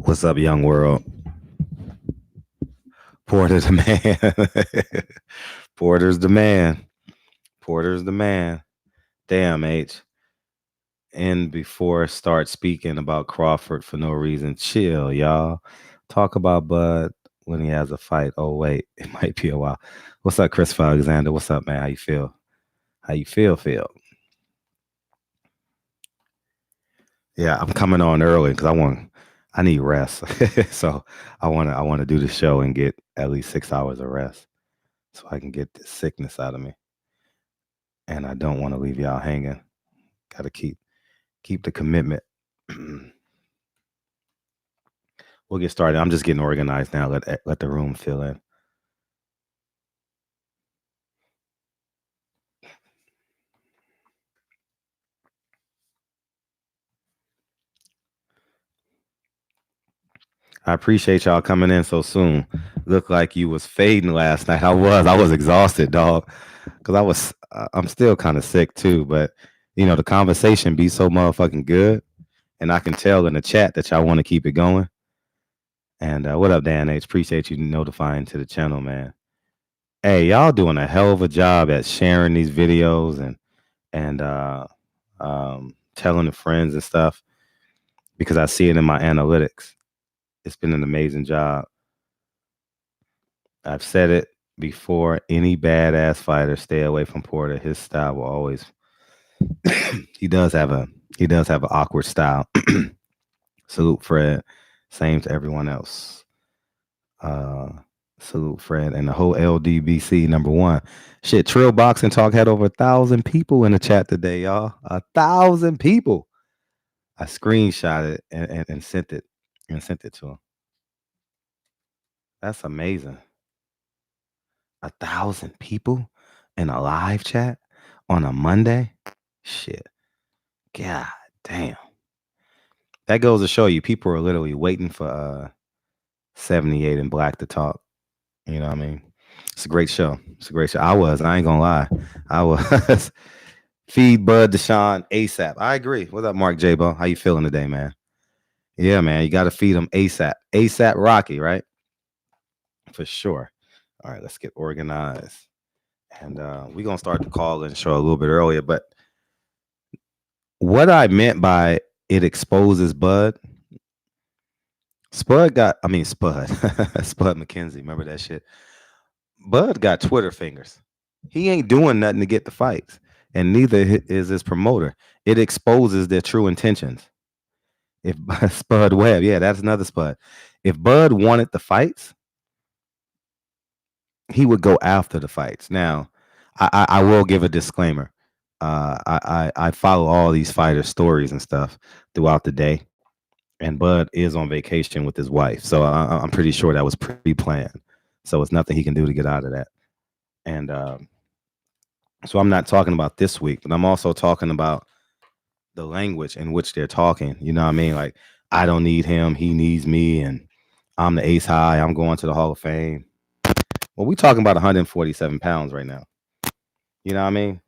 What's up, young world? Porter's the man. Porter's the man. Porter's the man. Damn, H. And before I start speaking about Crawford for no reason, chill, y'all. Talk about Bud when he has a fight. Oh, wait, it might be a while. What's up, Christopher Alexander? What's up, man? How you feel? How you feel, Phil? Yeah, I'm coming on early because I need rest. So I wanna do the show and get at least 6 hours of rest so I can get this sickness out of me. And I don't want to leave y'all hanging. Got to keep the commitment. We'll get started. I'm just getting organized now. Let the room fill in. I appreciate y'all coming in so soon. Looked like you was fading last night. I was exhausted, dog, because I'm still kind of sick too. But the conversation be so motherfucking good, and I can tell in the chat that y'all want to keep it going. And what up, Dan H? Appreciate you notifying to the channel, man. Hey, y'all doing a hell of a job at sharing these videos and telling the friends and stuff because I see it in my analytics. It's been an amazing job. I've said it before. Any badass fighter, stay away from Porter. His style will always. he does have an awkward style. Salute Fred. Same to everyone else. Salute Fred and the whole LDBC #1. Shit, Trill Boxing Talk had over 1,000 people in the chat today, y'all. 1,000 people. I screenshot it and sent it to him. That's amazing. 1,000 people in a live chat on a Monday. Shit. God damn. That goes to show you people are literally waiting for 78 and Black to talk. You know what I mean? It's a great show. I ain't gonna lie. I was. Feed Bud Deshaun ASAP. I agree. What's up, Mark J-Bo? How you feeling today, man? Yeah, man. You got to feed him ASAP. ASAP Rocky, right? For sure. All right, let's get organized. And we're going to start the call and show a little bit earlier. But what I meant by it exposes Bud, Spud McKenzie. Remember that shit? Bud got Twitter fingers. He ain't doing nothing to get the fights. And neither is his promoter. It exposes their true intentions. If Spud Webb, yeah, that's another Spud. If Bud wanted the fights, he would go after the fights. Now, I will give a disclaimer. I follow all these fighters' stories and stuff throughout the day, and Bud is on vacation with his wife, so I'm pretty sure that was pre-planned. So it's nothing he can do to get out of that. And so I'm not talking about this week, but I'm also talking about the language in which they're talking. You know what I mean? Like, I don't need him, he needs me, and I'm the ace high, I'm going to the Hall of Fame. Well, we talking about 147 pounds right now. You know what I mean?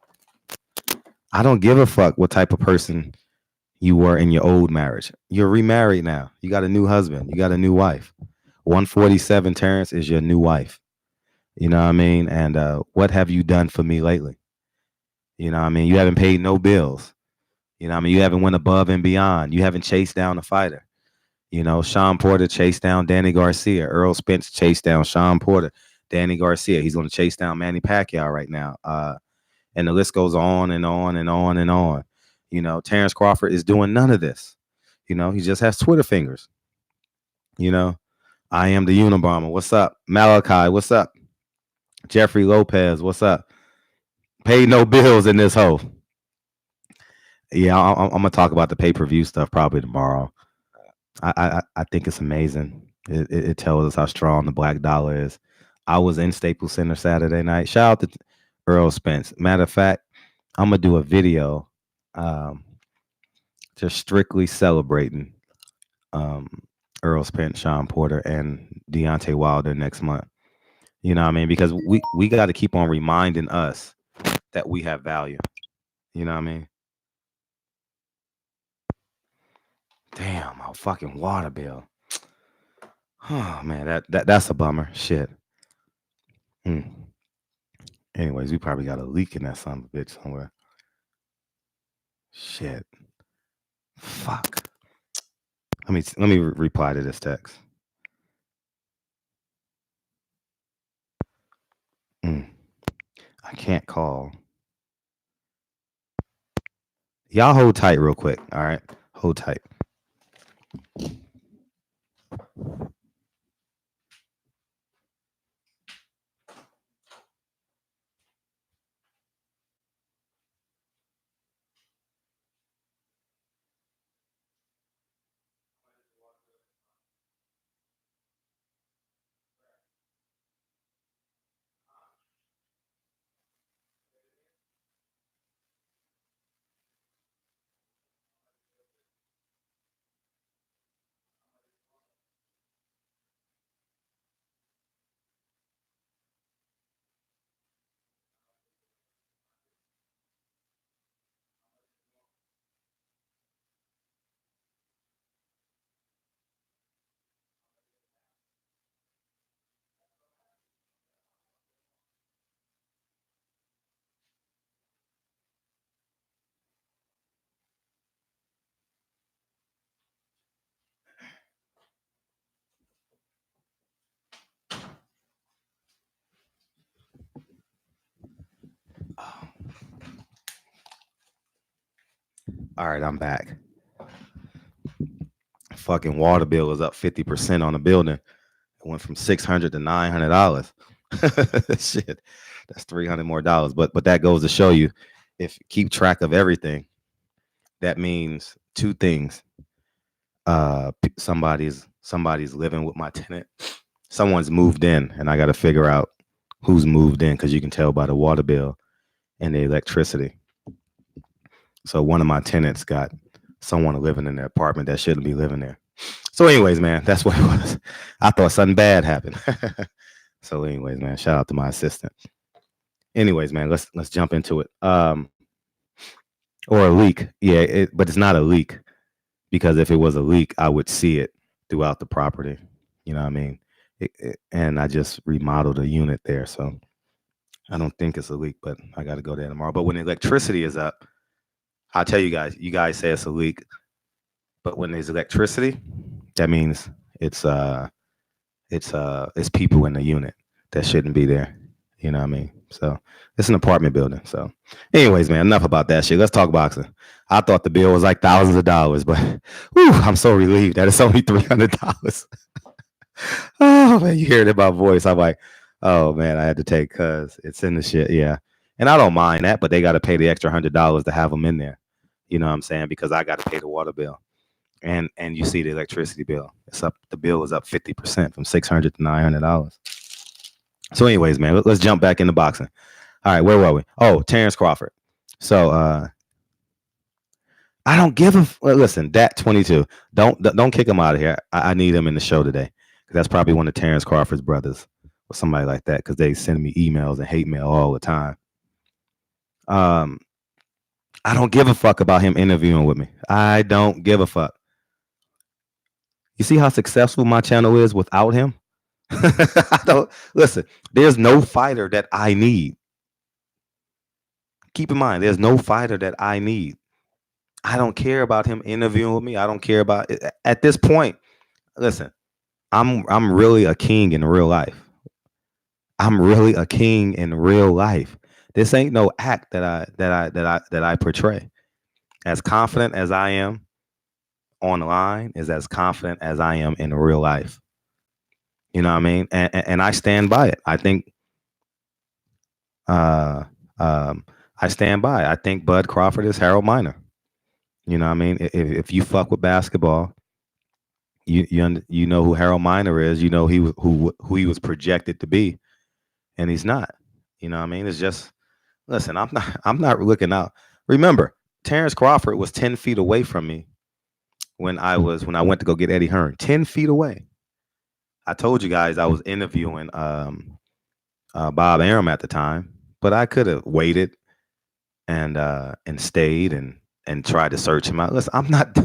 I don't give a fuck what type of person you were in your old marriage. You're remarried now. You got a new husband. You got a new wife. 147 Terence is your new wife. You know what I mean? And what have you done for me lately? You know what I mean? You haven't paid no bills. You know what I mean? You haven't went above and beyond. You haven't chased down a fighter. You know, Sean Porter chased down Danny Garcia. Errol Spence chased down Sean Porter. Danny Garcia. He's going to chase down Manny Pacquiao right now. And the list goes on and on and on and on. You know, Terence Crawford is doing none of this. You know, he just has Twitter fingers. You know, I am the Unabomber. What's up? Malachi, what's up? Jeffrey Lopez, what's up? Paid no bills in this hole. Yeah, I'm going to talk about the pay-per-view stuff probably tomorrow. I think it's amazing. It tells us how strong the black dollar is. I was in Staples Center Saturday night. Shout out to Errol Spence. Matter of fact, I'm going to do a video just strictly celebrating Errol Spence, Sean Porter, and Deontay Wilder next month. You know what I mean? Because we got to keep on reminding us that we have value. You know what I mean? Damn, my fucking water bill. Oh man, that's a bummer. Shit. Hmm. Anyways, we probably got a leak in that son of a bitch somewhere. Shit. Fuck. Let me reply to this text. Mm. I can't call. Y'all hold tight real quick. All right. Hold tight. All right, I'm back. Fucking water bill is up 50% on the building. It went from 600 to $900. Shit, that's $300 more. But that goes to show you, if you keep track of everything, that means two things. Somebody's living with my tenant. Someone's moved in, and I got to figure out who's moved in because you can tell by the water bill and the electricity. So one of my tenants got someone living in their apartment that shouldn't be living there. So, anyways, man, that's what it was. I thought something bad happened. So, anyways, man, shout out to my assistant. Anyways, man, let's jump into it. Or a leak, yeah, but it's not a leak, because if it was a leak, I would see it throughout the property. You know what I mean? And I just remodeled a unit there, so I don't think it's a leak, but I got to go there tomorrow. But when the electricity is up, I'll tell you guys. You guys say it's a leak, but when there's electricity, that means it's it's people in the unit that shouldn't be there. You know what I mean? So it's an apartment building. So, anyways, man, enough about that shit. Let's talk boxing. I thought the bill was like thousands of dollars, but whew, I'm so relieved that it's only $300. Oh man, you hear it in my voice. I'm like, oh man, I had to take cause it's in the shit. Yeah, and I don't mind that, but they got to pay the extra $100 to have them in there. You know what I'm saying? Because I got to pay the water bill, and you see the electricity bill. It's up. The bill is up 50% from $600 to $900. So, anyways, man, let's jump back into boxing. All right, where were we? Oh, Terence Crawford. So, I don't give a listen. Dat 22. Don't kick him out of here. I need him in the show today, because that's probably one of Terence Crawford's brothers or somebody like that, because they send me emails and hate mail all the time. Um, I don't give a fuck about him interviewing with me. I don't give a fuck. You see how successful my channel is without him? I don't listen. There's no fighter that I need. Keep in mind, there's no fighter that I need. I don't care about him interviewing with me. I don't care about it. At this point. Listen, I'm really a king in real life. I'm really a king in real life. This ain't no act that I portray. As confident as I am online is as confident as I am in real life. You know what I mean? And I stand by it. I think uh I stand by it. I think Bud Crawford is Harold Miner. You know what I mean? If you fuck with basketball, you know who Harold Miner is. You know who he was projected to be, and he's not. You know what I mean? It's just, listen. I'm not looking out. Remember, Terence Crawford was 10 feet away from me when I went to go get Eddie Hearn. 10 feet away. I told you guys I was interviewing Bob Arum at the time, but I could have waited and stayed and tried to search him out. Listen, I'm not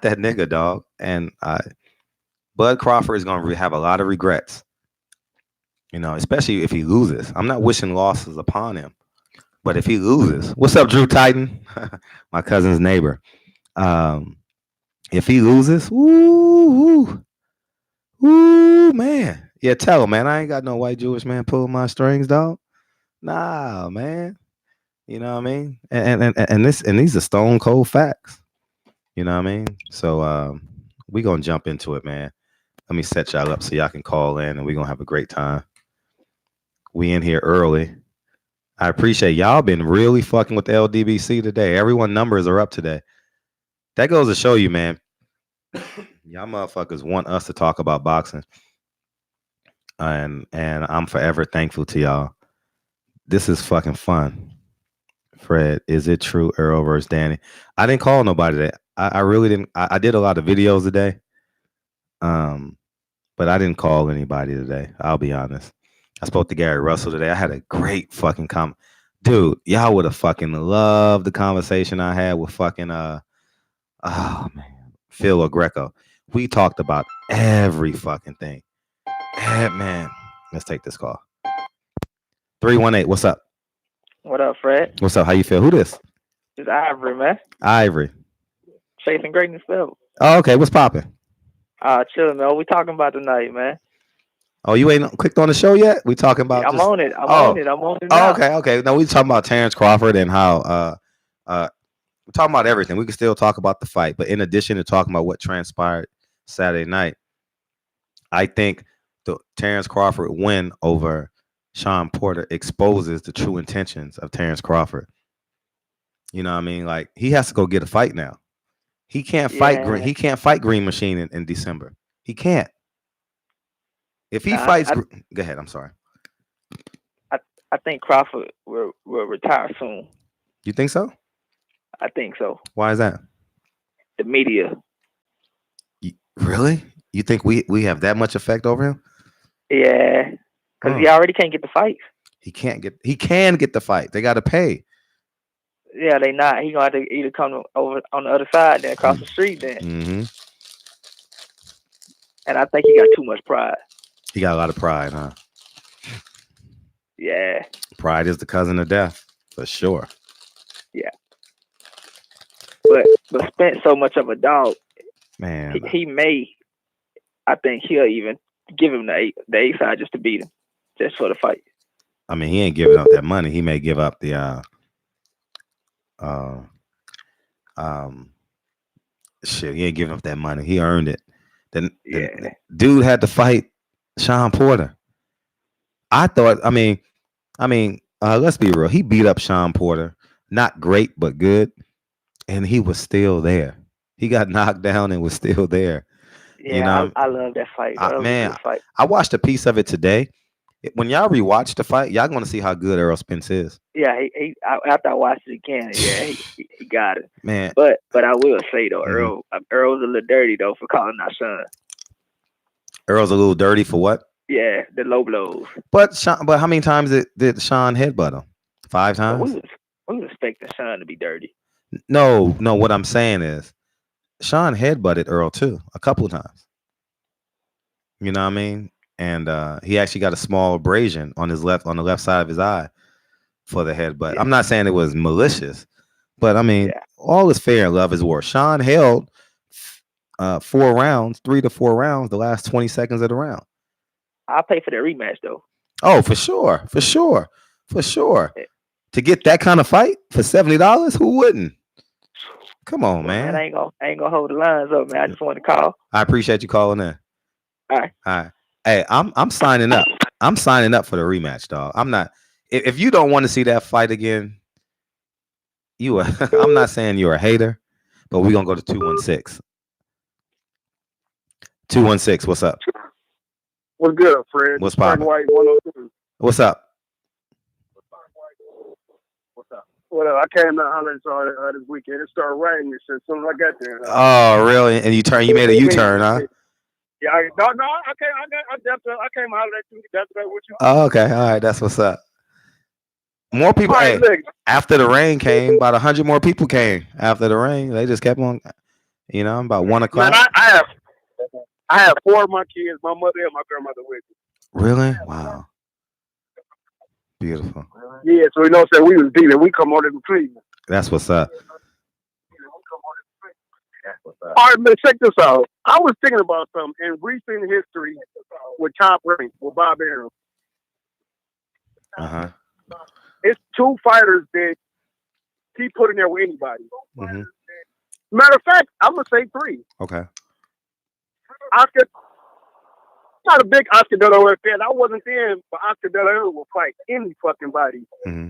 that nigga, dog. And Bud Crawford is going to have a lot of regrets, especially if he loses. I'm not wishing losses upon him, but if he loses, what's up, Drew Titan? My cousin's neighbor. Um, if he loses, woo, man. Yeah, tell him, man. I ain't got no white Jewish man pulling my strings, dog. Nah, man. You know what I mean? And these are stone cold facts. You know what I mean? So we gonna jump into it, man. Let me set y'all up so y'all can call in, and we gonna have a great time. We in here early. I appreciate y'all been really fucking with the LDBC today. Everyone numbers are up today. That goes to show you, man. Y'all motherfuckers want us to talk about boxing, and I'm forever thankful to y'all. This is fucking fun. Fred, is it true Errol versus Danny? I didn't call nobody that. I really didn't. I did a lot of videos today, but I didn't call anybody today. I'll be honest. I spoke to Gary Russell today. I had a great fucking dude. Y'all would have fucking loved the conversation I had with fucking oh man, Phil Greco. We talked about every fucking thing. Man, let's take this call. 318. What's up? What up, Fred? What's up? How you feel? Who this? It's Ivory, man. Ivory. Chasing greatness level. Oh, okay. What's popping? Chilling, man. What we talking about tonight, man? Oh, you ain't clicked on the show yet? We talking about I'm on it. I'm on it now. Oh, okay. No, we talking about Terence Crawford and how we're talking about everything. We can still talk about the fight, but in addition to talking about what transpired Saturday night, I think the Terence Crawford win over Sean Porter exposes the true intentions of Terence Crawford. You know what I mean? Like, he has to go get a fight now. He can't fight Green. He can't fight Green Machine in December. He can't. If he fights, go ahead. I'm sorry. I think Crawford will retire soon. You think so? I think so. Why is that? The media. Really? You think we have that much effect over him? Yeah, because he already can't get the fight. He can get the fight. They got to pay. Yeah, they not. He gonna have to either come over on the other side, then across the street, then. Mm-hmm. And I think he got too much pride. He got a lot of pride, huh? Yeah. Pride is the cousin of death, for sure. Yeah. But Spence so much of a dog. Man. He may. I think he'll even give him the A side just to beat him, just for the fight. I mean, he ain't giving up that money. He may give up the shit. He ain't giving up that money. He earned it. The dude had to fight Sean Porter. I thought. I mean, let's be real. He beat up Sean Porter. Not great, but good. And he was still there. He got knocked down and was still there. Yeah, you know? I love that fight. I watched a piece of it today. When y'all rewatch the fight, y'all gonna see how good Errol Spence is. Yeah, after I watched it again, yeah, he got it. Man, but I will say though, Errol's a little dirty though for calling out Sean. Errol's a little dirty for what? Yeah, the low blows. But how many times did Sean headbutt him? 5 times. We was expecting Sean to be dirty. No. What I'm saying is, Sean headbutted Errol too a couple of times. You know what I mean? And he actually got a small abrasion on the left side of his eye for the headbutt. Yeah. I'm not saying it was malicious, but I mean, all is fair in love is war. Sean held 3 to 4 rounds, the last 20 seconds of the round. I'll pay for the rematch though. Oh, for sure. Yeah. To get that kind of fight for $70, who wouldn't? Come on, man. I ain't gonna hold the lines up, man. I just want to call. I appreciate you calling in. All right. Hey, I'm signing up. I'm signing up for the rematch, dog. I'm not. If you don't want to see that fight again, I'm not saying you're a hater, but we're gonna go to 216. 216. What's up? What's good, Fred? What's poppin'? What's up? Well, I came out hollering this weekend. It started raining as soon as I got there. Oh, really? And you made a U-turn, huh? Yeah, I came out at you. That's with you. Oh, okay. All right, that's what's up. More people. Hey, after the rain came, about 100 more people came after the rain. They just kept on, about 1 o'clock. Man, I have I have 4 of my kids, my mother and my grandmother with me. Really? Wow. Beautiful. Yeah, so you know what I'm saying? We was dealing. We come on in Cleveland. That's what's up. All right, man, check this out. I was thinking about something in recent history with Top Rank, with Bob Arum. Uh-huh. It's 2 fighters that he put in there with anybody. Mm-hmm. Matter of fact, I'm going to say 3. Okay. Oscar, not a big Oscar De La Hoya fan. I wasn't there, but Oscar De La Hoya will fight any fucking body. Mm-hmm.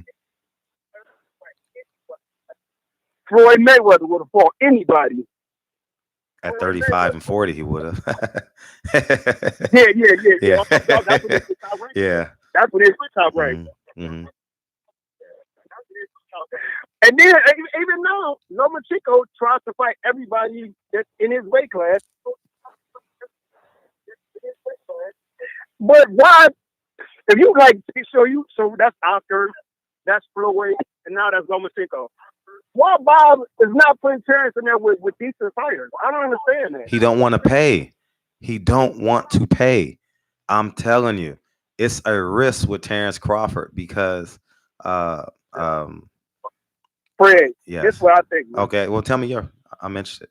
Floyd Mayweather would have fought anybody. At 35 and 40, he would have. Yeah. Yeah. That's what it's top rank. Yeah. That's what it's top rank. Mm-hmm. And then even now, Lomachenko tries to fight everybody that's in his weight class. But why? If you like, so that's Oscar, that's Floyd, and now that's Lomachenko. Why Bob is not putting Terence in there with decent fighters? I don't understand that. He don't want to pay. He don't want to pay. I'm telling you, it's a risk with Terence Crawford because Fred, yes. this is what I think. Man. Okay, well tell me I'm interested.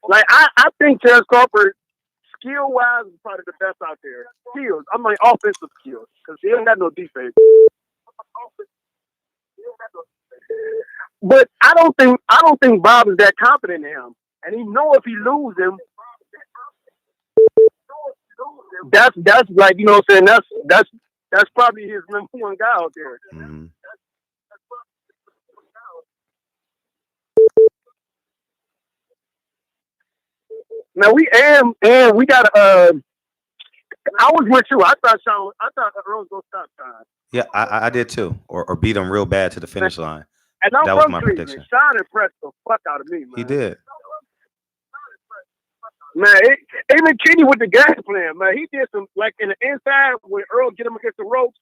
Like I think Terence Crawford, skill wise, is probably the best out there. Skills, I mean offensive skills, because he ain't got no defense. But I don't think Bob is that confident in him, and he know if he lose him, that's like, you know what I'm saying, that's probably his number 1 guy out there. Mm-hmm. Now we got I was with you. I thought Errol was gonna stop Sean. Yeah, I did too, or beat him real bad to the finish line. And I'm that was from my Cleveland. prediction. Sean impressed the fuck out of me, man. He did. Man, even Kenny with the game plan, man. He did some, like in the inside when Errol get him against the ropes,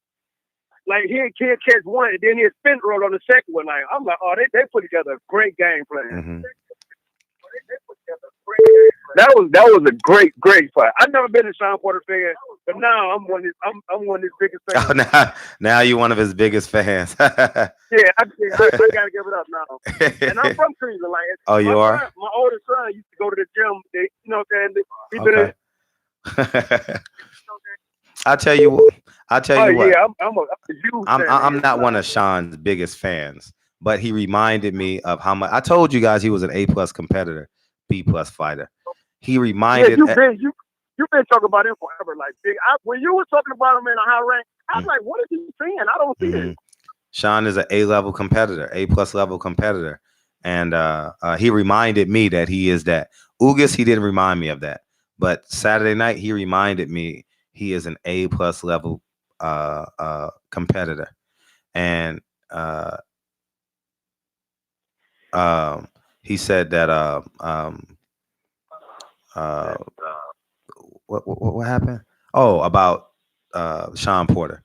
like he can't catch one, and then he spin Errol on the second one. Like I'm like, oh, they put together a great game plan. Mm-hmm. That was a great fight. I've never been a Sean Porter fan, but now I'm one of his biggest fans. Oh, now you're one of his biggest fans. Yeah, I gotta give it up now. And I'm from Cleveland. Like, oh, you are? My oldest son used to go to the gym. You know what I'm saying? Okay. I'll tell you what. Yeah, I'm a huge fan. I'm not one of Sean's biggest fans, but he reminded me of how much. I told you guys he was an A+ competitor, B+ fighter. He reminded. Yeah, you've been talking about him forever. Like, when you were talking about him in a high rank, I was like, what is he saying? I don't see it. Sean is an A-level competitor, A+ level competitor, and he reminded me that he is that. Ugas, he didn't remind me of that, but Saturday night he reminded me he is an A+ level competitor, and he said that what happened? Oh, about Sean Porter.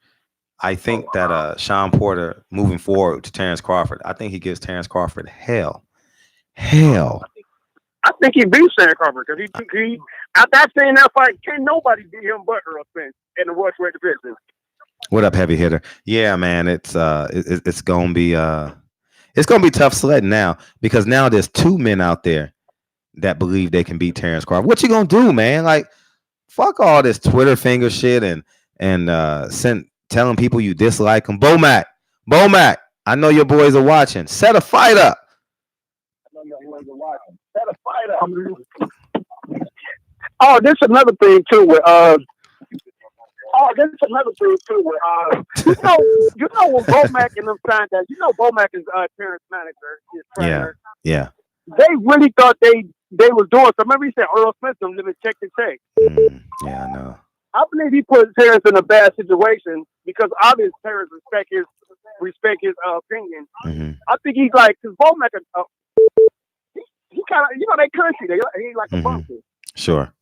I think that Sean Porter moving forward to Terence Crawford, I think he gives Terence Crawford hell. I think he beat Terence Crawford because he after saying that fight, can't nobody beat him but Errol Spence in the welterweight division. What up, heavy hitter? Yeah, man, it's gonna be tough sledding now because now there's 2 men out there that believe they can beat Terence Crawford. What you gonna do, man? Like, fuck all this Twitter finger shit and telling people you dislike him. Bomac, I know your boys are watching. Set a fight up. Oh, this is another thing too. You know when Bomac and them signed that. You know Bomac is Terence manager, his trainer. Yeah. They really thought they was doing. So remember he said Errol Spence them living check to check. Yeah, I know. I believe he put Terence in a bad situation because obviously Terence respect his opinion. Mm-hmm. I think he's like, because Bomac, he kind of, you know, they country. He like a bunker. Sure.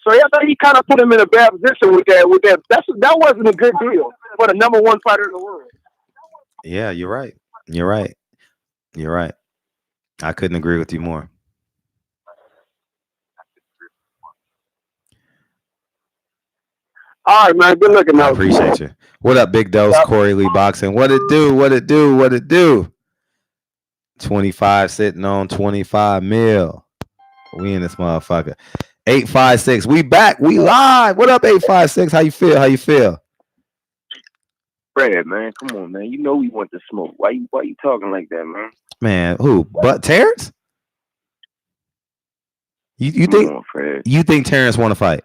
So yeah, I thought he kind of put him in a bad position with that. That wasn't a good deal for the number 1 fighter in the world. Yeah, you're right. I couldn't agree with you more. All right, man. Good looking I out. appreciate you. What up, Big Dose, Corey Lee Boxing? What it do? What it do? What it do? 25 sitting on 25 mil. We in this motherfucker. 856. We back. We live. What up, 856? How you feel? How you feel? Fred, man, come on, man. You know we want to smoke. Why you talking like that, man? Man, who? But Terence? You Come think on, Fred. you think Terence want to fight?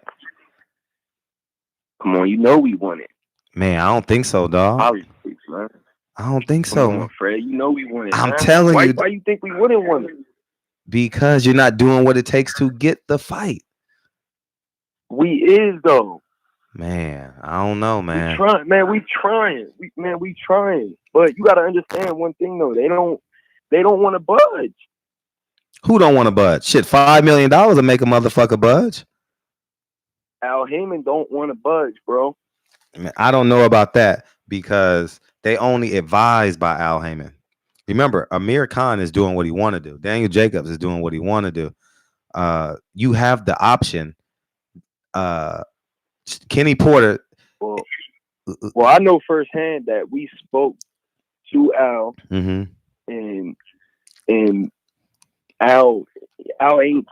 Come on, you know we want it. Man, I don't think so, dog. Politics, man. I don't think Come so. on, Fred. You know we want it. I'm man. telling you. Why you think we wouldn't want it? Because you're not doing what it takes to get the fight. We is though. Man, I don't know, man. We trying. We trying. But you gotta understand one thing though. They don't want to budge. Who don't want to budge? Shit, $5 million to make a motherfucker budge. Al Heyman don't want to budge, bro. Man, I don't know about that because they only advised by Al Heyman. Remember, Amir Khan is doing what he want to do. Daniel Jacobs is doing what he want to do. You have the option. Kenny Porter. Well, I know firsthand that we spoke to Al, Mm-hmm. and Al ain't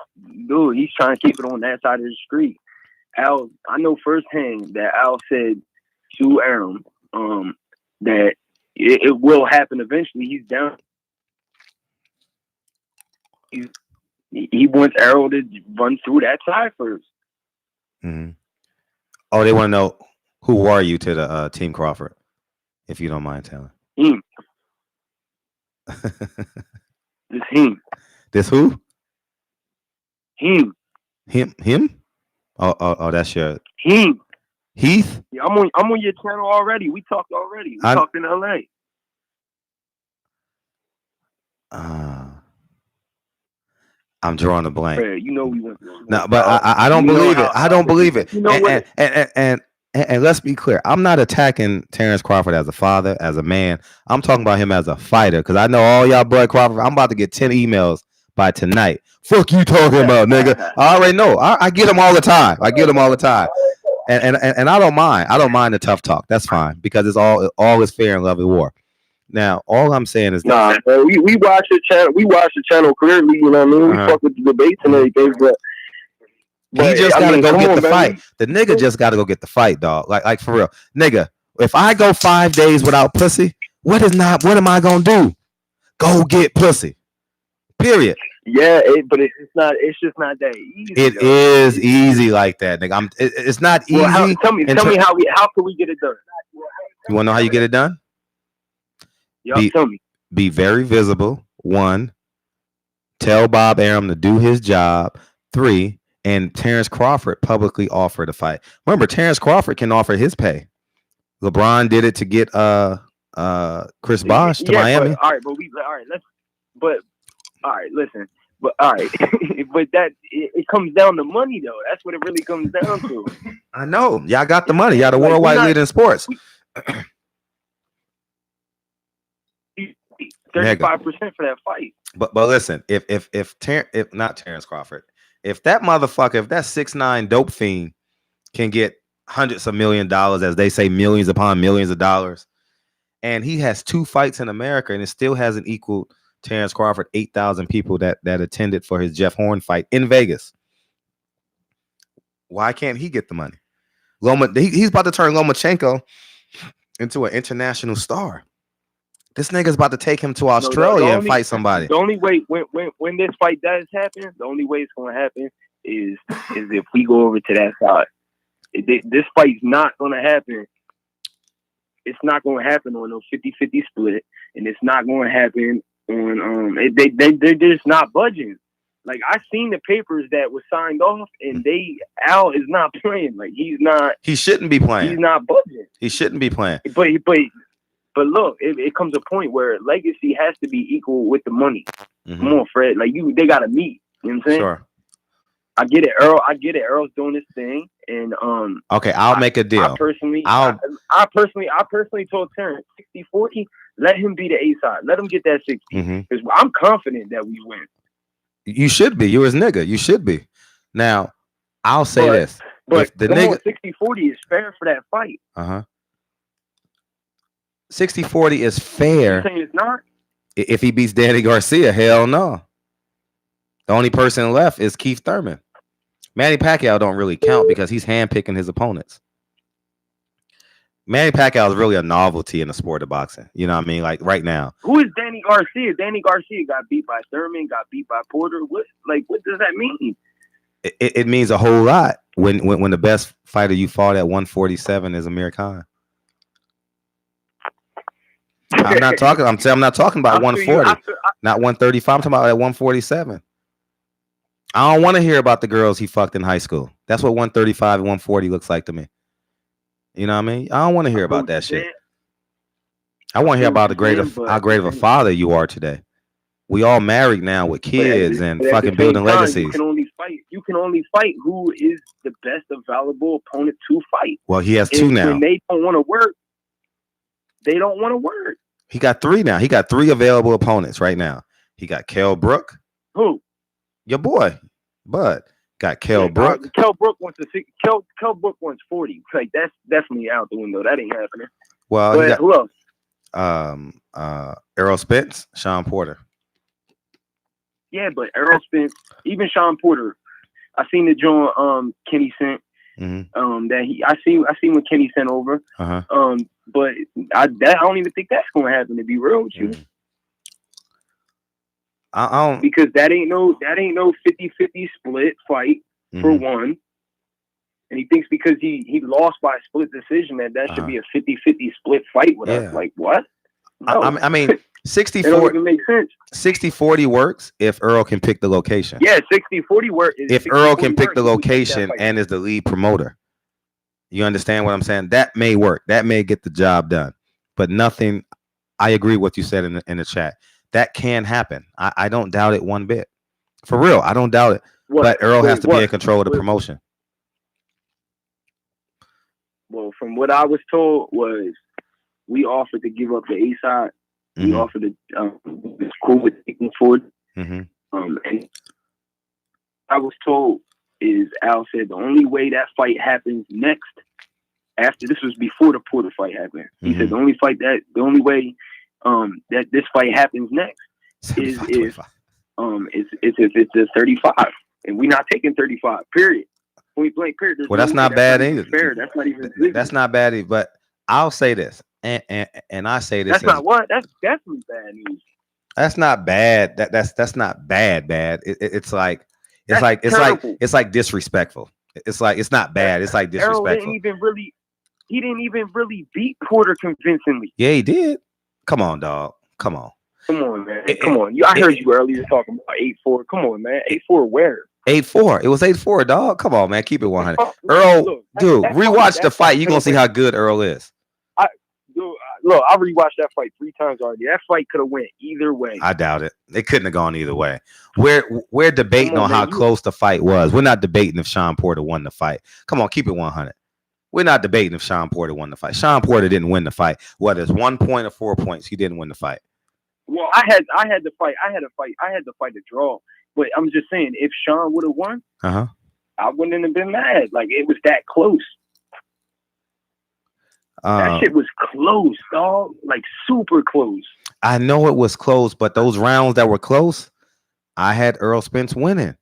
dude. He's trying to keep it on that side of the street. Al, I know firsthand that Al said to Errol that it will happen eventually. He's down. He wants Errol to run through that side first. Mm-hmm. Oh, they want to know who are you to the Team Crawford, if you don't mind telling. Him. This him. This who? Him. Him? Oh, that's your Him. Heath? Yeah, I'm on your channel already. We talked already. We talked in LA. I'm drawing a blank. Fred, you know we went. No, but I don't believe it. I don't believe it. And let's be clear. I'm not attacking Terence Crawford as a father, as a man. I'm talking about him as a fighter because I know all y'all Bud Crawford. I'm about to get 10 emails by tonight. Fuck you talking about, nigga. I already know. I get them all the time. And I don't mind. I don't mind the tough talk. That's fine because it's all is fair in love and war. Now, all I'm saying is man, we watch the channel. We watch the channel clearly. You know what I mean? We fuck with the debates and everything, but he just gotta go get the fight. The nigga just gotta go get the fight, dog. Like for real, nigga. If I go 5 days without pussy, what am I gonna do? Go get pussy. Period. Yeah, but it's just not that easy. It is easy like that, nigga. It's not easy. Well, tell me how can we get it done? You wanna know how you get it done? Tell me. Be very visible. 1, tell Bob Arum to do his job. 3, and Terence Crawford publicly offer the fight. Remember, Terence Crawford can offer his pay. LeBron did it to get Chris Bosh to Miami. Listen. But all right, but that it comes down to money though. That's what it really comes down to. I know. Y'all got the money. Y'all the worldwide leader in sports. 35% for that fight. But listen, if not Terence Crawford, if that motherfucker, if that 6'9" dope fiend can get hundreds of $1 million, as they say, millions upon millions of dollars, and he has 2 fights in America and it still hasn't equaled Terence Crawford 8,000 people that attended for his Jeff Horn fight in Vegas. Why can't he get the money? He's about to turn Lomachenko into an international star. This nigga's about to take him to Australia and fight somebody. The only way when this fight does happen, the only way it's going to happen is if we go over to that side. This fight's not going to happen. It's not going to happen on no 50-50 split, and it's not going to happen on they're just not budging. Like I seen the papers that was signed off, and Al is not playing. Like he's not. He shouldn't be playing. He's not budging. He shouldn't be playing. But look, it comes a point where legacy has to be equal with the money. Mm-hmm. Come on, Fred. Like they gotta meet. You know what I'm saying? Sure. I get it, Earl. Earl's doing this thing, and okay, I'll make a deal. I personally told Terence 60-40. Let him be the A side. Let him get that 60. Because I'm confident that we win. You should be. You're his nigga. You should be. Now, I'll say this. But if the come nigga on, 60-40 is fair for that fight. 60-40 is You fair saying it's not? if he beats Danny Garcia. Hell no. The only person left is Keith Thurman. Manny Pacquiao don't really count because he's handpicking his opponents. Manny Pacquiao is really a novelty in the sport of boxing. You know what I mean? Like right now. Who is Danny Garcia? Danny Garcia got beat by Thurman, got beat by Porter. What does that mean? It means a whole lot when the best fighter you fought at 147 is Amir Khan. I'm not talking about 140, not 135. I'm talking about at 147. I don't want to hear about the girls he fucked in high school. That's what 135 and 140 looks like to me. You know what I mean? I don't want to hear about that shit. I want to hear about how great of a father you are today. We all married now with kids and fucking building legacies. You can only fight who is the best available opponent to fight. Well, he has two now. When they don't want to work, they don't want to work. He got three now. He got three available opponents right now. He got Kell Brook. Who? Your boy, Bud. Got Kell Brook. Kell Brook wants 40. Like that's definitely out the window. That ain't happening. Well, but who else? Errol Spence, Sean Porter. Yeah, but Errol Spence, even Sean Porter. I seen the joint Kenny sent. Mm-hmm. I seen what Kenny sent over. But I don't even think that's gonna happen, to be real with you. I don't, because that ain't no 50-50 split fight for one. And he thinks because he lost by a split decision that should be a 50-50 split fight with us. Like what? No. I mean 60-40 don't even make sense. 60-40 works if Earl can pick the location. Yeah, 60-40 works. If Earl can pick the location and is the lead promoter. You understand what I'm saying? That may work. That may get the job done. But nothing, I agree with what you said in the chat. That can happen. I don't doubt it one bit. For real, I don't doubt it. But Earl has to be in control of the promotion. Well, from what I was told was we offered to give up the A side. We offered to it's cool with taking forward. And I was told is Al said the only way that fight happens next, after this was before the Porter fight happened. He said the only way that this fight happens next is if it's a 35, and we're not taking 35. Period. Point blank. Period. Well, that's not bad either. Fair. That's not even. That's not bad either. But I'll say this, and I say this. That's not what. That's definitely bad news. That's not bad. That's not bad. It's like disrespectful. It's like it's not bad. It's like disrespectful. Errol he didn't even really beat Porter convincingly. Yeah, he did. Come on, dog. Come on, man. Come on. I heard you earlier talking about 8-4. Come on, man. 8-4 where? 8-4. It was 8-4, dog. Come on, man. Keep it 100. Earl, rewatch the fight. You're gonna see how good Earl is. I rewatched that fight 3 times already. That fight could have went either way. I doubt it. It couldn't have gone either way. We're debating on how close the fight was. We're not debating if Sean Porter won the fight. Come on, keep it 100. We're not debating if Sean Porter won the fight. Sean Porter didn't win the fight. Whether it's 1 point or 4 points, he didn't win the fight. Well, I had the fight. I had the fight to draw. But I'm just saying, if Sean would have won, I wouldn't have been mad. Like it was that close. That shit was close, dog. Like super close. I know it was close, but those rounds that were close, I had Errol Spence winning.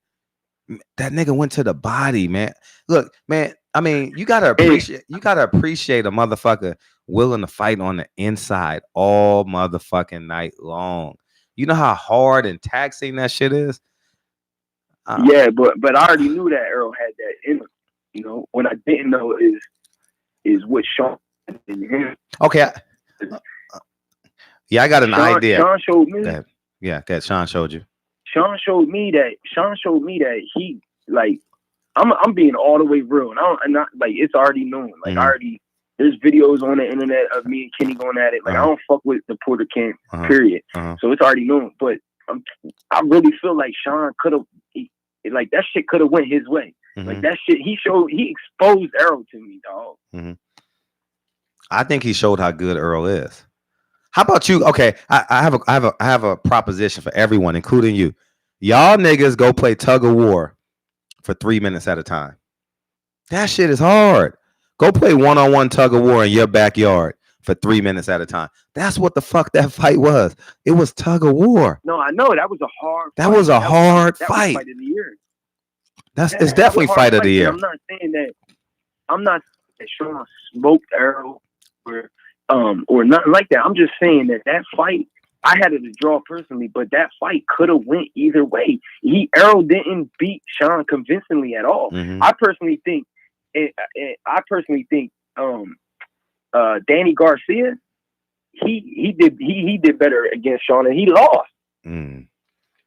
That nigga went to the body, man. Look, man. I mean, you gotta appreciate a motherfucker willing to fight on the inside all motherfucking night long. You know how hard and taxing that shit is. Yeah, but I already knew that Errol had that in him. You know, what I didn't know is what Sean. Okay. Yeah, I got an idea. Sean showed me. Yeah, Sean showed you. Sean showed me that he like. I'm being all the way real, and I'm not like it's already known. Like there's videos on the internet of me and Kenny going at it. Like I don't fuck with the Porter camp, period. So it's already known. But I really feel like Sean could have, like that shit could have went his way. Like that shit, he exposed Errol to me, dog. I think he showed how good Earl is. How about you? Okay, I have a proposition for everyone, including you. Y'all niggas go play tug of war for 3 minutes at a time. That shit is hard. Go play one-on-one tug of war in your backyard for 3 minutes at a time. That's what the fuck that fight was. It was tug of war. No, I know that was a hard. That was a hard that fight. Was fight of the year. It's definitely fight of the year. I'm not saying that Sean smoked Errol or nothing like that. I'm just saying that fight, I had it to draw personally, but that fight could have went either way. Errol didn't beat Sean convincingly at all. Mm-hmm. I personally think Danny Garcia, he did better against Sean, and he lost. Mm.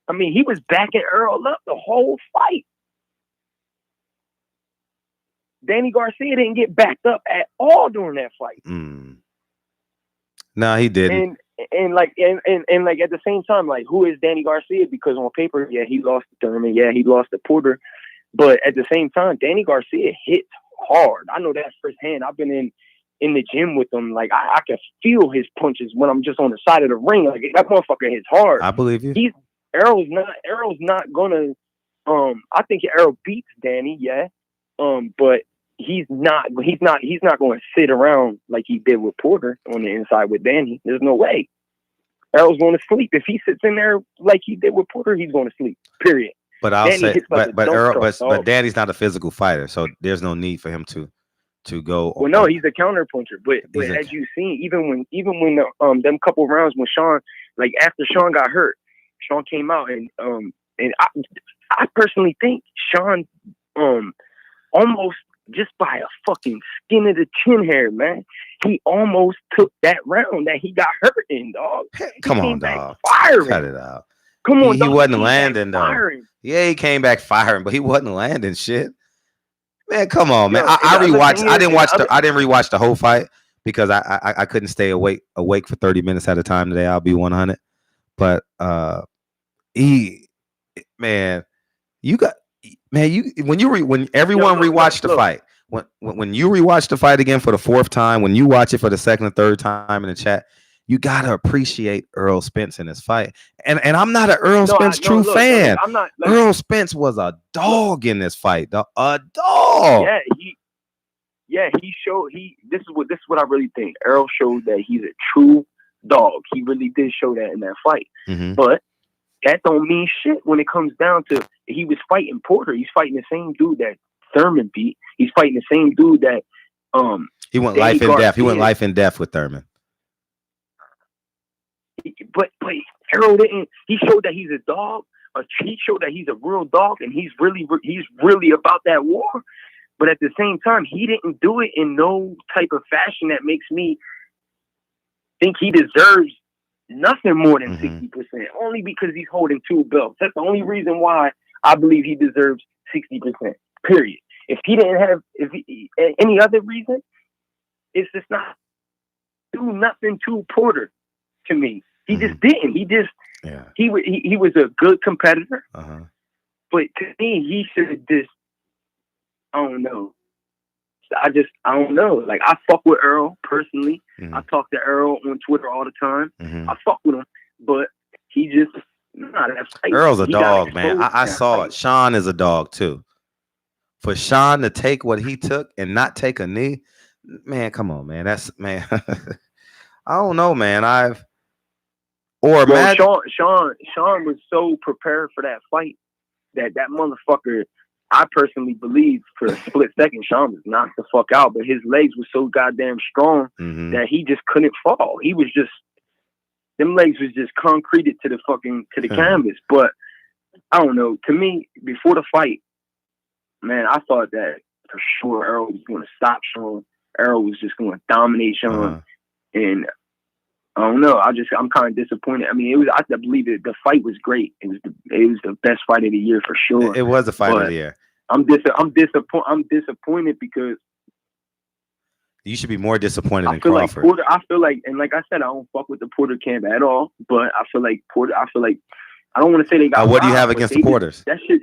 I mean, he was backing Errol up the whole fight. Danny Garcia didn't get backed up at all during that fight. Mm. No, he didn't. And like at the same time, like, who is Danny Garcia? Because on paper, yeah, he lost to Thurman, yeah, he lost to Porter, but at the same time, Danny Garcia hits hard. I know that firsthand. I've been in the gym with him. Like, I can feel his punches when I'm just on the side of the ring. Like, that motherfucker hits hard. I believe you. Errol's not gonna. I think Errol beats Danny, yeah. But he's not going to sit around like he did with Porter on the inside with Danny. There's no way. Errol's going to sleep. If he sits in there like he did with Porter, he's going to sleep. Period. But I'll Danny say, like but Danny's not a physical fighter, so there's no need for him to go. Well, no, he's a counter puncher. But as you've seen, even when them couple of rounds when Sean, like after Sean got hurt, Sean came out and I personally think Sean almost just by a fucking skin of the chin hair, man, he almost took that round that he got hurt in, dog. Come on, dog. Firing. Cut it out. Come on, he wasn't landing though. Firing. Yeah, he came back firing, but he wasn't landing shit. Man, come on, man. I rewatched. I didn't rewatch the whole fight because I couldn't stay awake for 30 minutes at a time today. I'll be 100. But when everyone rewatched the fight, when you rewatch the fight again for the fourth time, when you watch it for the second or third time in the chat, you gotta appreciate Errol Spence in this fight. And I'm not an Errol Spence fan. I'm not. Errol Spence was a dog in this fight. A dog. Yeah, he showed. This is what I really think. Errol showed that he's a true dog. He really did show that in that fight. Mm-hmm. But that don't mean shit when it comes down to he was fighting Porter. He's fighting the same dude that Thurman beat. He's fighting the same dude that he went life and death. He went life and death with Thurman. But Errol didn't. He showed that he's a dog. He showed that he's a real dog, and he's really about that war. But at the same time, he didn't do it in no type of fashion that makes me think he deserves nothing more than 60%. Only because he's holding 2 belts. That's the only reason why I believe he deserves 60%. Period. If he didn't have, any other reason, it's just not do nothing to Porter to me. He just didn't. He was a good competitor. But to me, he should have just, I don't know. I don't know. Like, I fuck with Errol personally. I talk to Errol on Twitter all the time. I fuck with him, but he just Errol's a dog, man. I saw it. Sean is a dog too. For Sean to take what he took and not take a knee, man, come on, man. That's man. I don't know, man. Sean was so prepared for that fight that motherfucker. I personally believe for a split second, Sean was knocked the fuck out, but his legs were so goddamn strong that he just couldn't fall. He was just, them legs was just concreted to the canvas. But I don't know. To me, before the fight, man, I thought that for sure Errol was going to stop Sean. Errol was just going to dominate Sean, and I don't know. I'm kind of disappointed. I mean, I believe the fight was great. It was the best fight of the year for sure. It was the fight of the year. I'm disappointed because you should be more disappointed in Crawford. I feel like, and like I said, I don't fuck with the Porter camp at all. But I feel like I don't want to say they got. What do you have against the Porters? That shit.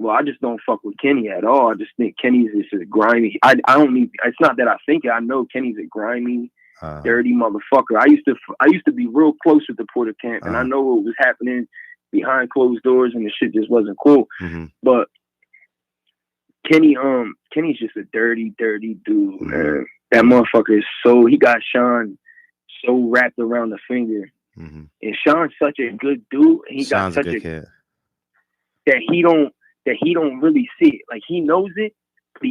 Well, I just don't fuck with Kenny at all. I just think Kenny's just a grimy. I don't need. It's not that I think it. I know Kenny's a grimy, dirty motherfucker. I used to be real close with the Porter camp, and I know what was happening behind closed doors, and the shit just wasn't cool. But Kenny's just a dirty dude, man. That motherfucker is he got Sean so wrapped around the finger. Mm-hmm. And Sean's such a good dude. And he Sean's got such a good kid. That he don't really see it. Like he knows it, but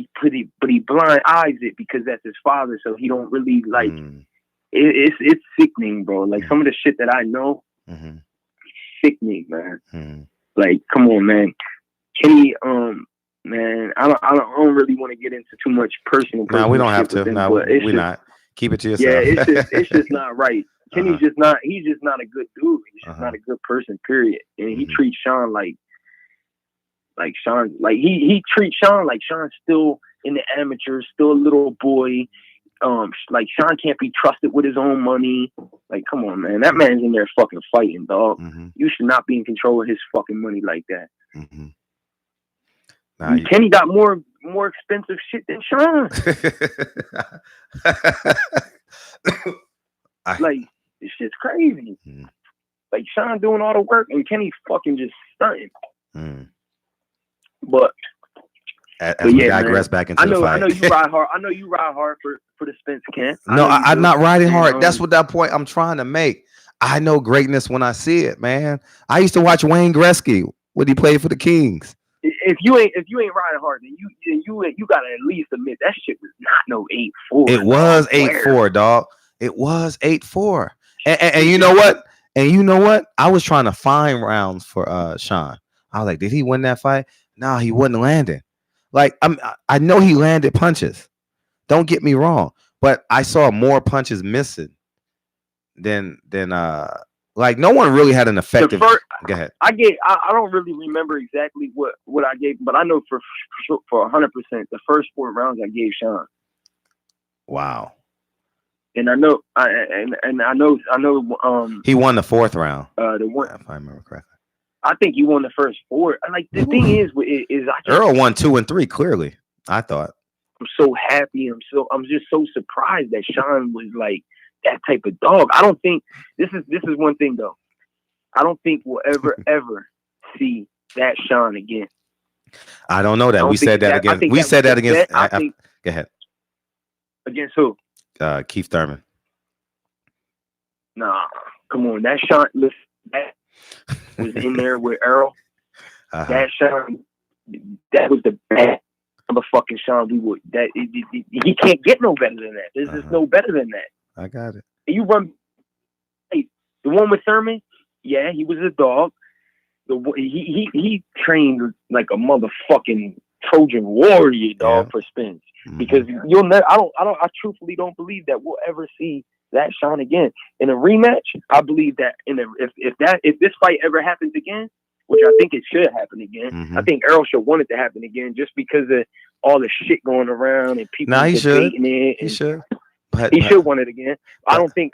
he blind eyes it because that's his father. So he don't really like. It's sickening, bro. Like some of the shit that I know, sickening, man. Like, come on, man. Kenny, man, I don't really want to get into too much personal. No, we don't have to. No, we're not. Keep it to yourself. Yeah, it's just not right. Kenny's just not. He's just not a good dude. He's just not a good person. Period. And he treats Sean like Sean. Like he treats Sean like Sean's still in the amateurs, still a little boy. Like Sean can't be trusted with his own money. Like, come on, man. That man's in there fucking fighting, dog. You should not be in control of his fucking money like that. Kenny got more expensive shit than Sean. Like, this shit's crazy. Like Sean doing all the work and Kenny's fucking just stunting. But as we digress back into the fight. I know you ride hard. I know you ride hard for the Spence camp. No, I'm not riding hard. That's what that point I'm trying to make. I know greatness when I see it, man. I used to watch Wayne Gretzky when he played for the Kings. If you ain't riding hard, then you gotta at least admit that shit was not no 8-4. It was 8-4, dog. It was 8-4. And you know what? And you know what? I was trying to find rounds for Sean. I was like, did he win that fight? No, he wasn't landing. Like I know he landed punches. Don't get me wrong, but I saw more punches missing than like no one really had an effective. Go ahead. I don't really remember exactly what I gave, but I know for 100% the first 4 rounds I gave Sean. Wow. And I know I know he won the 4th round. The one, if I remember correctly. I think he won the first 4. Like the thing is Errol won 2 and 3 clearly. I thought. I'm so happy. I'm just so surprised that Sean was like that type of dog. I don't think this is one thing though. I don't think we'll ever see that Sean again. I don't know that. We said that again. We said that against. Go ahead. Against who? Keith Thurman. Nah, come on. That Sean that was in there with Errol. That Sean, that was the best motherfucking Sean. He can't get no better than that. There's just no better than that. I got it. You run the one with Thurman. Yeah, he was a dog. He trained like a motherfucking Trojan warrior, dog, for Spence. Because you'll never. I truthfully don't believe that we'll ever see that Sean again in a rematch. I believe that if this fight ever happens again, which I think it should happen again. I think Errol should want it to happen again, just because of all the shit going around and people debating it. He should. He should want it again. I don't think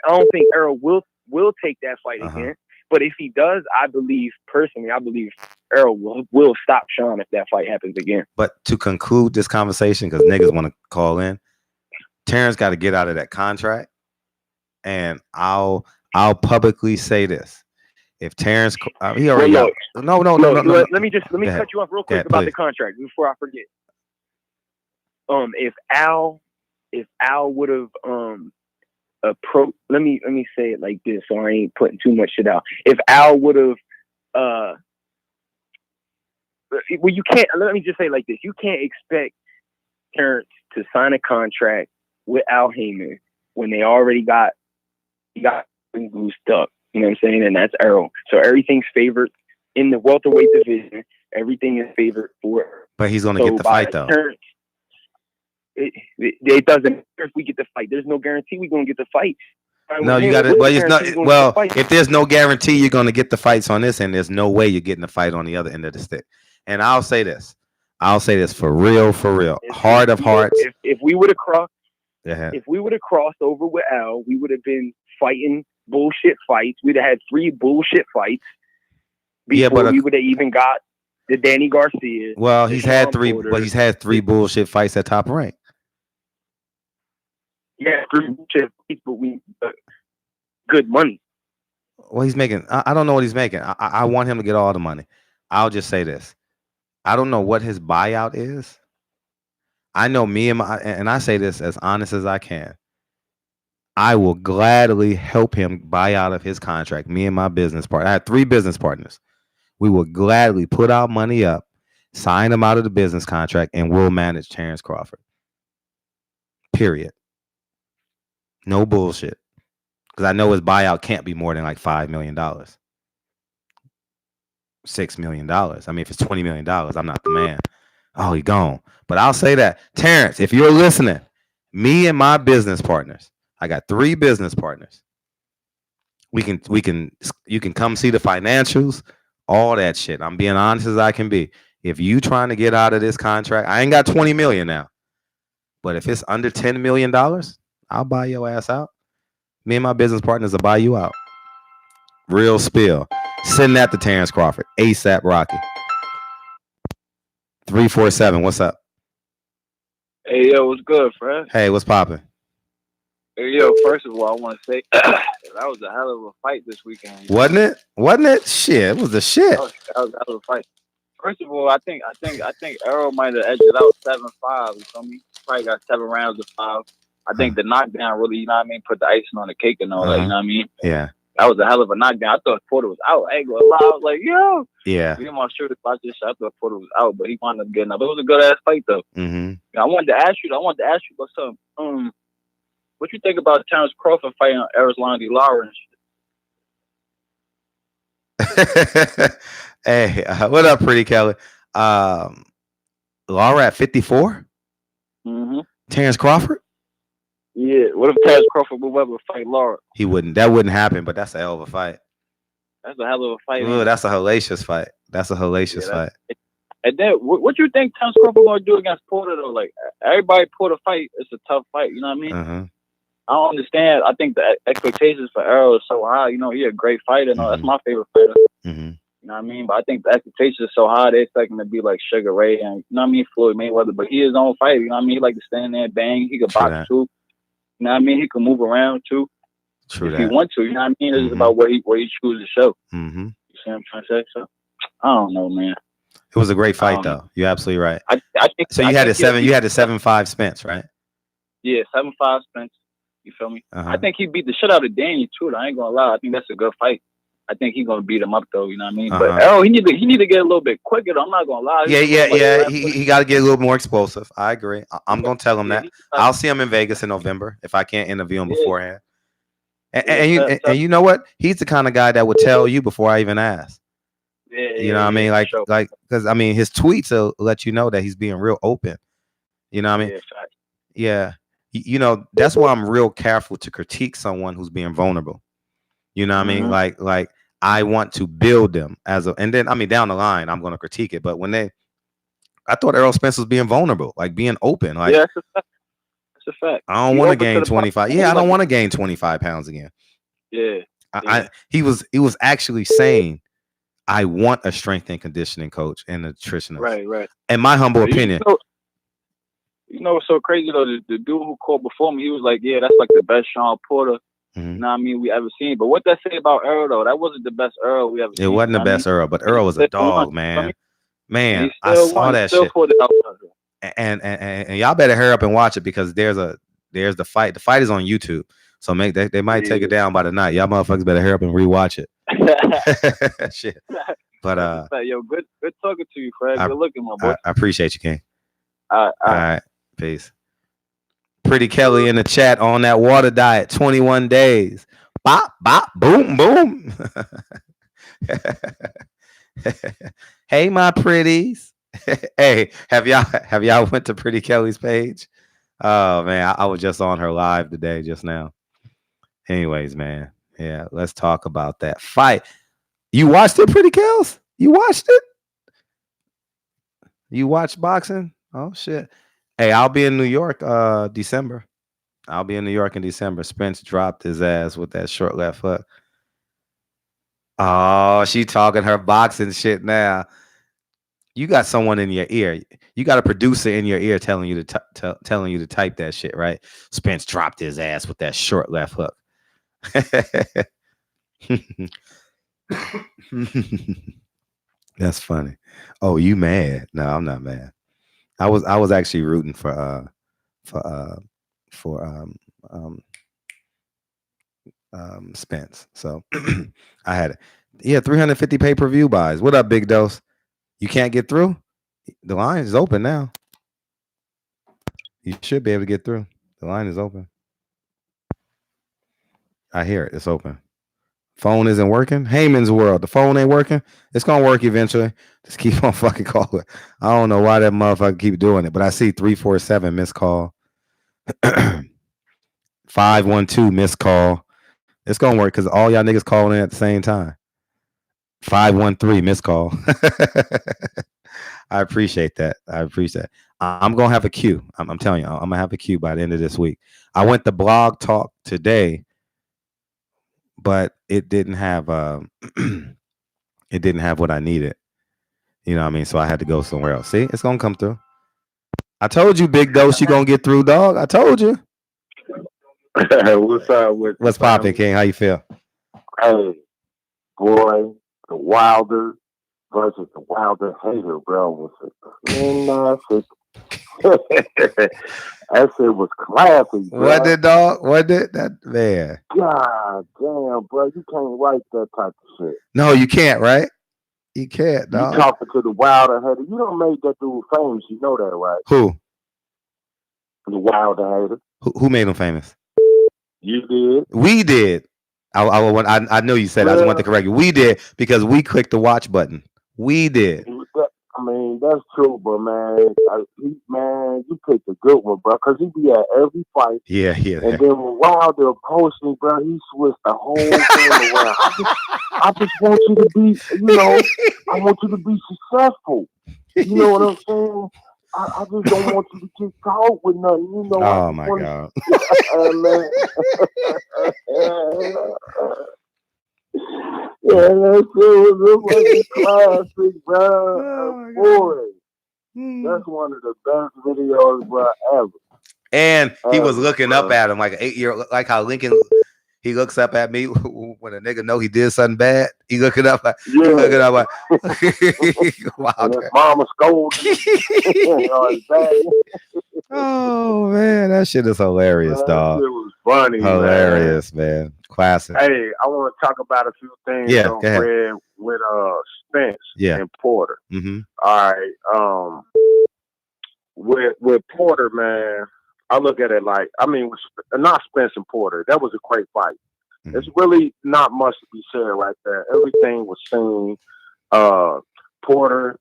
Errol will take that fight again. But if he does, I believe Errol will stop Sean if that fight happens again. But to conclude this conversation, because niggas want to call in, Terence got to get out of that contract, and I'll publicly say this: if Terence, he already no. Let me cut you off real quick about the contract before I forget. If Al would have let me say it like this, so I ain't putting too much shit out. If Al would have, you can't. Let me just say it like this: you can't expect Terence to sign a contract with Al Heyman when they already got goosed up. You know what I'm saying? And that's Errol. So everything's favored in the welterweight division. Everything is favored for. But he's gonna get the fight though. Terence, it doesn't matter if we get the fight. There's no guarantee we're gonna get the fight. No, you got it. Well, it's not. Well, if there's no guarantee you're gonna get the fights on this end, there's no way you're getting the fight on the other end of the stick. And I'll say this for real, heart of hearts. If we would have crossed over with Al, we would have been fighting bullshit fights. We'd have had 3 bullshit fights before we would have even got the Danny Garcia. Well, he's had 3, but he's had 3 bullshit fights at Top Rank. Yeah, 3 bullshit fights, but good money. Well, he's making. I don't know what he's making. I want him to get all the money. I'll just say this: I don't know what his buyout is, I know me and I say this as honest as I can. I will gladly help him buy out of his contract. Me and my business partner. I had 3 business partners. We will gladly put our money up, sign him out of the business contract, and we'll manage Terence Crawford. Period. No bullshit. Because I know his buyout can't be more than like $5 million. $6 million. I mean, if it's $20 million, I'm not the man. Oh, he gone. But I'll say that. Terence, if you're listening, me and my business partners, I got 3 business partners. You can come see the financials, all that shit. I'm being honest as I can be. If you trying to get out of this contract, I ain't got 20 million now. But if it's under $10 million, I'll buy your ass out. Me and my business partners will buy you out. Real spill. Send that to Terence Crawford. ASAP Rocky. 347. What's up? Hey, yo, what's good, Fred? Hey, what's popping? Hey, yo, first of all, I want to say that was a hell of a fight this weekend. Wasn't it? Wasn't it? Shit, it was the shit. That was a hell of a fight. First of all, I think Errol might have edged it out 7-5. You feel me? Probably got 7 rounds of 5. I think the knockdown really, you know what I mean, put the icing on the cake and all that. You know what I mean? Yeah. That was a hell of a knockdown. I thought Porter was out. I ain't gonna lie. I was like, yo. Yeah. Me and my shooter watched this shit. I thought Porter was out, but he wound up getting up. It was a good ass fight though. Mm-hmm. I wanted to ask you about something. What you think about Terence Crawford fighting Errol Lawrence? Hey, what up, Pretty Kelly? Laura at 54? Mm-hmm. Terence Crawford? Yeah. What if Terence Crawford move up and fight Laura? He wouldn't. That wouldn't happen, but that's a hell of a fight. That's a hell of a fight. Ooh, that's a hellacious fight. That's a hellacious fight. And then, what you think Terence Crawford gonna do against Porter though? Like everybody Porter fight, it's a tough fight. You know what I mean? Uh-huh. I don't understand. I think the expectations for Errol is so high. You know, he's a great fighter. No, that's my favorite fighter. Mm-hmm. You know what I mean? But I think the expectations are so high, they expect him to be like Sugar Ray and, you know what I mean, Floyd Mayweather. But he is his own fighter. You know what I mean? He like to stand there and bang. He can box too. You know what I mean? He can move around too. True if that. he want to. You know what I mean? It's about what he chooses to show. Mm-hmm. You see what I'm trying to say? So, I don't know, man. It was a great fight, though. You're absolutely right. I think so. You had a 7-5 Spence, right? Yeah, 7-5 Spence. You feel me? I think he beat the shit out of Daniel too. I ain't gonna lie. I think that's a good fight. I think he's gonna beat him up though. You know what I mean? But Errol, he need to get a little bit quicker. Though. I'm not gonna lie. Yeah. He got to get a little more explosive. I agree. I'm gonna tell him that. I'll see him in Vegas in November if I can't interview him beforehand. And you know what? He's the kind of guy that would tell you before I even ask. You know what I mean? Like because I mean his tweets will let you know that he's being real open. You know what I mean? Yeah. You know, that's why I'm real careful to critique someone who's being vulnerable. You know what I mean? Like I want to build them and then I mean down the line I'm going to critique it. But I thought Errol Spence was being vulnerable, like being open. Like that's a fact. I don't want to gain 25. Yeah, I don't want to gain 25 pounds again. Yeah. He was actually saying, I want a strength and conditioning coach and a nutritionist. Right. In my humble opinion. You know what's so crazy though? The dude who called before me, he was like, "Yeah, that's like the best Sean Porter, you know what I mean, we ever seen." But what that say about Errol though? That wasn't the best Errol we ever seen. It wasn't the best Errol, but Errol was a dog, man. Man, I saw that shit. And y'all better hurry up and watch it because there's the fight. The fight is on YouTube, so they might take it down by the night. Y'all motherfuckers better hurry up and rewatch it. Shit. But yo, good talking to you, Fred. Good looking, my boy. I appreciate you, King. All right. Peace. Pretty Kelly in the chat on that water diet, 21 days. Bop, bop, boom, boom. Hey, my pretties. Hey, have y'all went to Pretty Kelly's page? Oh man, I was just on her live today just now. Anyways, man. Yeah, let's talk about that fight. You watched it, Pretty Kells? You watched it? You watched boxing? Oh shit. Hey, I'll be in New York December. I'll be in New York in December. Spence dropped his ass with that short left hook. Oh, she talking her boxing shit now. You got someone in your ear. You got a producer in your ear telling you to type that shit, right? Spence dropped his ass with that short left hook. That's funny. Oh, you mad? No, I'm not mad. I was actually rooting for uh for um Spence. So I had it. Yeah, 350 pay-per-view buys. What up, Big Dose? You can't get through? The line is open now. You should be able to get through. The line is open. I hear it. It's open. Phone isn't working. Heyman's world. The phone ain't working. It's gonna work eventually. Just keep on fucking calling. I don't know why that motherfucker keep doing it, but I see 347 missed call. 512 missed call. It's gonna work because all y'all niggas calling in at the same time. 513 missed call. I appreciate that. I appreciate that. I'm gonna have a queue. I'm telling you, I'm gonna have a queue by the end of this week. I went to Blog Talk today, but it didn't have it didn't have what I needed. You know what I mean? So I had to go somewhere else. See, it's gonna come through. I told you, Big Dose, you gonna get through, dog. I told you. What's up with What's popping, King? How you feel? Hey, boy, the Wilder versus the Wilder hater, bro. Was it? That shit was classy, bro. What did dog? What did that man? God damn, bro, you can't write that type of shit. No, you can't, right? You can't, You dog. talking to the Wilder hater. You don't make that dude famous. You know that, right? Who? The Wilder hater. Who made him famous? You did. We did. I know you said. I just want to correct you. We did because we clicked the watch button. We did. I mean, that's true, but man, you picked a good one, bro, because he be at every fight. Yeah. And then when Wilder approached me, bro, he switched the whole thing around. I just want you to be, I want you to be successful. You know what I'm saying? I just don't want you to get caught with nothing, Oh my God. Man. Yeah, that shit was a fucking classic, bro. Oh Boy, that's one of the best videos, bro, ever. And he was looking up at him like an 8-year-old, like how Lincoln, he looks up at me when a nigga know he did something bad. He looking up like, wow. And his mama scolded him. Oh man, that shit is hilarious, dog. It was funny, hilarious, man. Classic. Hey, I want to talk about a few things Fred, with Spence and Porter. Mm-hmm. All right. With Porter, man, I look at it like, I mean, not Spence and Porter. That was a great fight. Mm-hmm. There's really not much to be said right there. Everything was seen. Porter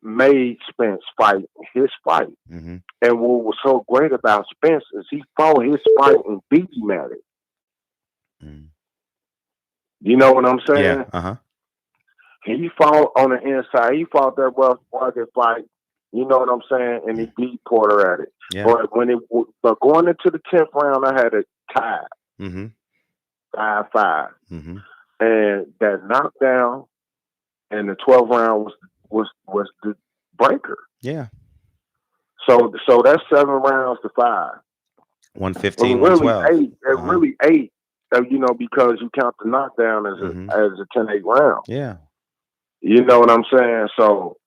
made Spence fight his fight. Mm-hmm. And what was so great about Spence is he fought his fight and beat him at it. Mm-hmm. You know what I'm saying? Yeah. Uh-huh. He fought on the inside. He fought that rough rugged fight. You know what I'm saying? And he beat Porter at it. Yeah. But going into the 10th round, I had it tied. Mm-hmm. 5-5. Mm-hmm. And that knockdown in the 12th round was the breaker. Yeah. So that's 7 rounds to 5. 115, really 112. 8. It really 8. Because you count the knockdown as a 10-8 round. Yeah. You know what I'm saying? So,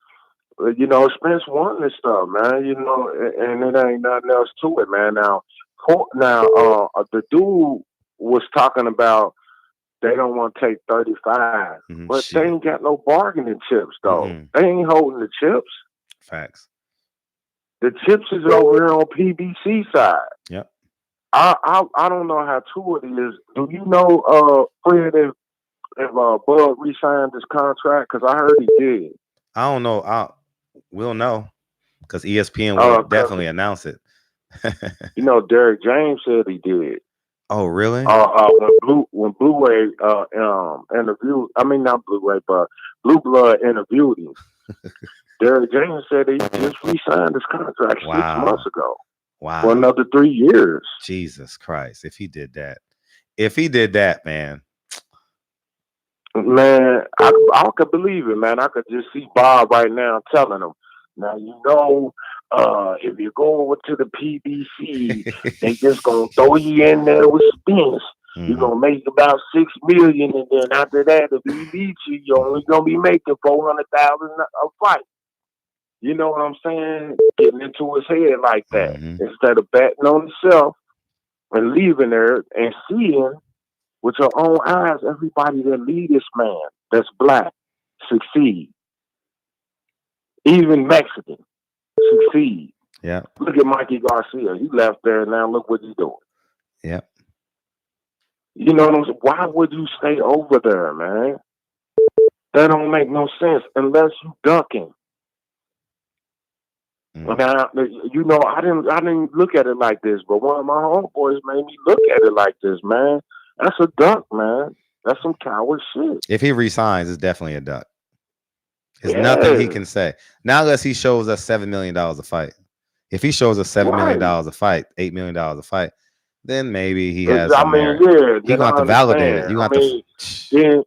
Spence won this stuff, man. And it ain't nothing else to it, man. Now, the dude was talking about they don't want to take 35, but they ain't got no bargaining chips, though. Mm-hmm. They ain't holding the chips. Facts. The chips is over here on PBC side. Yep. I don't know how true it is. Do you know, Fred, if Bud re-signed his contract? Because I heard he did. I don't know. We'll know because ESPN will definitely announce it. Derek James said he did. Oh, really? When Blue Way interviewed, I mean not Blue Way, but Blue Blood interviewed him. Derek James said he just re-signed his contract 6 months ago. Wow. For another 3 years. Jesus Christ! If he did that, man. Man, I could believe it, man. I could just see Bob right now telling him, now, if you go over to the PBC, they just going to throw you in there with Spence. Mm-hmm. You're going to make about $6 million, and then after that, if he beats you, you're only going to be making $400,000 a fight. You know what I'm saying? Getting into his head like that Mm-hmm. instead of betting on himself and leaving there and seeing with your own eyes everybody that lead this man that's black succeed, even Mexican succeed. Yeah. Look at Mikey Garcia. He left there and now look what he's doing. Yeah. You know what I'm saying? Why would you stay over there, man? That don't make no sense unless you ducking. Now, you know, I didn't look at it like this, but one of my homeboys made me look at it like this, man. That's a duck, man. That's some coward shit. If he resigns, it's definitely a duck. There's Yeah. nothing he can say. Now, unless he shows us $7 million a fight. If he shows us $7 million a fight, $8 million a fight, then maybe he has some merit. He gonna have to validate it. You gonna have to. Then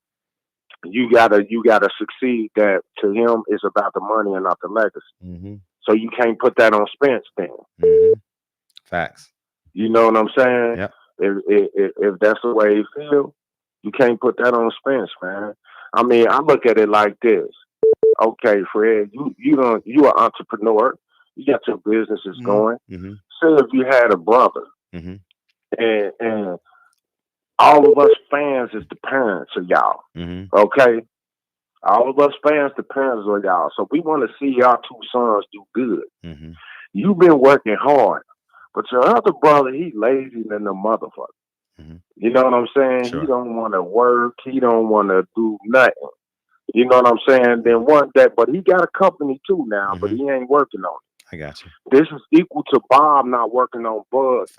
you gotta succeed. That to him is about the money and not the legacy. Mm-hmm. So you can't put that on Spence then. Mm-hmm. Facts. You know what I'm saying? Yep. If that's the way he feel, you can't put that on Spence, man. I mean, I look at it like this. Okay, Fred, you an entrepreneur. You got your businesses going. Mm-hmm. Say if you had a brother, mm-hmm. and all of us fans is the parents of y'all. Mm-hmm. Okay, all of us fans the parents of y'all. So we want to see y'all two sons do good. Mm-hmm. You've been working hard, but your other brother, he lazy than the motherfucker. Mm-hmm. You know what I'm saying? Sure. He don't want to work. He don't want to do nothing. You know what I'm saying? Then one day, but he got a company too now, but he ain't working on it. I got you. This is equal to Bob not working on Bud's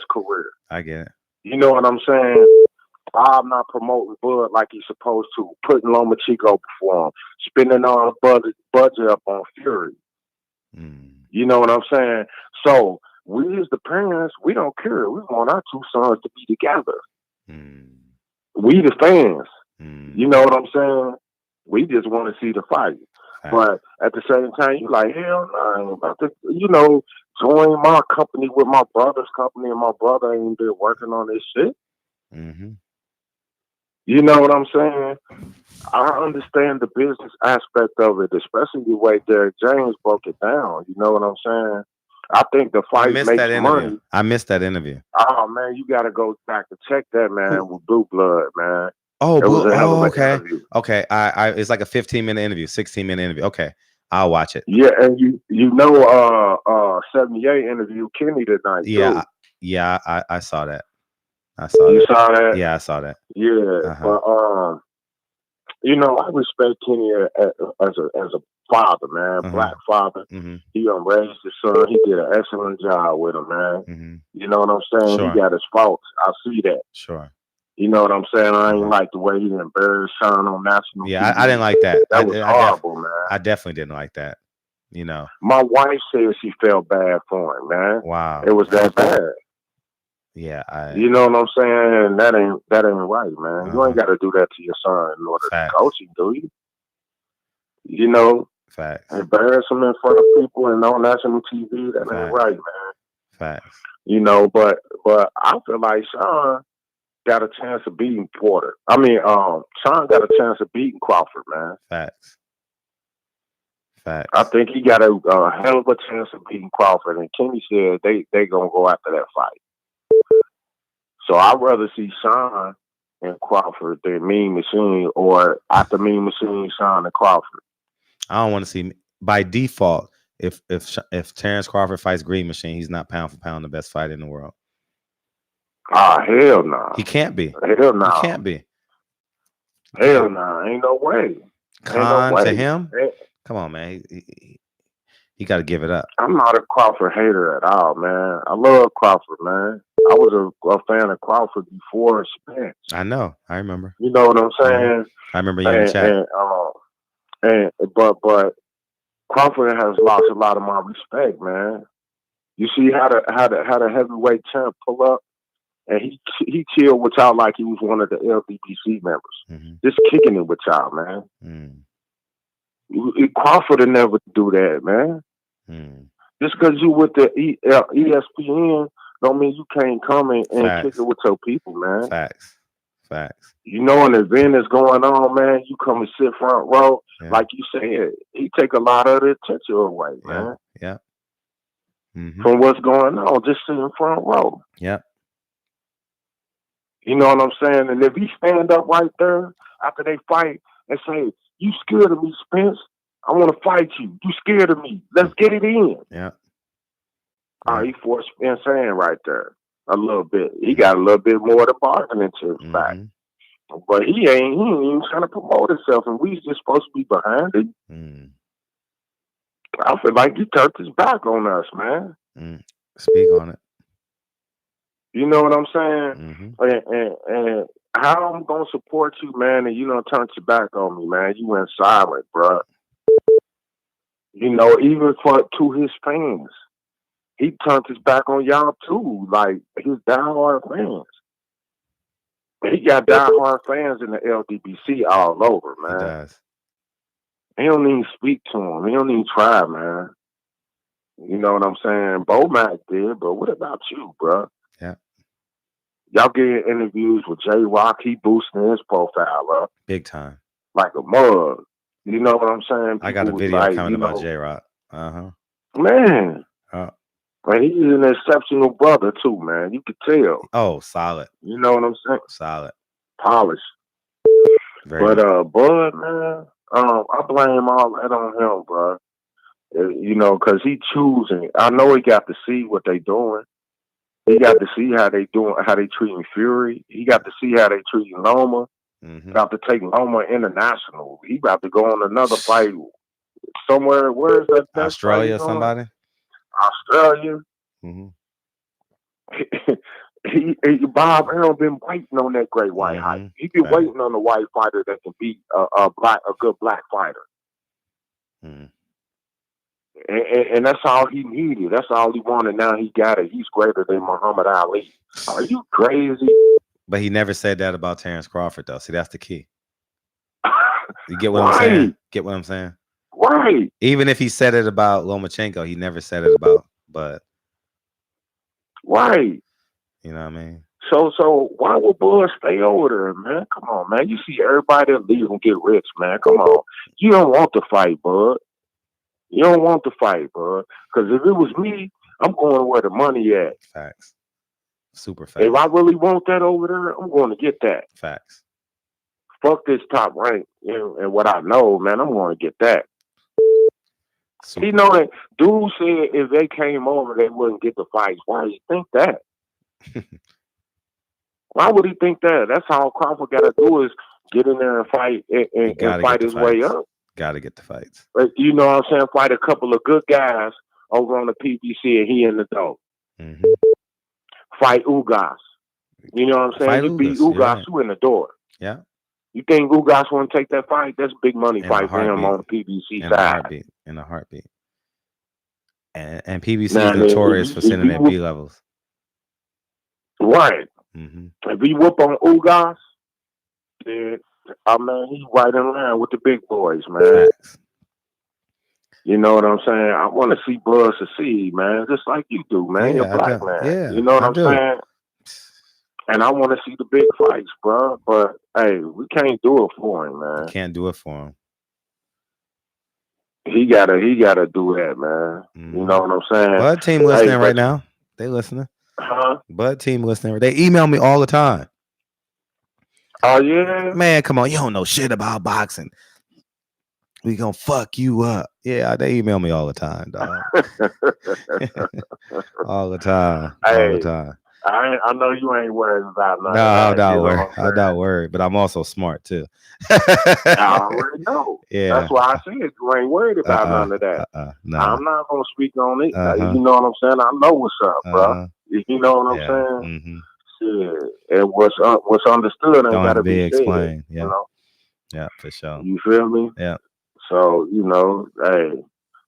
career. I get it. You know what I'm saying? Bob not promoting Bud like he's supposed to, putting Loma Chico before him, spending all the budget up on Fury. You know what I'm saying? So we as the parents, we don't care. We want our two sons to be together. We the fans. You know what I'm saying? We just want to see the fight. But at the same time, you like, hell no, I ain't about to, you know, join my company with my brother's company, and my brother ain't been working on this shit. You know what I'm saying? I understand the business aspect of it, especially the way Derek James broke it down. You know what I'm saying? I think the fight makes money. I missed that interview. Oh man, you got to go back to check that, man, with Blue Blood, man. Oh, it was a hell of an okay. interview. Okay. It's like a 15-minute interview, 16-minute interview. Okay. I'll watch it. Yeah, and you know 78 interview Kenny tonight. Yeah. Too. Yeah, I saw that. I saw you that. saw that? Yeah, I saw that. Yeah. But you know, I respect Kenny as a father, man, black father. He raised his son. He did an excellent job with him, man. You know what I'm saying? Sure. He got his faults. I see that. Sure. You know what I'm saying? I ain't like the way he embarrassed Sean on national Yeah, TV. I didn't like that. That was horrible, man. I definitely didn't like that. You know. My wife said she felt bad for him, man. Wow. It was that bad. Yeah, you know what I'm saying? That ain't right, man. You ain't got to do that to your son in order to coach him, do you? You know, embarrass him in front of people and on national TV. That ain't right, man. Facts. You know, but I feel like Sean got a chance of beating Porter. I mean, Sean got a chance of beating Crawford, man. Facts. I think he got a hell of a chance of beating Crawford, and Kenny said they gonna go after that fight. So I'd rather see Sean and Crawford than Mean Machine, or after Mean Machine, Sean and Crawford. I don't want to see by default. If Terence Crawford fights Green Machine, he's not pound for pound the best fighter in the world. Ah, hell no. Nah. He can't be. Hell no. Nah. He can't be. Hell no. Nah. Ain't no way. To him? Come on, man. He got to give it up. I'm not a Crawford hater at all, man. I love Crawford, man. I was a fan of Crawford before Spence. I know. I remember. You know what I'm saying? I remember you in the chat. But Crawford has lost a lot of my respect, man. You see how the heavyweight champ pull up, and he chilled with y'all like he was one of the LBBC members, just kicking it with y'all, man. Crawford would never do that, man. Just because you with the ESPN don't mean you can't come and kick it with your people, man. Facts. Facts. You know, an event is going on, man. You come and sit front row, Yeah. like you said. He take a lot of the attention away, Yeah. man, Yeah. Mm-hmm. from what's going on. Just sit in front row. Yep. You know what I'm saying? And if he stand up right there after they fight and say, "You scared of me, Spence? I want to fight you. You scared of me? Let's get it in." Yeah. Oh, he forced Spence hand right there a little bit. He got a little bit more to bargain into his back. But he ain't even trying to promote himself, and we just supposed to be behind him. Mm. I feel like he turned his back on us, man. Speak on it. You know what I'm saying? Mm-hmm. And how I'm gonna support you, man, and you don't turn your back on me, man. You went silent, bro. You know, even to his fans, he turned his back on y'all too, like his diehard fans. He got diehard fans in the LDBC all over, man. He does. He don't even speak to him. He don't even try, man. You know what I'm saying? Bo Mac did, but what about you, bro? Yeah. Y'all getting interviews with J Rock. He boosting his profile up Big time. like a mug. You know what I'm saying? I got a People video like, coming you about know, J Rock. Man. Oh. But he's an exceptional brother too, man. You could tell. Oh, solid. You know what I'm saying? Solid. Polished. Very But Bud, man, I blame all that on him, bro. You know, because he choosing. I know he got to see what they doing. He got to see how they doing, how they treating Fury. He got to see how they treating Loma. About to take Loma international. He about to go on another fight somewhere. Where is that? Australia, somebody? Australia. He Bob Errol been waiting on that great white height. He been waiting on the white fighter that can beat a good black fighter. And that's all he needed. That's all he wanted. Now he got it. He's greater than Muhammad Ali. Are you crazy? But he never said that about Terence Crawford, though. See, that's the key. You get what I'm saying? Get what I'm saying? Right. Even if he said it about Lomachenko, he never said it about Bud. Right. You know what I mean? So why would Bud stay over there, man? Come on, man. You see everybody that leave and get rich, man. Come on. You don't want to fight, Bud. You don't want to fight, Bud. Because if it was me, I'm going where the money at. Facts. Super facts. If I really want that over there, I'm going to get that. Facts. Fuck this top rank and what I know, man. I'm going to get that. Super. You know that dude said if they came over, they wouldn't get the fights. Why do you think that? Why would he think that? That's all Crawford got to do is get in there and fight and fight his way up. Got to get the fights. You know what I'm saying? Fight a couple of good guys over on the PBC and he in the dope. Fight Ugas. You know what I'm saying? Fight you beat Ugas, you in the door. Yeah. You think Ugas want to take that fight? That's a big money fight for him on the PBC side. In a heartbeat. And PBC is notorious for sending their B levels. Right. If he whoop on Ugas, then he's right in line with the big boys, man. Facts. You know what I'm saying? I want to see Bud succeed, man, just like you do, man. You're a black man. Yeah, you know what I'm saying? And I want to see the big fights, bro. But hey, we can't do it for him, man. We can't do it for him. He gotta do that, man. You know what I'm saying? Bud team listening right now. They listening. Bud team listening. They email me all the time. Oh yeah, man, come on, you don't know shit about boxing. We gonna fuck you up. Yeah, they email me all the time, dog. all the time. Hey, all the time. I know you ain't worried about nothing. No, I'm not worried. I'm not worried, but I'm also smart too. I already know. Yeah. That's why I said you ain't worried about none of that. No. I'm not gonna speak on it. You know what I'm saying? I know what's up, bro. You know what I'm saying? Shit. And what's understood ain't gotta be explained. Yeah. You know? Yeah, for sure. You feel me? Yeah. So, you know, hey,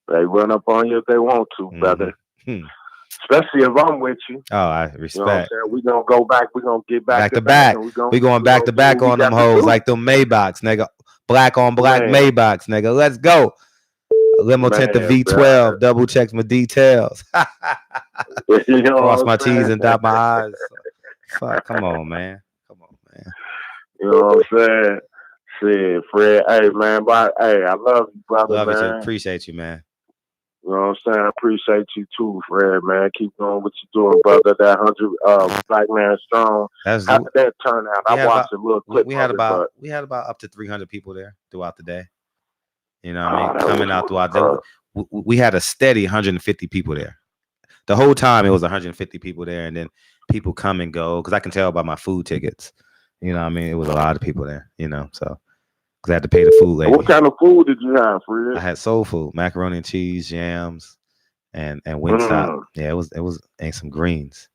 they run up on you if they want to, brother. Especially if I'm with you. Oh, I respect. You know what I'm saying? We're going to go back. We're going to get back to back. We're going back to back on them hoes like them Maybachs, nigga. Black on black Maybachs, nigga. Let's go. Limo tent the V12. Double checks my details. You know Cross my T's and dot my I's. Fuck, come on, man. Come on, man. You know what I'm saying? Shit, Fred. Hey, man. But, hey, I love you, brother, Love you too. man. Appreciate you, man. You know what I'm saying? I appreciate you too, Fred, man. Keep doing what you're doing, brother. That 100 Black Man Strong. That's How did that turn out? we I had watched about a little clip we of had it, about but we had about up to 300 people there throughout the day. You know what I mean? that Coming was out throughout the we had a steady 150 people there. The whole time it was 150 people there, and then people come and go because I can tell by my food tickets. You know what I mean? It was a lot of people there, you know, so because I had to pay the food lady. What kind of food did you have, Fred? I had soul food, macaroni and cheese, jams, and Wingstop. Yeah, it was and some greens.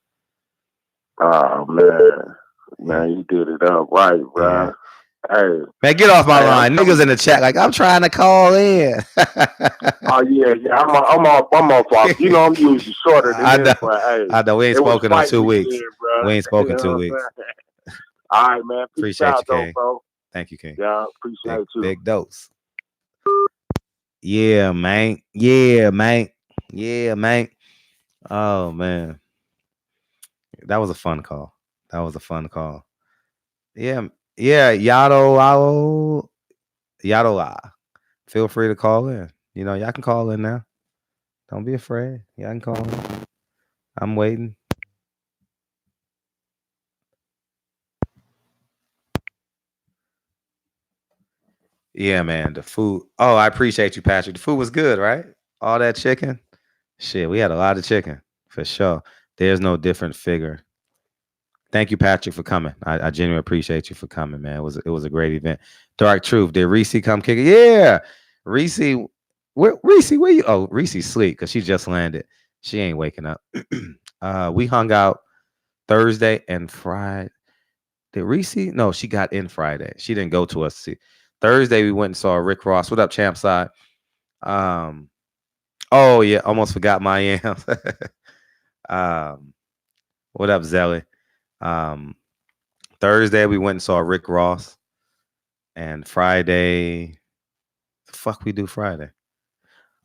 Oh man, you did it up right, bro. Yeah. Hey, man, get off my line, niggas in the chat. Like I'm trying to call in. oh yeah, I'm off. You know I'm usually shorter than this, but hey, I know we ain't spoken in 2 weeks. bro. We ain't spoken 2 weeks. All right, man. Peace Appreciate out, you, though, King. bro. Thank you, King. Yeah, appreciate you. Big dose. Yeah, man. Yeah, man. Yeah, man. Oh man, that was a fun call. Yeah, yeah. Yado, Yado. Feel free to call in. You know, y'all can call in now. Don't be afraid. Y'all can call in. I'm waiting. Yeah, man. The food. Oh, I appreciate you, Patrick. The food was good, right? All that chicken. Shit, we had a lot of chicken for sure. There's no different figure. Thank you, Patrick, for coming. I genuinely appreciate you for coming, man. It was a great event. Dark Truth. Did Reese come kick it? Yeah. Reese, where you? Oh, Reese sleep because she just landed. She ain't waking up. We hung out Thursday and Friday. Did Reese? No, she got in Friday. She didn't go to us. See, Thursday we went and saw Rick Ross. What up, champ side? Oh yeah, almost forgot my yams. What up, Zelly? Thursday we went and saw Rick Ross, and Friday, the fuck we do Friday?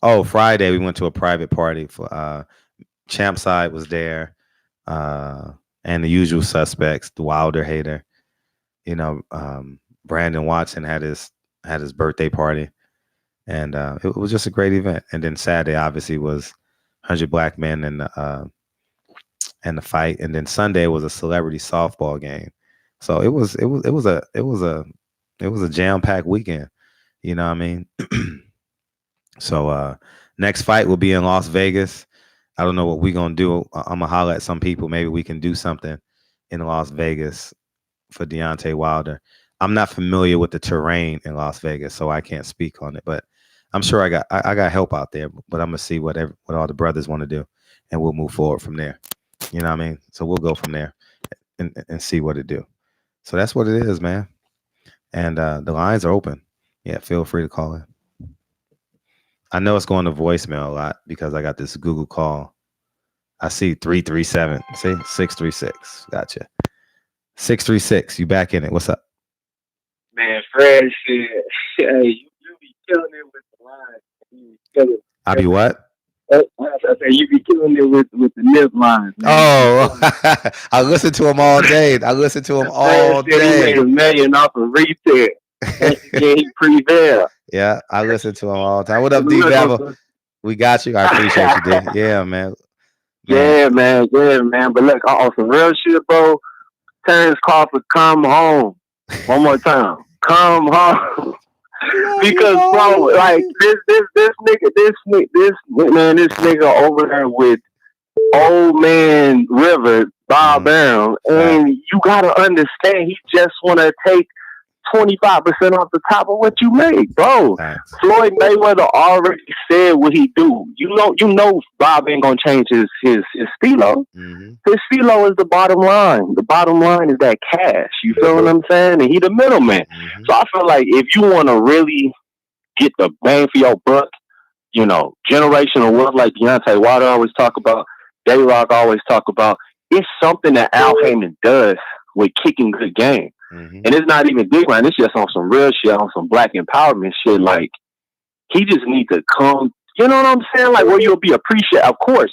Oh, Friday we went to a private party for champ side was there, and the usual suspects, the Wilder hater. You know, Brandon Watson had his birthday party, and it was just a great event. And then Saturday, obviously, was 100 Black Men and the fight. And then Sunday was a celebrity softball game. So it was a jam packed weekend. You know what I mean? So next fight will be in Las Vegas. I don't know what we're gonna do. I'm gonna holler at some people. Maybe we can do something in Las Vegas for Deontay Wilder. I'm not familiar with the terrain in Las Vegas, so I can't speak on it. But I'm sure I got help out there. But I'm gonna see what all the brothers want to do, and we'll move forward from there. You know what I mean? So we'll go from there and see what it do. So that's what it is, man. And the lines are open. Yeah, feel free to call in. I know it's going to voicemail a lot because I got this Google call. I see 337. See 636. Gotcha. 636. You back in it? What's up? Man, Fred said, "Hey, you be killing it with the lines. I be what? I said you be killing it with the nip lines." Man. Oh, I listen to him all day. I listen to him all Fred said day. He made $1 million off of retail. Yeah, he pretty bad. Yeah, I listen to him all the time. What up, D Babble? We got you. I appreciate you, D. Yeah, man. Yeah, man. But look, on some real shit, bro. Terence Crawford, come home. One more time. Come home. Because bro, like this nigga over there with old man River, Bob Brown, and you gotta understand he just wanna take 25% off the top of what you make, bro. Floyd Mayweather already said what he do. You know Bob ain't gonna change his stilo. His stilo is the bottom line. The bottom line is that cash. You feel what I'm saying? And he the middleman. So I feel like if you wanna really get the bang for your buck, you know, generational wealth like Deontay Wilder always talk about, J-Rock always talk about, it's something that Al Heyman does with kicking good game. And it's not even big man, it's just on some real shit, on some black empowerment shit. Like, he just needs to come, you know what I'm saying? Like, where you'll be appreciated. Of course,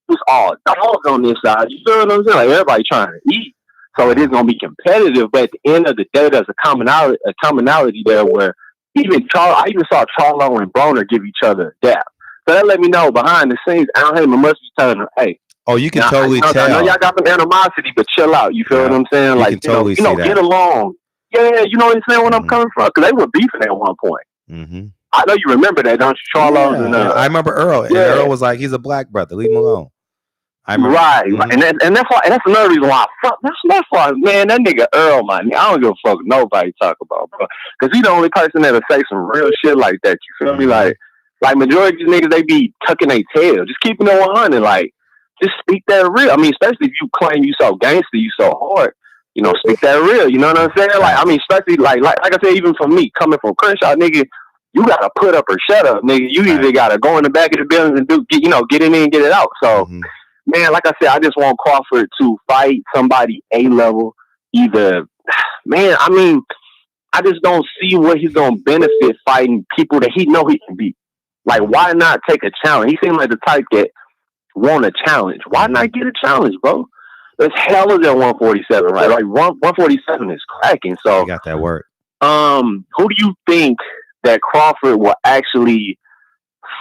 it's all dogs on this side. You feel what I'm saying? Like, everybody trying to eat. So it is going to be competitive, but at the end of the day, there's a commonality there where I even saw Charlo and Broner give each other a dap. So that let me know behind the scenes, Al Heyman must be telling her, hey. Oh, you can totally tell. I know y'all got some animosity, but chill out. You feel what I'm saying? You can totally see that. Get along. Yeah, you know what I'm saying? Where I'm coming from? Because they were beefing at one point. Mm-hmm. I know you remember that, don't you, Charlo? Yeah. I remember Errol. And Errol was like, he's a black brother. Leave him alone. Right. And that's why. And that's another reason why. That's why, man. That nigga Errol, man. I don't give a fuck what nobody talk about, bro. Because he's the only person that'll say some real shit like that. You feel me? Like majority of these niggas, they be tucking their tail, just keeping it 100. Like, just speak that real. I mean, especially if you claim you so gangster, you so hard. You know, speak that real. You know what I'm saying? Like, I mean, especially like I said, even for me, coming from Crenshaw, nigga, you gotta put up or shut up, nigga. You either gotta go in the back of the building and get in there and get it out. So, man, like I said, I just want Crawford to fight somebody A-level. Either, man, I mean, I just don't see where he's gonna benefit fighting people that he know he can beat. Like, why not take a challenge? He seems like the type that want a challenge. Why not get a challenge, bro? There's hell is at 147, right? Like 147 is cracking. So you got that work. Who do you think that Crawford will actually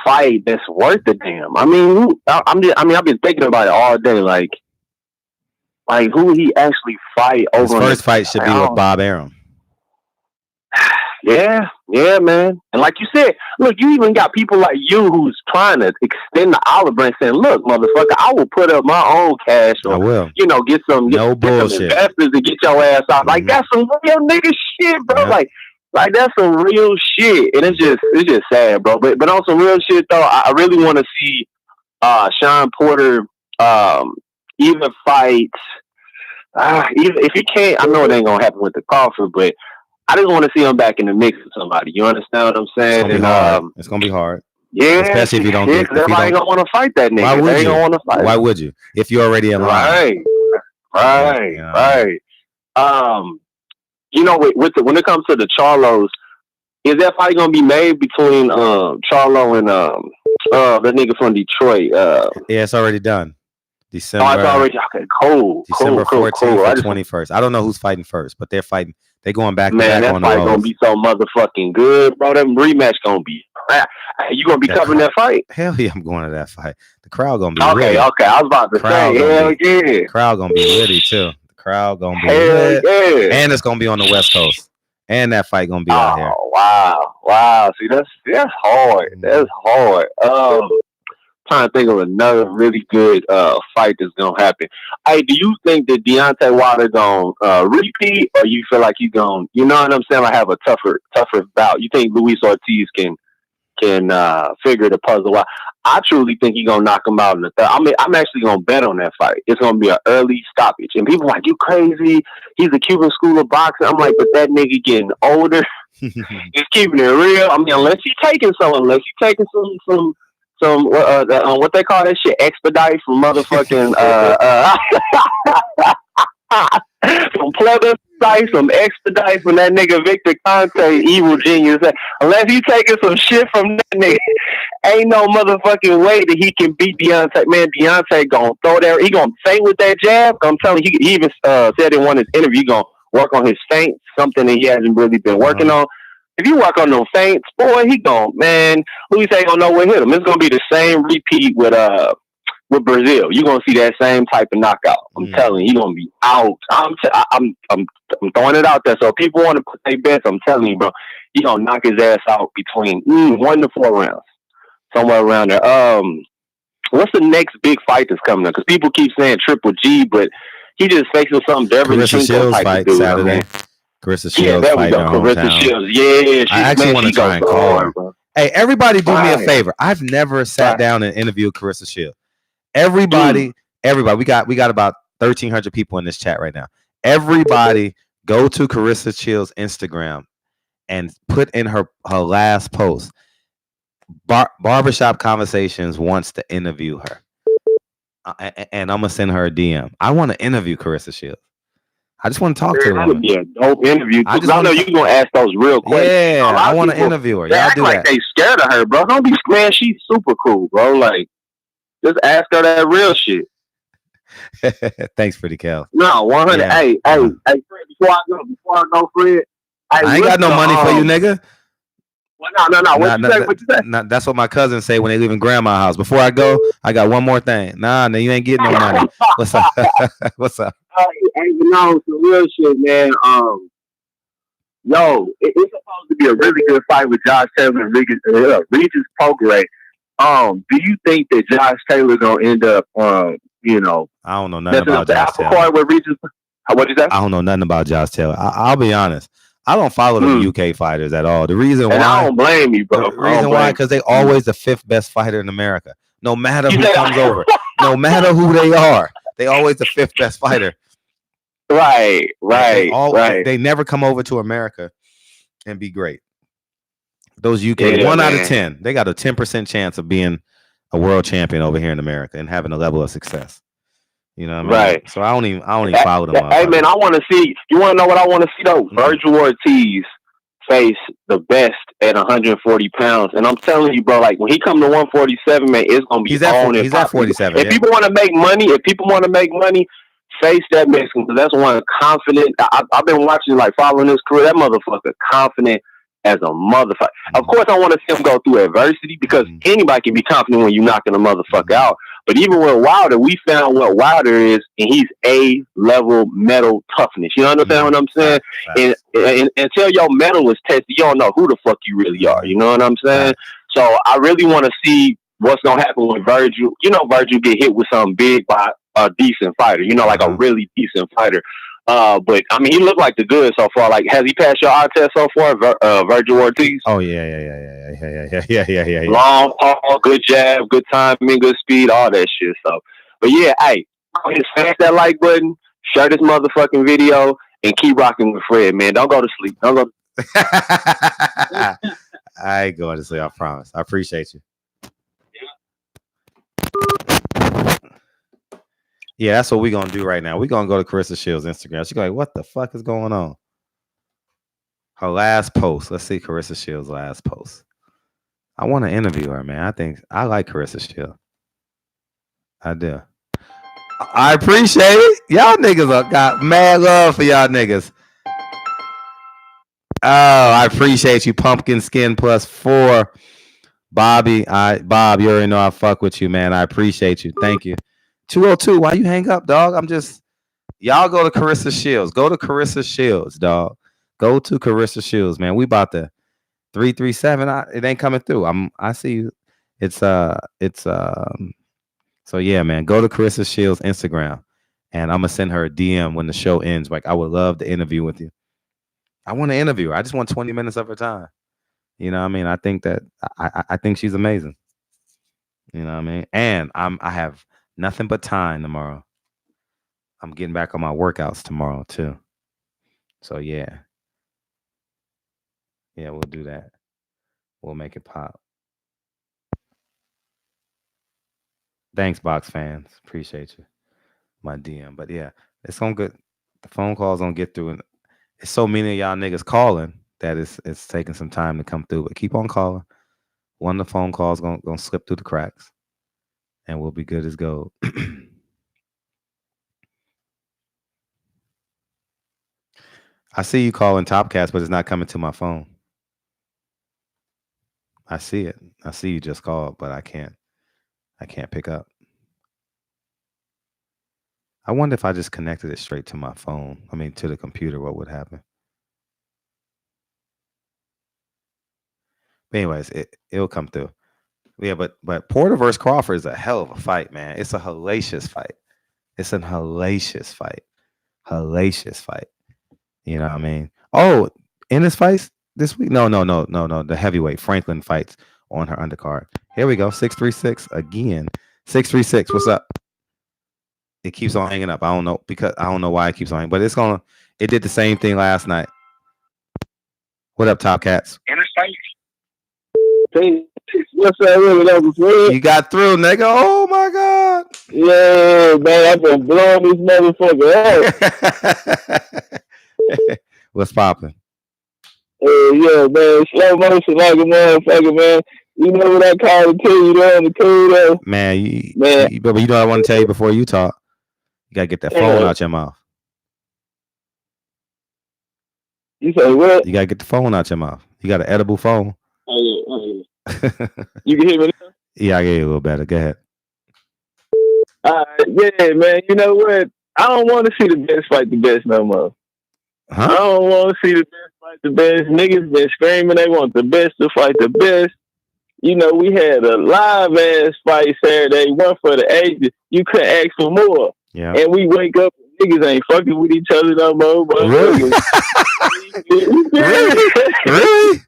fight that's worth the damn? I mean, I've been thinking about it all day. Like who he actually fight over? His first fight should be with Bob Arum. Yeah, man. And like you said, look, you even got people like you who's trying to extend the olive branch saying, look, motherfucker, I will put up my own cash or, get some investors to get your ass out. Like, that's some real nigga shit, bro. Yeah. Like that's some real shit. And it's just sad, bro. But on some real shit, though, I really want to see Sean Porter even fight. Even if he can't, I know it ain't going to happen with the Crawford, but I just want to see him back in the mix with somebody. You understand what I'm saying? It's gonna be hard. Yeah, especially if you don't get. Everybody ain't gonna want to fight that nigga. Why would you? Why would you? If you're already in line. Right. When it comes to the Charlos, is that fight gonna be made between Charlo and the nigga from Detroit? Yeah, it's already done. December. Oh, it's already okay. Cool. December 14th or 21st. I don't know who's fighting first, but they're fighting. They going back to back on the road. Man, that fight gonna be so motherfucking good, bro. That rematch gonna be. You gonna be covering that fight? Hell yeah, I'm going to that fight. The crowd gonna be okay. ready. Okay, I was about to say, hell yeah. Crowd gonna be ready too. The crowd gonna be hell yeah. And it's gonna be on the West Coast. And that fight gonna be out here. Wow. See, that's hard. That's hard. Trying to think of another really good fight that's gonna happen. Hey, do you think that Deontay Wilder gonna repeat, or you feel like he's gonna, you know what I'm saying, like have a tougher bout? You think Luis Ortiz can figure the puzzle out? I truly think he's gonna knock him out in the third. I mean, I'm actually gonna bet on that fight. It's gonna be an early stoppage, and people are like, you crazy? He's a Cuban school of boxing. I'm like, but that nigga getting older. He's keeping it real. I mean, unless he's taking some what they call that shit, expedite from motherfucking some plebiscite, some expedite from that nigga Victor Conte, evil genius. Unless he taking some shit from that nigga, ain't no motherfucking way that he can beat Deontay. Man, Deontay gonna throw there. He gonna feint with that jab. I'm telling you, he even said in one of his interviews, he gonna work on his feints, something that he hasn't really been working on. If you work on those feints, boy, he gon' Luis ain't gonna know where hit him. It's gonna be the same repeat with Brazil. You gonna see that same type of knockout. I'm telling you, he gonna be out. I'm throwing it out there. So if people want to put their bets, I'm telling you, bro, he gonna knock his ass out between 1 to 4 rounds, somewhere around there. What's the next big fight that's coming up? Because people keep saying Triple G, but he just facing something different. Carissa Shields fight Saturday. Carissa Shields fight in her hometown. Yeah, I actually want to try and call her. Bro. Hey, everybody do me a favor. I've never sat down and interviewed Carissa Shields. Everybody. We got about 1,300 people in this chat right now. Everybody go to Carissa Shields' Instagram and put in her last post. Barbershop Conversations wants to interview her. And I'm going to send her a DM. I want to interview Carissa Shields. I just want to talk to her. That would be a dope interview. I know you're going to ask those real questions. Yeah, I want to interview her. They act like they scared of her, bro. Don't be scared. She's super cool, bro. Like, just ask her that real shit. Thanks for the Kel. No, 100. Yeah. Hey, Fred, before I go, Fred. I ain't got no money for you, nigga. Well, no. What you say? What you say? That's what my cousins say when they live in grandma's house. Before I go, I got one more thing. Nah, you ain't getting no money. What's up? What's up? Hey, no, some real shit, man. It's supposed to be a really good fight with Josh Taylor and Regis Prograis. Do you think that Josh Taylor gonna end up, I don't know nothing about Josh Taylor. With Regis? What you say? I don't know nothing about Josh Taylor. I'll be honest. I don't follow the UK fighters at all. The reason why, I don't blame you, bro. The reason why, because they always the 5th best fighter in America. No matter who comes over, no matter who they are, they always the 5th best fighter. Right. They never come over to America and be great. Those UK 1 out of 10, they got a 10% chance of being a world champion over here in America and having a level of success. You know what I mean? Right. So I don't even follow them. Hey man, I want to see. You want to know what I want to see though? Virgil Ortiz face the best at 140 pounds, and I'm telling you, bro, like when he come to 147, man, it's gonna be he's at 47. If people want to make money, face that Mexican because that's one confident. I've been watching, like following his career. That motherfucker confident as a motherfucker. Of course, I want to see him go through adversity because anybody can be confident when you're knocking a motherfucker out. But even with Wilder, we found what Wilder is, and he's A-level metal toughness. You understand what I'm saying? And until your metal is tested, you don't know who the fuck you really are. You know what I'm saying? So I really want to see what's going to happen with Virgil. You know, Virgil get hit with something big by a decent fighter. You know, like a really decent fighter. But I mean, he looked like the good so far. Like, has he passed your eye test so far, Virgil Ortiz? Oh yeah. Long, tall, good jab, good timing, good speed, all that shit. So, but yeah, hey, go ahead and smash that like button, share this motherfucking video, and keep rocking with Fred, man. Don't go to sleep. Don't go. I ain't going to sleep. I promise. I appreciate you. Yeah, that's what we're going to do right now. We're going to go to Carissa Shields' Instagram. She's like, what the fuck is going on? Her last post. Let's see Carissa Shields' last post. I want to interview her, man. I think I like Carissa Shields. I do. I appreciate it. Y'all niggas got mad love for y'all niggas. Oh, I appreciate you. Pumpkin Skin +4. Bobby, Bob, you already know I fuck with you, man. I appreciate you. Thank you. 202, why you hang up, dog? Y'all go to Carissa Shields. Go to Carissa Shields, dog. Go to Carissa Shields, man. We about to 337. It ain't coming through. I see you. So yeah, man. Go to Carissa Shields' Instagram, and I'm gonna send her a DM when the show ends. Like, I would love to interview with you. I want to interview her. I just want 20 minutes of her time. You know what I mean? I think that I think she's amazing. You know what I mean? And I have nothing but time tomorrow. I'm getting back on my workouts tomorrow too. So yeah. Yeah, we'll do that. We'll make it pop. Thanks, box fans. Appreciate you. My DM. But yeah, it's gonna get the phone calls gonna get through, and it's so many of y'all niggas calling that it's taking some time to come through. But keep on calling. One of the phone calls gonna slip through the cracks, and we'll be good as gold. I see you calling Topcast, but it's not coming to my phone. I see it. I see you just called, but I can't pick up. I wonder if I just connected it straight to my phone. I mean, to the computer, what would happen? But anyways, it'll come through. Yeah, but Porter versus Crawford is a hell of a fight, man. It's a hellacious fight. It's an hellacious fight. Hellacious fight. You know what I mean? Oh, in this fight this week? No. The heavyweight Franklin fights on her undercard. Here we go. 636 again. 636. What's up? It keeps on hanging up. I don't know why it keeps on hanging, but it did the same thing last night. What up, Top Cats? What's up, You got through, nigga. Oh my God. Yeah, man, I've been blowing this motherfucker up. What's popping? Yeah, man, slow motion like a motherfucker, man. You know what I call it to you there on the cool though? Man, but you know what I want to tell you before you talk. You gotta get that phone out your mouth. You say what? You gotta get the phone out your mouth. You got an edible phone. Oh, yeah. You can hear me now? Yeah, I get you a little better. Go ahead. Yeah, man. You know what? I don't want to see the best fight the best no more. Huh? I don't want to see the best fight the best. Niggas been screaming they want the best to fight the best. You know, we had a live ass fight Saturday, one for the ages. You couldn't ask for more. Yeah. And we wake up, niggas ain't fucking with each other no more. Really? Really?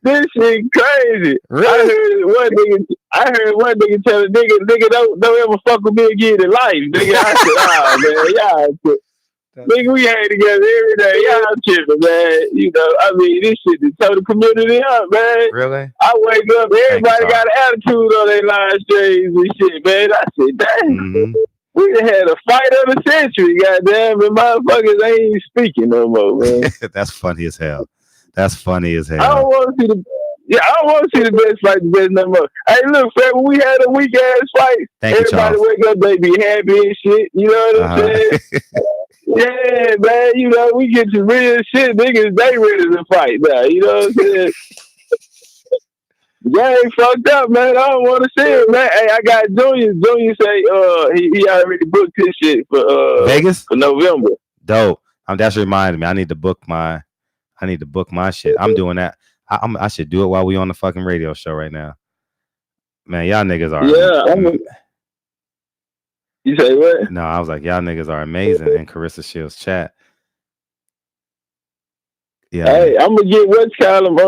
This shit crazy. Really? I heard one nigga tell a nigga don't ever fuck with me again in life. Nigga, I said, oh man, y'all. Nigga, we hang together every day. Y'all tripping, man. You know, I mean, this shit is tore the community up, man. Really? I wake up, everybody got an attitude on their live streams and shit, man. I said, dang, we done had a fight of the century, goddamn, and motherfuckers ain't even speaking no more, man. That's funny as hell. That's funny as hell. I don't want to see the best fight the best no more. Hey, look, fam, when we had a weak ass fight, everybody wake up, they be happy and shit. You know what I'm saying? Yeah, man, you know, we get to real shit, niggas, they ready to fight now, you know what I'm saying? Gang fucked up, man. I don't want to see it, man. Hey, I got Junior. Junior say he already booked his shit for Vegas for November. Dope. That's reminding me. I need to book my shit. I'm doing that. I should do it while we on the fucking radio show right now. Man, y'all niggas are. Yeah. You say what? No, I was like, y'all niggas are amazing in Carissa Shields' chat. Yeah. Hey, I'm gonna get what's called them.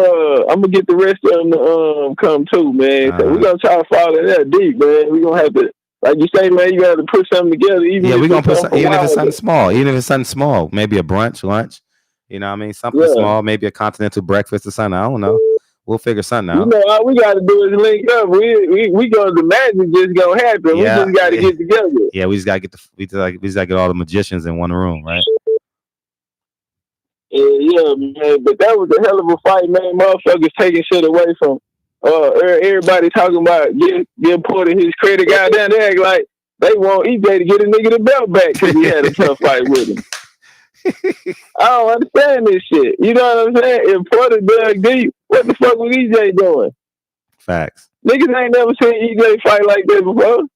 I'm gonna get the rest of them to come too, man. So we gonna try to follow that deep, man. We gonna have to, like you say, man. You gotta put something together. Even we gonna put something, even if it's something small. Even if it's something small, maybe a brunch, lunch. You know what I mean? Something small, maybe a continental breakfast or something. I don't know. We'll figure something out. You know, all we gotta do is link up. We go. The magic just gonna happen. Yeah. We just gotta get together. Yeah, we just gotta get we just gotta get all the magicians in one room, right? Yeah, man. But that was a hell of a fight, man. Motherfuckers taking shit away from everybody talking about getting Porter his credit. Goddamn, they act like they want EJ to get a nigga the belt back because he had a tough fight with him. I don't understand this shit. You know what I'm saying? If Porter dug deep, what the fuck was EJ doing? Facts. Niggas ain't never seen EJ fight like that before.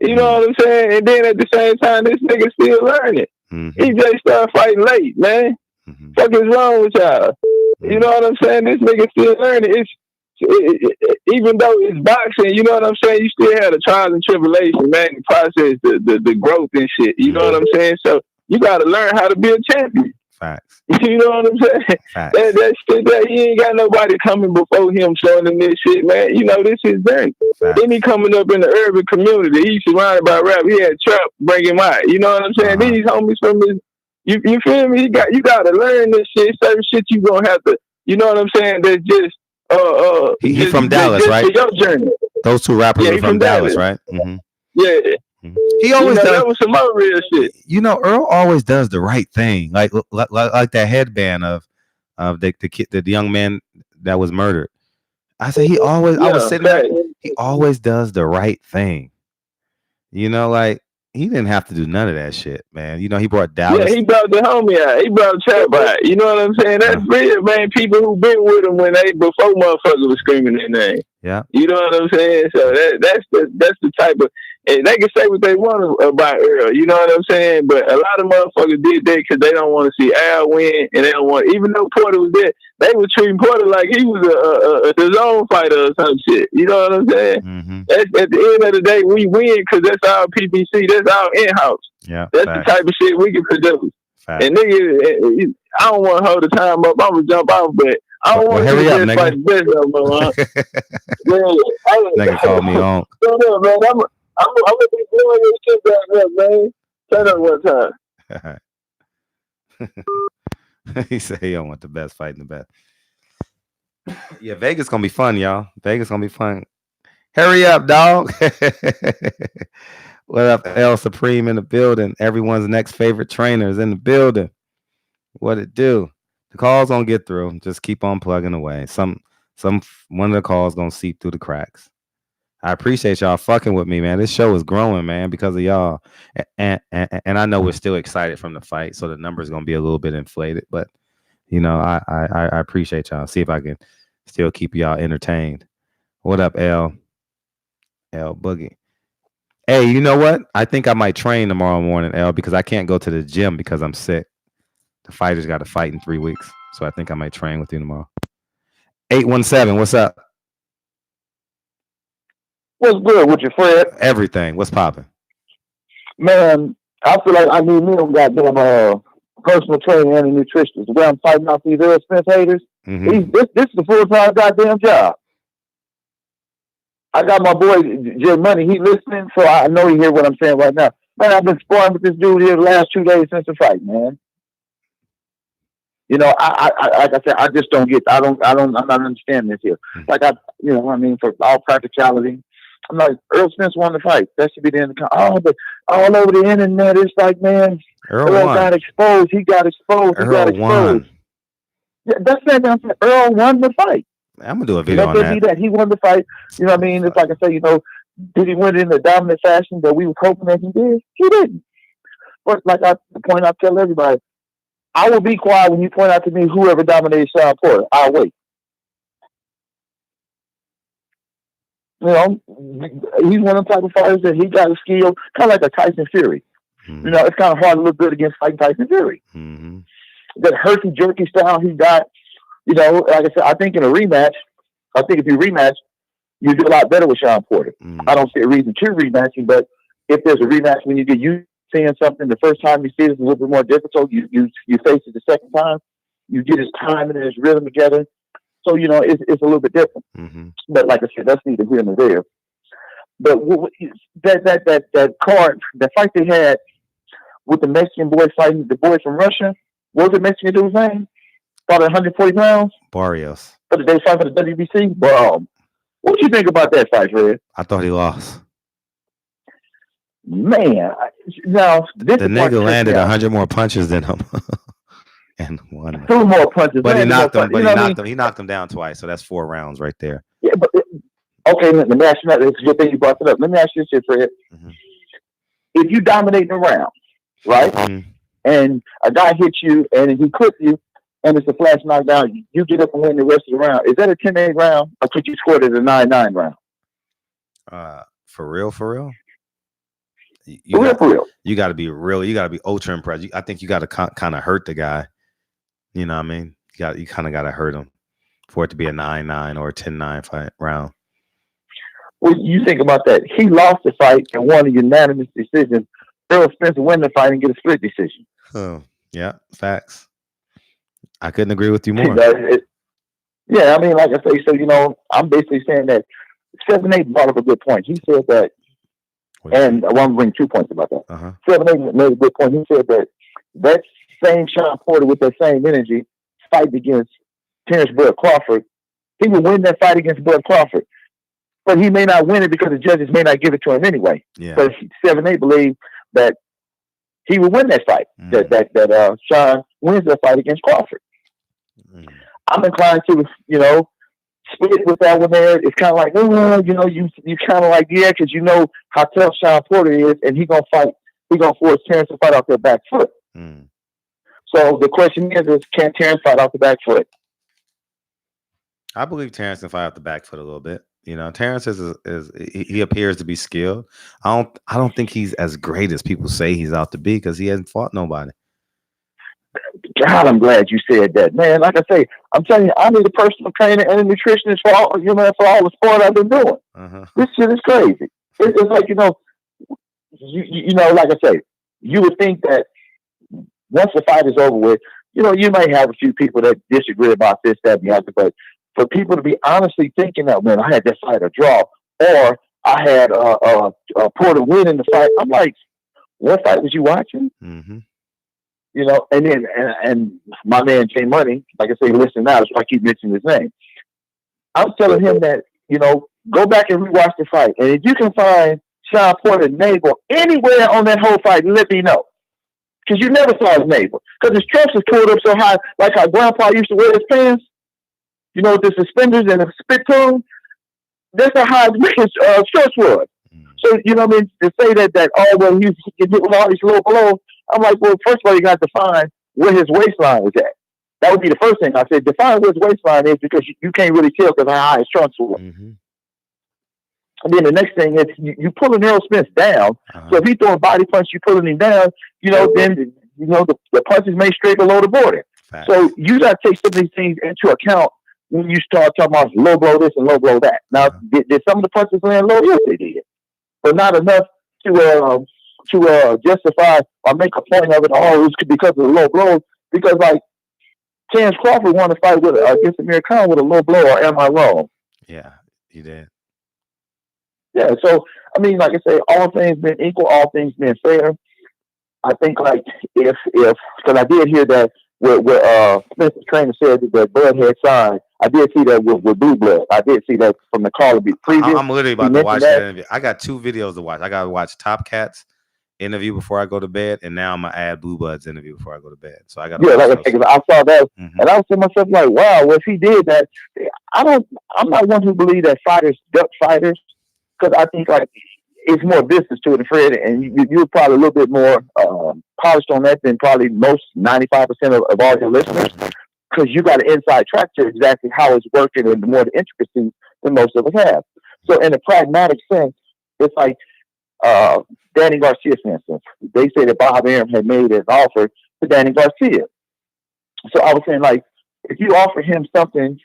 You know what I'm saying? And then at the same time, this nigga still learning. EJ started fighting late, man. Fuck is wrong with y'all? You know what I'm saying? This nigga still learning. Even though it's boxing, you know what I'm saying? You still have the trials and tribulations, man. The process, the growth and shit. You know what I'm saying? So you got to learn how to be a champion. Facts. You know what I'm saying? Facts. That shit, that he ain't got nobody coming before him showing him this shit, man. You know, this is journey. Then he coming up in the urban community. He's surrounded by rap. He had Trump bring him out. You know what I'm saying? These homies from his, you feel me? You got to learn this shit. Certain shit you gonna have to, you know what I'm saying? That's just, He's from Dallas, right? Your journey. Those two rappers are from Dallas, right? Yeah. He always does. That was some other real shit. You know, Earl always does the right thing, like that headband of the young man that was murdered. I say he always. I was sitting there. He always does the right thing. You know, like he didn't have to do none of that shit, man. You know, he brought Dallas. Yeah, he brought the homie out. He brought Trap out. You know what I'm saying? That's real, man. People who been with him before motherfuckers was screaming their name. Yeah. You know what I'm saying? So that's the type of. And they can say what they want about Errol, you know what I'm saying? But a lot of motherfuckers did that because they don't want to see Al win, and they don't want. Even though Porter was there, they were treating Porter like he was a zone fighter or some shit. You know what I'm saying? At the end of the day, we win because that's our PBC, that's our in-house. Yeah, that's the type of shit we can produce. Facts. And nigga, I don't want to hold the time up. I'm gonna jump off, but I don't want to hurry up, fight the best of them. Nigga called me on. No, man, I'm gonna be blowing this shit back up, man. Turn up one time. He said he don't want the best fighting the best. Yeah, Vegas gonna be fun, y'all. Vegas gonna be fun. Hurry up, dog. What up, El Supreme in the building? Everyone's next favorite trainer is in the building. What it do? The calls gonna get through. Just keep on plugging away. One of the calls gonna seep through the cracks. I appreciate y'all fucking with me, man. This show is growing, man, because of y'all. And I know we're still excited from the fight, so the number's gonna be a little bit inflated. But I appreciate y'all. See if I can still keep y'all entertained. What up, L Boogie? Hey, you know what? I think I might train tomorrow morning, L, because I can't go to the gym because I'm sick. The fighters got to fight in 3 weeks, so I think I might train with you tomorrow. 817, what's up? What's good with you, Fred? Everything. What's popping? Man, I feel like I need me some goddamn personal training and a nutritionist. The way I'm fighting off these Errol Spence haters, this is a full-time goddamn job. I got my boy Jay Money. He listening, so I know he hear what I'm saying right now. Man, I've been sparring with this dude here the last 2 days since the fight, man. You know, I like I said, I just don't get. I'm not understanding this here. Like for all practicality, I'm like, Errol Spence won the fight. That should be the end of the conversation. But all over the internet, it's like, man, Errol got exposed. He got exposed. Errol won. Yeah, that's that. Errol won the fight. I'm gonna do a video on that. He won the fight. You know what I mean? It's like I say, did he win it in the dominant fashion that we were hoping that he did? He didn't. But like I tell everybody, I will be quiet when you point out to me whoever dominated Sean Porter. I'll wait. He's one of the type of fighters that he got a skill, kind of like a Tyson Fury. Mm-hmm. It's kind of hard to look good against fighting Tyson Fury. Mm-hmm. That herky-jerky style he got, like I said, I think in a rematch, if you rematch, you do a lot better with Sean Porter. Mm-hmm. I don't see a reason to rematch him, but if there's a rematch when you get used seeing something the first time you see it is a little bit more difficult. You face it the second time, you get his timing and his rhythm together. So it's a little bit different. Mm-hmm. But like I said, that's neither here nor there. But that card, that fight they had with the Mexican boy fighting the boy from Russia, what was the Mexican dude's name? Fought at 140 pounds. Barrios. But they fight for the WBC. What you think about that fight, Fred? I thought he lost. Man, now the nigga landed 100 more punches than him and won. 2 more punches, but he knocked him. He knocked him down twice, so that's 4 rounds right there. Yeah, but okay. Let me ask you that. It's a good thing you brought it up. Let me ask you this, Fred. Mm-hmm. If you dominate the round, right, mm-hmm. and a guy hits you and he clips you, and it's a flash knockdown, you get up and win the rest of the round. Is that a 10-8 round, or could you score it as a 9-9 round? For real. For real. You got to be real. You got to be ultra impressed. I think you got to kind of hurt the guy. You know what I mean? You kind of got to hurt him for it to be a 9-9 or a 10-9 fight round. Well, you think about that. He lost the fight and won a unanimous decision. Errol Spence win the fight and get a split decision. Oh, yeah, facts. I couldn't agree with you more. Yeah, I mean, like I say, so I'm basically saying that 7-8 brought up a good point. He said that. And I want to bring 2 points about that. 7-8 made a good point. He said that same Sean Porter with that same energy fight against Terence Crawford, he would win that fight against Crawford. But he may not win it because the judges may not give it to him anyway. Yeah. But 7-8 believed that he would win that fight. Mm. That Sean wins that fight against Crawford. Mm. I'm inclined to, split with that one there. It's kind of like, you kind of like, yeah, because how tough Sean Porter is, and he's gonna fight. He's gonna force Terence to fight off their back foot. Mm. So the question is can Terence fight off the back foot? I believe Terence can fight off the back foot a little bit. Terence he appears to be skilled. I don't think he's as great as people say he's out to be because he hasn't fought nobody. God, I'm glad you said that, man. Like I say, I'm telling you, I need a personal trainer and a nutritionist for all the sport I've been doing. Uh-huh. This shit is crazy. It's like like I say, you would think that once the fight is over with, you may have a few people that disagree about this, that, and the other, but for people to be honestly thinking that, man, I had that fight a draw, or I had Porter win in the fight, I'm like, what fight was you watching? Mm-hmm. And then and my man Jay Money, like I say, listen now, so I keep mentioning his name. I'm telling him that, go back and rewatch the fight. And if you can find Sean Porter's navel anywhere on that whole fight, let me know. Because you never saw his navel. Because his trunks was pulled up so high, like how Grandpa used to wear his pants, with the suspenders and the spit tongue. That's how high his shorts was. So you know what I mean? To say that well he can hit with all these low blows. I'm like, well, first of all, you got to define where his waistline was at. That would be the first thing I said. Define where his waistline is because you can't really tell because how high his trunks were. Mm-hmm. And then the next thing is you pulling Errol Spence down. So if he's throwing body punch, you pulling him down. You know, then the punches may straight below the border. Fact. So you got to take some of these things into account when you start talking about low blow this and low blow that. Now, did some of the punches land low? Yes, they did, but not enough to justify or make a point of it. Oh, it was because of the low blows. Because like Terence Crawford won a fight against Amir Khan with a low blow, or am I wrong? Yeah, he did. Yeah, so I mean, like I say, all things being equal, all things being fair, I think like if because I did hear that where Spencer's trainer said that Bud had signed. I did see that with Blue Blood. I did see that from the call previous. I'm literally about to watch that interview. I got 2 videos to watch. I got to watch Top Cat's interview before I go to bed, and now I'm gonna add Blue Blood's interview before I go to bed. So I got like I saw that, and I was to myself like, wow, well, if he did that, I'm not one who believe that fighters duck fighters because I think like it's more business to it, Fred, and you're probably a little bit more polished on that than probably most 95% of all your listeners. Because you got an inside track to exactly how it's working and more the intricacies than most of us have. So in a pragmatic sense, it's like Danny Garcia, for instance. They say that Bob Arum had made an offer to Danny Garcia. So I was saying, like, if you offer him something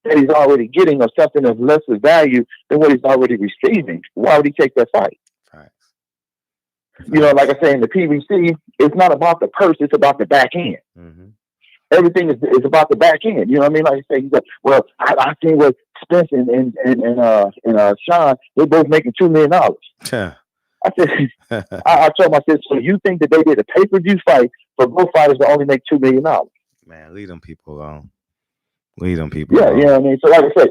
that he's already getting or something of lesser value than what he's already receiving, why would he take that fight? Right. You know, like I say, in the PBC, it's not about the purse, it's about the back end. Mm-hmm. Everything is about the back end. You know what I mean? Like you say, he's like, well, I think with Spence and Sean, they're both making $2 million. Yeah. I said, I told myself, so you think that they did a pay-per-view fight for both fighters to only make $2 million? Man, leave them people alone. Leave them people alone. You know what I mean? So like I say,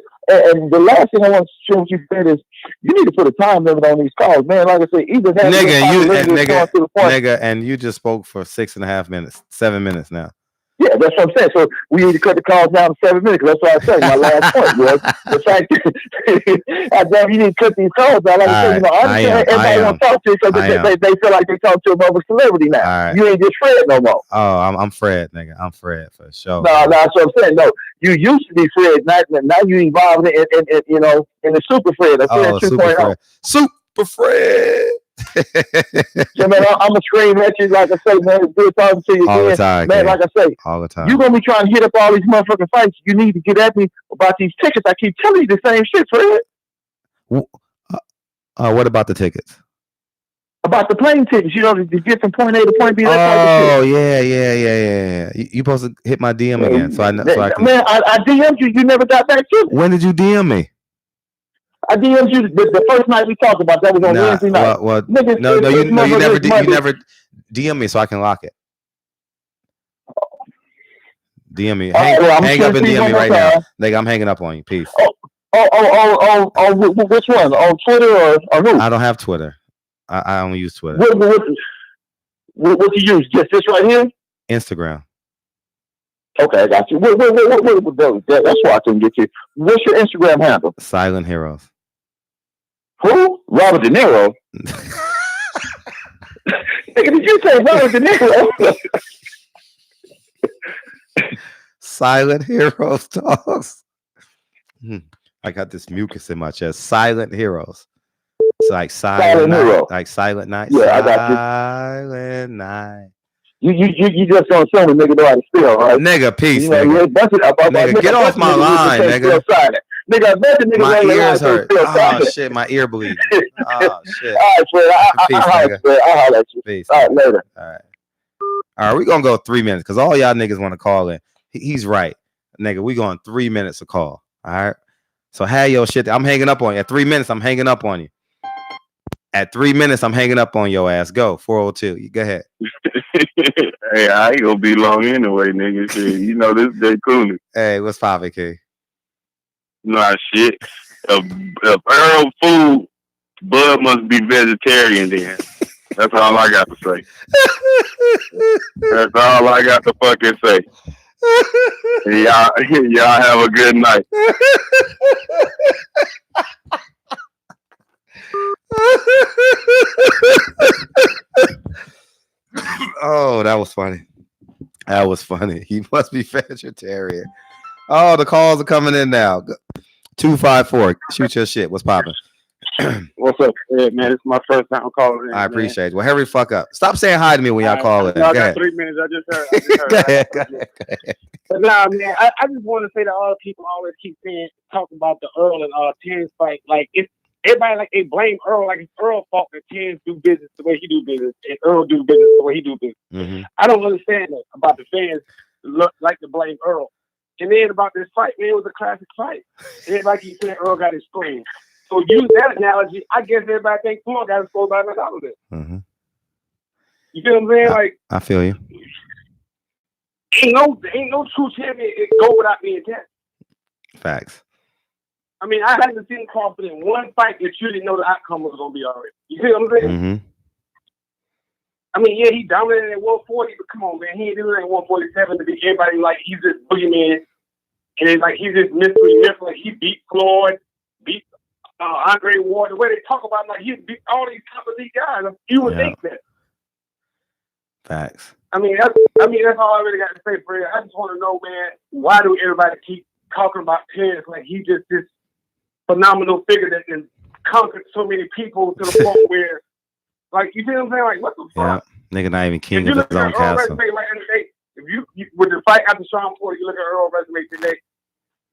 and the last thing I want to show what you said is you need to put a time limit on these calls, man. Like I say, either nigga, and you just spoke for 6.5 minutes, 7 minutes now. Yeah, that's what I'm saying. So we need to cut the calls down to 7 minutes. That's what I said. My last point was the fact that you need to cut these calls down. Like I said, I understand everybody want to talk to you because they feel like they talk to a celebrity now. Right. You ain't just Fred no more. Oh, I'm Fred, nigga. I'm Fred for sure. No, that's what I'm saying. No, you used to be Fred. Now you evolved in the Super Fred. Super Fred. Super Fred. So man, I'm gonna scream at you like I say, man. It's good talking to you all again. The time, man. Like I say, all the time. You're gonna be trying to hit up all these motherfucking fights. You need to get at me about these tickets. I keep telling you the same shit, Fred. What about the tickets? About the plane tickets, to get from point A to point B. Oh yeah. You supposed to hit my DM again, so I know. Man, I DM'd you. You never got back to me. When did you DM me? I DM'd you the first night we talked about that was on Wednesday night. Well, no, you never DM me so I can lock it. DM me. Hang up and DM me right now. Nigga, I'm hanging up on you. Peace. Which one? On Twitter or who? I don't have Twitter. I don't use Twitter. What you use? Just this right here? Instagram. Okay, I got you. That's why I couldn't get you. What's your Instagram handle? Silent Heroes. Who? Robert De Niro. Did you say Robert De Niro? Silent Heroes talks. I got this mucus in my chest. Silent Heroes. It's like silent night, hero. Like Silent Night. Yeah, I got you. Silent Night. You just gonna show me nigga know how to spell, right? Nigga, peace, nigga. Get off my line, nigga. Nigga, I bet the nigga my ears hurt. Oh shit, my ear bleeding. Oh shit. All right, Fred. I'll holler at you. Peace. All right, later. All right, we're gonna go 3 minutes because all y'all niggas want to call in. He's right, nigga. We going 3 minutes of call. All right. So have your shit. I'm hanging up on you. At 3 minutes, I'm hanging up on you. At 3 minutes, I'm hanging up on your ass. Go 402. You go ahead. Hey, I ain't gonna be long anyway, nigga. Shit. You know this Jay Cooney. Hey, what's poppin', K? Nah, shit. If Errol food, Bud must be vegetarian then. That's all I got to say. That's all I got to fucking say. Y'all have a good night. Oh, that was funny. That was funny. He must be vegetarian. Oh, the calls are coming in now. 254. Shoot your shit. What's popping? What's up, Fred, man? It's my first time calling in. I appreciate you. Well, hurry fuck up. Stop saying hi to me when y'all call in. I Go ahead. got 3 minutes. I just heard. Go ahead. But nah, man, I just want to say that all people always keep talking about the Earl and Terence fight. Like, it's everybody like they blame Earl, like it's Earl's fault that Terence do business the way he do business and Earl do business the way he do business. Mm-hmm. I don't understand that about the fans like to blame Earl. And then about this fight, man, it was a classic fight. Everybody keeps saying Earl got his screen. So use that analogy. I guess everybody thinks Floyd got his score by the dollar. Mm-hmm. You feel what I'm saying? Like, I feel you. Ain't no true champion go without being tested. Facts. I mean, I haven't seen Crawford in one fight that you didn't know the outcome was going to be already. You see what I'm saying? Mm-hmm. I mean, yeah, he dominated at 140, but come on, man, he ain't doing it at 147 to be everybody like he's this boogeyman, and it's like he's this mystery. Like he beat Floyd, beat Andre Ward. The way they talk about him, like he beat all these top of these guys. You would think that. Facts. I mean, that's all I really got to say, Fred. I just want to know, man, why do everybody keep talking about Terence like he just this phenomenal figure that can conquer so many people to the point where, like, you see what I'm saying? Like, what the fuck? Yeah, nigga not even king of his own castle. Resume, like, if you with the fight after Sean Porter, you look at Errol's resume today.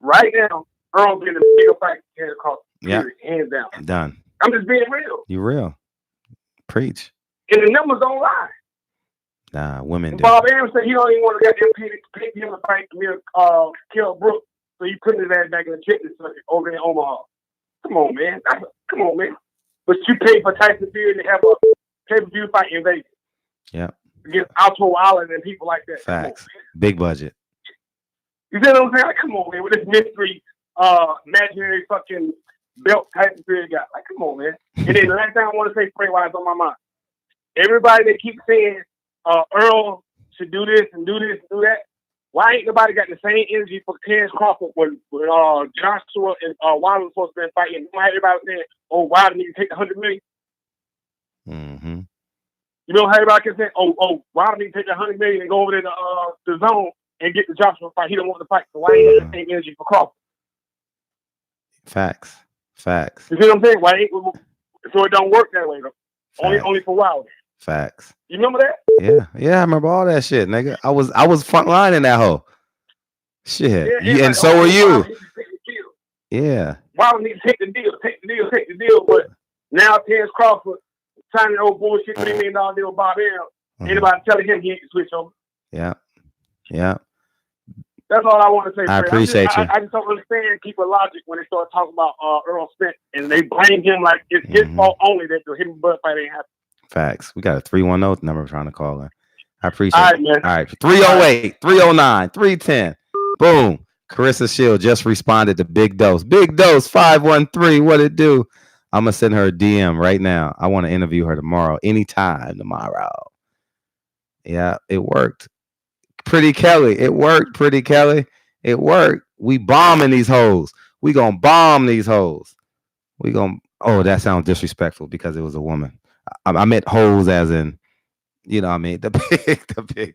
Right now, Errol's getting a bigger fight than Crawford. Yeah, hands down. Done. I'm just being real. You real. Preach. And the numbers don't lie. Nah, women do. Bob Arum said he don't even want to get him to fight Kell Brooks, so he put his ass back in the fitness circuit over in Omaha. Come on, man. Come on, man. But you paid for Tyson Fury to have a pay-per-view fight in Vegas. Yeah. Against Alto Island and people like that. Facts. Big budget. You see what I'm saying? Like, come on, man. With this mystery, imaginary fucking belt Tyson Fury got. Like, come on, man. And then the last thing I want to say, Frey, why it's on my mind. Everybody that keeps saying Earl should do this and do this and do that. Why ain't nobody got the same energy for Terence Crawford when Joshua and Wilder was supposed to be fighting? Why everybody saying, "Oh, Wilder need to take $100 million"? Mm-hmm. You know how everybody can say, "Oh, Wilder need to take $100 million and go over there to the zone and get the Joshua fight." He don't want to fight, so why ain't got the same energy for Crawford? Facts. You see what I'm saying? Why ain't so it don't work that way though? Only for Wilder. Facts. You remember that? Yeah, I remember all that shit, nigga. I was front line in that hoe. Shit. Yeah, and so were you. Yeah. Wilder need to take the deal. But now Terence Crawford signing old bullshit $3 million deal with Bob Arum. Anybody telling him he ain't to switch over? Yeah. That's all I want to say. I appreciate you. I just don't understand people's logic when they start talking about Errol Spence and they blame him like it's his fault only that the him and Bud fight ain't happening. Facts. We got a 310 number I'm trying to call in. I appreciate it. Man. All right. 308, 309, 310. Boom. Carissa Shield just responded to Big Dose. Big Dose 513. What it do? I'm going to send her a DM right now. I want to interview her tomorrow. Anytime tomorrow. Yeah, it worked. Pretty Kelly. It worked, Pretty Kelly. It worked. We bombing these hoes. We going to bomb these hoes. Oh, that sounds disrespectful because it was a woman. I meant hoes as in, you know what I mean? The big,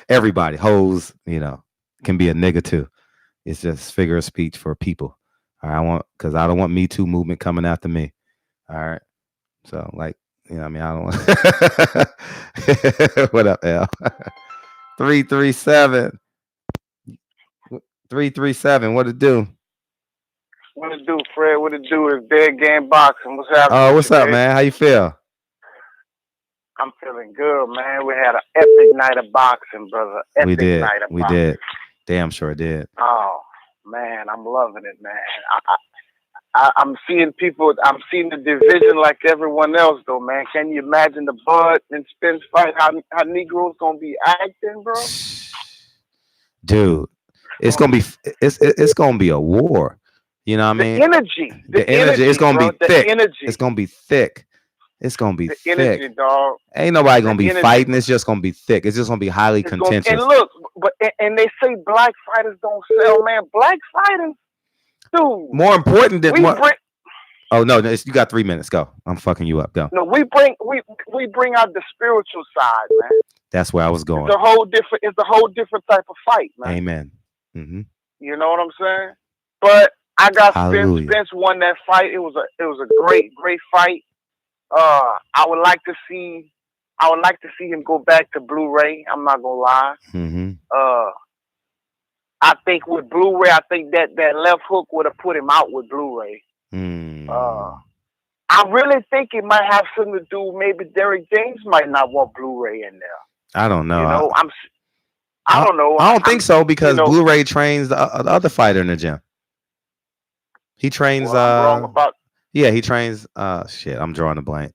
everybody. Hoes, you know, can be a nigga too. It's just figure of speech for people. All right, because I don't want Me Too movement coming after me. All right. So, like, you know what I mean? I don't want. What up, L? 337. 337. What it do? What it do, Fred? What it do is Dead Game Boxing. What's happening? Oh, what's up, man? How you feel? I'm feeling good, man. We had an epic night of boxing, brother. We did. Damn sure did. Oh, man, I'm loving it, man. I'm seeing people. I'm seeing the division like everyone else, though, man. Can you imagine the Bud and Spence fight? How Negroes gonna be acting, bro? Dude, it's gonna be a war. You know what I mean? The energy. It's gonna be thick. Energy. It's gonna be thick. It's gonna be thick. Energy, dog. Ain't nobody gonna be fighting. It's just gonna be thick. It's just gonna be highly contentious. And look, but and they say black fighters don't sell, man. Black fighters, dude. More important than we what? bring. Oh no, you got 3 minutes. Go. I'm fucking you up. Go. No, we bring out the spiritual side, man. That's where I was going. It's a whole different type of fight, man. Amen. Mm-hmm. You know what I'm saying? But I got Hallelujah. Spence won that fight. It was a great fight. I would like to see him go back to Blu-ray. I'm not gonna lie. Mm-hmm. I think with Blu-ray, I think that left hook would have put him out with Blu-ray. I really think it might have something to do. Maybe Derek James might not want Blu-ray in there. I don't know. You know, I don't know. I don't think so because Blu-ray trains the other fighter in the gym. He trains. Well, I'm wrong about. Yeah, he trains. Shit, I'm drawing a blank.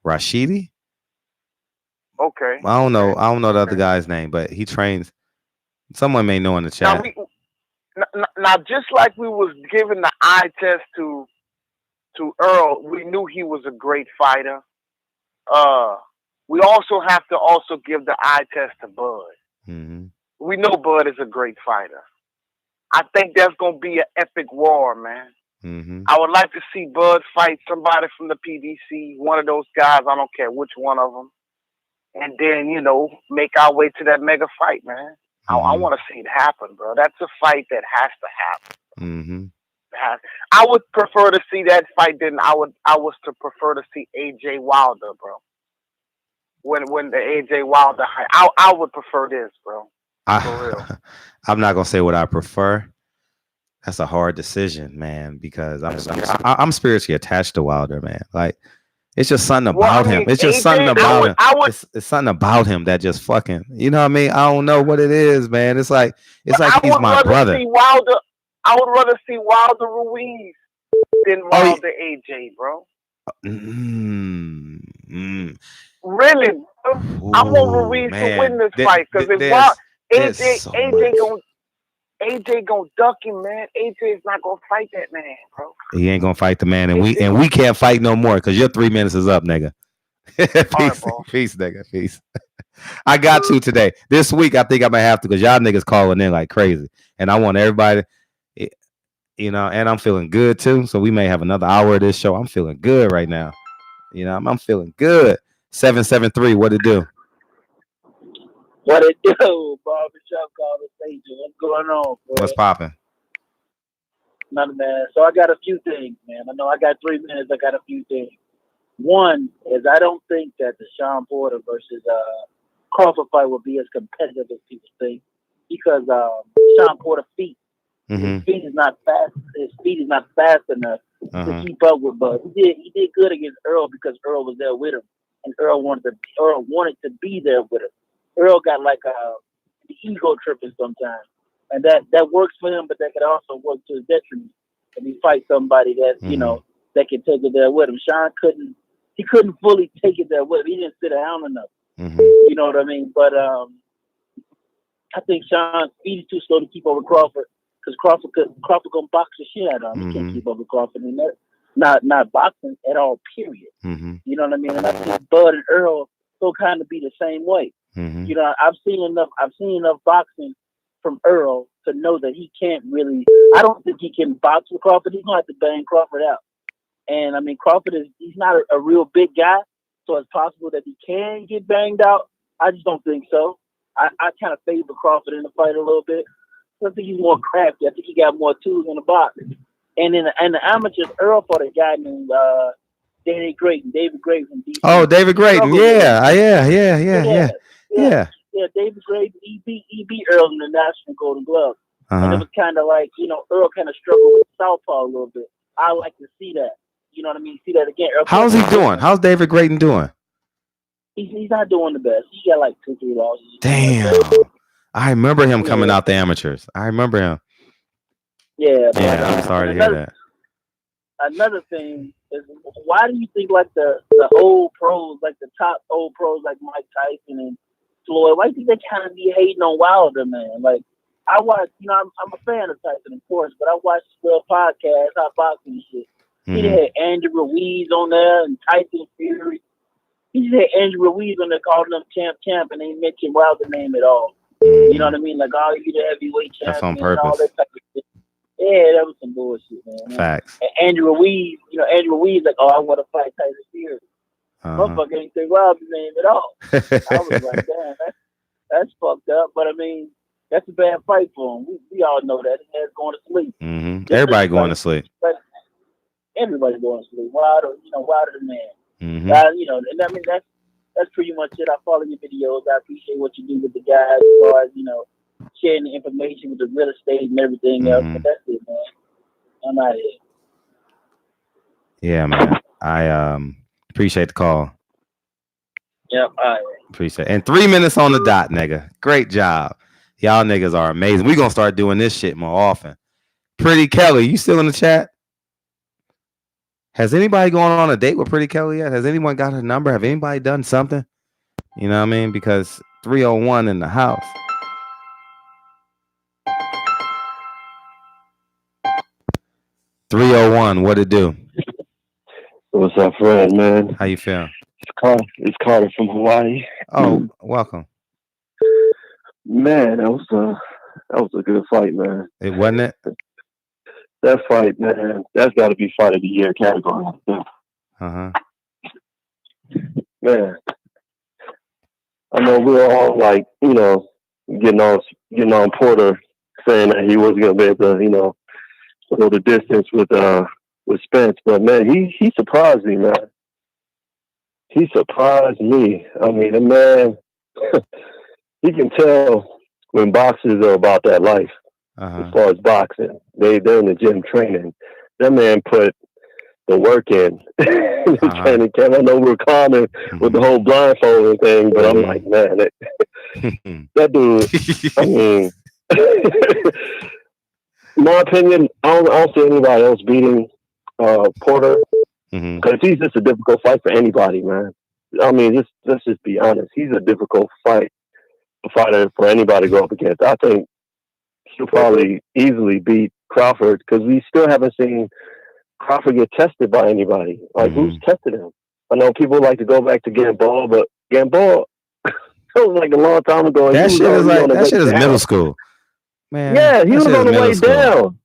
Rashidi. Okay. I don't know the other guy's name, but he trains. Someone may know in the chat. Now, just like we was giving the eye test to Errol, we knew he was a great fighter. We also have to give the eye test to Bud. Mm-hmm. We know Bud is a great fighter. I think that's gonna be an epic war, man. Mm-hmm. I would like to see Bud fight somebody from the PDC, one of those guys. I don't care which one of them, and then make our way to that mega fight, man. I want to see it happen, bro. That's a fight that has to happen. Mm-hmm. I would prefer to see that fight than I was to prefer to see AJ Wilder, bro. When the AJ Wilder, I would prefer this, bro. For real. I'm not gonna say what I prefer. That's a hard decision, man, because I'm spiritually attached to Wilder, man. Like it's just something about him. It's just something about him. It's something about him that just fucking, you know what I mean? I don't know what it is, man. It's like he's my brother. I would rather see Wilder Ruiz than Wilder AJ, bro. Really, bro? I want Ruiz to win this fight because AJ gonna duck him, man. AJ is not gonna fight that man, bro. He ain't gonna fight the man, and we can't fight no more because your 3 minutes is up, nigga. Peace, nigga. Peace. I got to today. This week, I think I might have to because y'all niggas calling in like crazy, and I want everybody, and I'm feeling good too. So we may have another hour of this show. I'm feeling good right now. I'm feeling good. 773, what it do? What it do? Barbershop conversation. What's going on, bro? What's popping? Nothing, man. So I got a few things, man. I know I got 3 minutes. I got a few things. One is I don't think that the Sean Porter versus Crawford fight will be as competitive as people think because Sean Porter's feet. His feet is not fast. His feet is not fast enough to keep up with Bud. He did good against Errol because Errol was there with him, and Errol wanted to be there with him. Errol got like the ego tripping sometimes, and that works for him, but that could also work to his detriment if he fights somebody that that can take it there with him. Sean couldn't fully take it there with him. He didn't sit down enough. You know what I mean? But I think Sean's feet is too slow to keep up with Crawford. Because Crawford gonna box the shit out of him. He can't keep up with Crawford in that. Not boxing at all, period. You know what I mean? And I think Bud and Errol will kind of be the same way. I've seen enough boxing from Errol to know that he can't really. I don't think he can box with Crawford. He's gonna have to bang Crawford out. And I mean, Crawford he's not a real big guy, so it's possible that he can get banged out. I just don't think so. I kind of favor Crawford in the fight a little bit. I think he's more crafty. I think he got more tools in the box. And in the amateurs, Errol fought a guy named David Grayton from DC. Oh, David Grayton. Yeah. Yeah, David Grayton, he beat Errol in the National Golden Glove. And it was kind of like, Errol kind of struggled with southpaw a little bit. I like to see that. You know what I mean? See that again. Errol, how's he doing? How's David Grayton doing? He's not doing the best. He got like 2-3 losses. Damn. I remember him coming out the amateurs. I remember him. Yeah. I'm sorry to hear that. Another thing is, why do you think like the old pros, like the top old pros, like Mike Tyson and Floyd, why do you think they kind of be hating on Wilder, man? Like, I watch, I'm a fan of Tyson, of course, but I watch the podcast, Hot Boxing and shit. He had Andrew Ruiz on there and Tyson Fury. He just had Andrew Ruiz on there calling them champ, and they mentioned Wilder's name at all. You know what I mean? Like, oh, you the heavyweight That's on champion and all purpose. that type of shit. Yeah, that was some bullshit, man. Facts. And Andrew Ruiz, Andrew Ruiz, like, oh, I want to fight Tyson Fury. Motherfucker ain't think Rob's name at all. I was like, damn, that's fucked up. But I mean, that's a bad fight for him. We all know that. His man's going to sleep. Everybody going to sleep. Everybody going to sleep. Wilder the man. And I mean that's pretty much it. I follow your videos. I appreciate what you do with the guys as far as sharing the information with the real estate and everything else. But that's it, man. I'm out of here. Yeah, man. I appreciate the call. Yep. All right. Appreciate it. And 3 minutes on the dot, nigga. Great job. Y'all niggas are amazing. We're gonna start doing this shit more often. Pretty Kelly, you still in the chat? Has anybody gone on a date with Pretty Kelly yet? Has anyone got her number? Have anybody done something? You know what I mean? Because 301 in the house. $301, what it do? What's up, Fred, man? How you feel? It's Carter from Hawaii. Oh, welcome. Man, that was a good fight, man. It wasn't it? That fight, man, that's got to be fight of the year category. Man, I know we're all like, getting on Porter saying that he wasn't gonna be able to, go the distance with Spence, but man, he surprised me, man. He surprised me. I mean, the man, he can tell when boxers are about that life. As far as boxing, they're in the gym training. That man put the work in the training camp. I know we're common with the whole blindfolding thing, but I'm like, man, that dude. I mean, in my opinion, I don't see anybody else beating Porter because he's just a difficult fight for anybody, man. I mean, let's just be honest. He's a difficult fighter for anybody to go up against. I think he'll probably easily beat Crawford because we still haven't seen Crawford get tested by anybody. Like, who's tested him? I know people like to go back to Gamboa, but Gamboa, that was like a long time ago. That shit is middle school. Man, yeah, he was on the way down.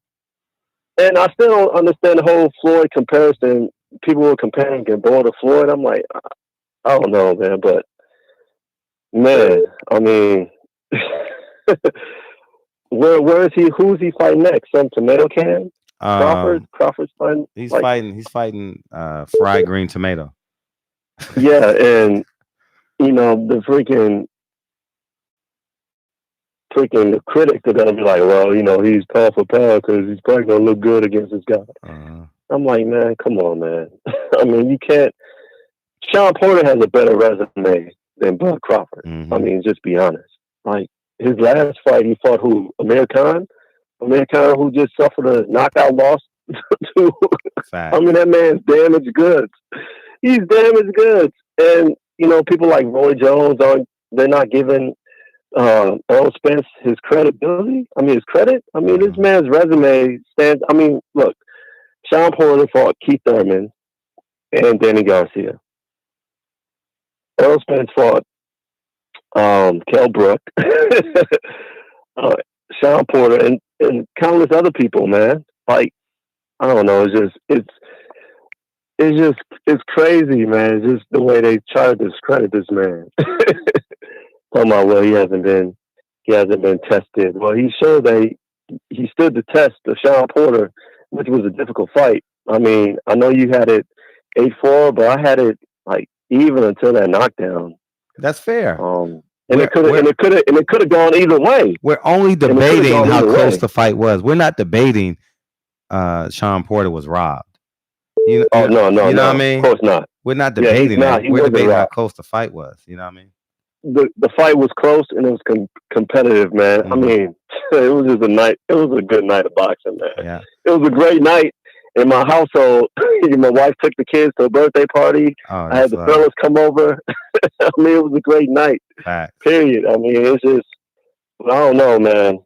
And I still don't understand the whole Floyd comparison. People were comparing Gamboa to Floyd. I'm like, I don't know, man. But, man, I mean, where is he? Who's he fighting next? Some tomato can? Crawford's fighting? He's fighting fried green tomato. Yeah, and, the freaking the critics are gonna be like, well, he's pound for pound because he's probably gonna look good against this guy. I'm like, man, come on, man. I mean, you can't. Sean Porter has a better resume than Bud Crawford. I mean, just be honest. Like his last fight, he fought who? Amir Khan, who just suffered a knockout loss to. I mean, that man's damaged goods. He's damaged goods, and people like Roy Jones they're not giving Errol Spence his credibility. I mean, his credit. I mean, this man's resume stands. I mean, look, Sean Porter fought Keith Thurman and Danny Garcia. Errol Spence fought Kell Brook, Sean Porter, and countless other people. Man, like I don't know. It's crazy, man. It's just the way they try to discredit this man. Talking about, well, he hasn't been tested. Well, he showed that he stood the test of Sean Porter, which was a difficult fight. I mean, I know you had it 8-4, but I had it like even until that knockdown. That's fair. And it could have gone either way. We're only debating how close the fight was. We're not debating Sean Porter was robbed. No. You know what I mean? Of course not. We're not debating that. We're debating how close the fight was. You know what I mean? The fight was close and it was competitive, man. I mean, it was just a night. It was a good night of boxing, man. Yeah. It was a great night in my household. My wife took the kids to a birthday party. I had the fellas come over. I mean, it was a great night. Period. I mean, it's just, I don't know, man.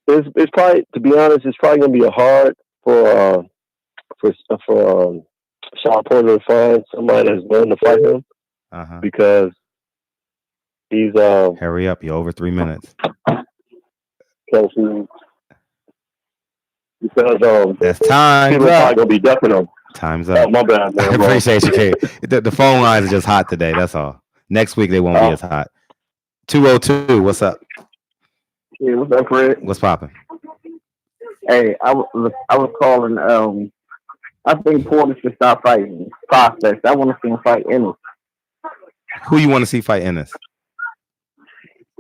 It's probably, to be honest, it's probably gonna be hard for Sean Porter to find somebody that's willing to fight him because He's Hurry up, you're over 3 minutes. because That's time. people probably gonna be ducking him. Time's up. Oh, my bad, man. I appreciate you, Kate. The phone lines are just hot today. That's all. Next week they won't be as hot. 202. What's up? Yeah, what's up, Fred? What's popping? Hey, I was calling. I think Porter should stop fighting prospects. I want to see him fight Ennis. Who you want to see fight Ennis?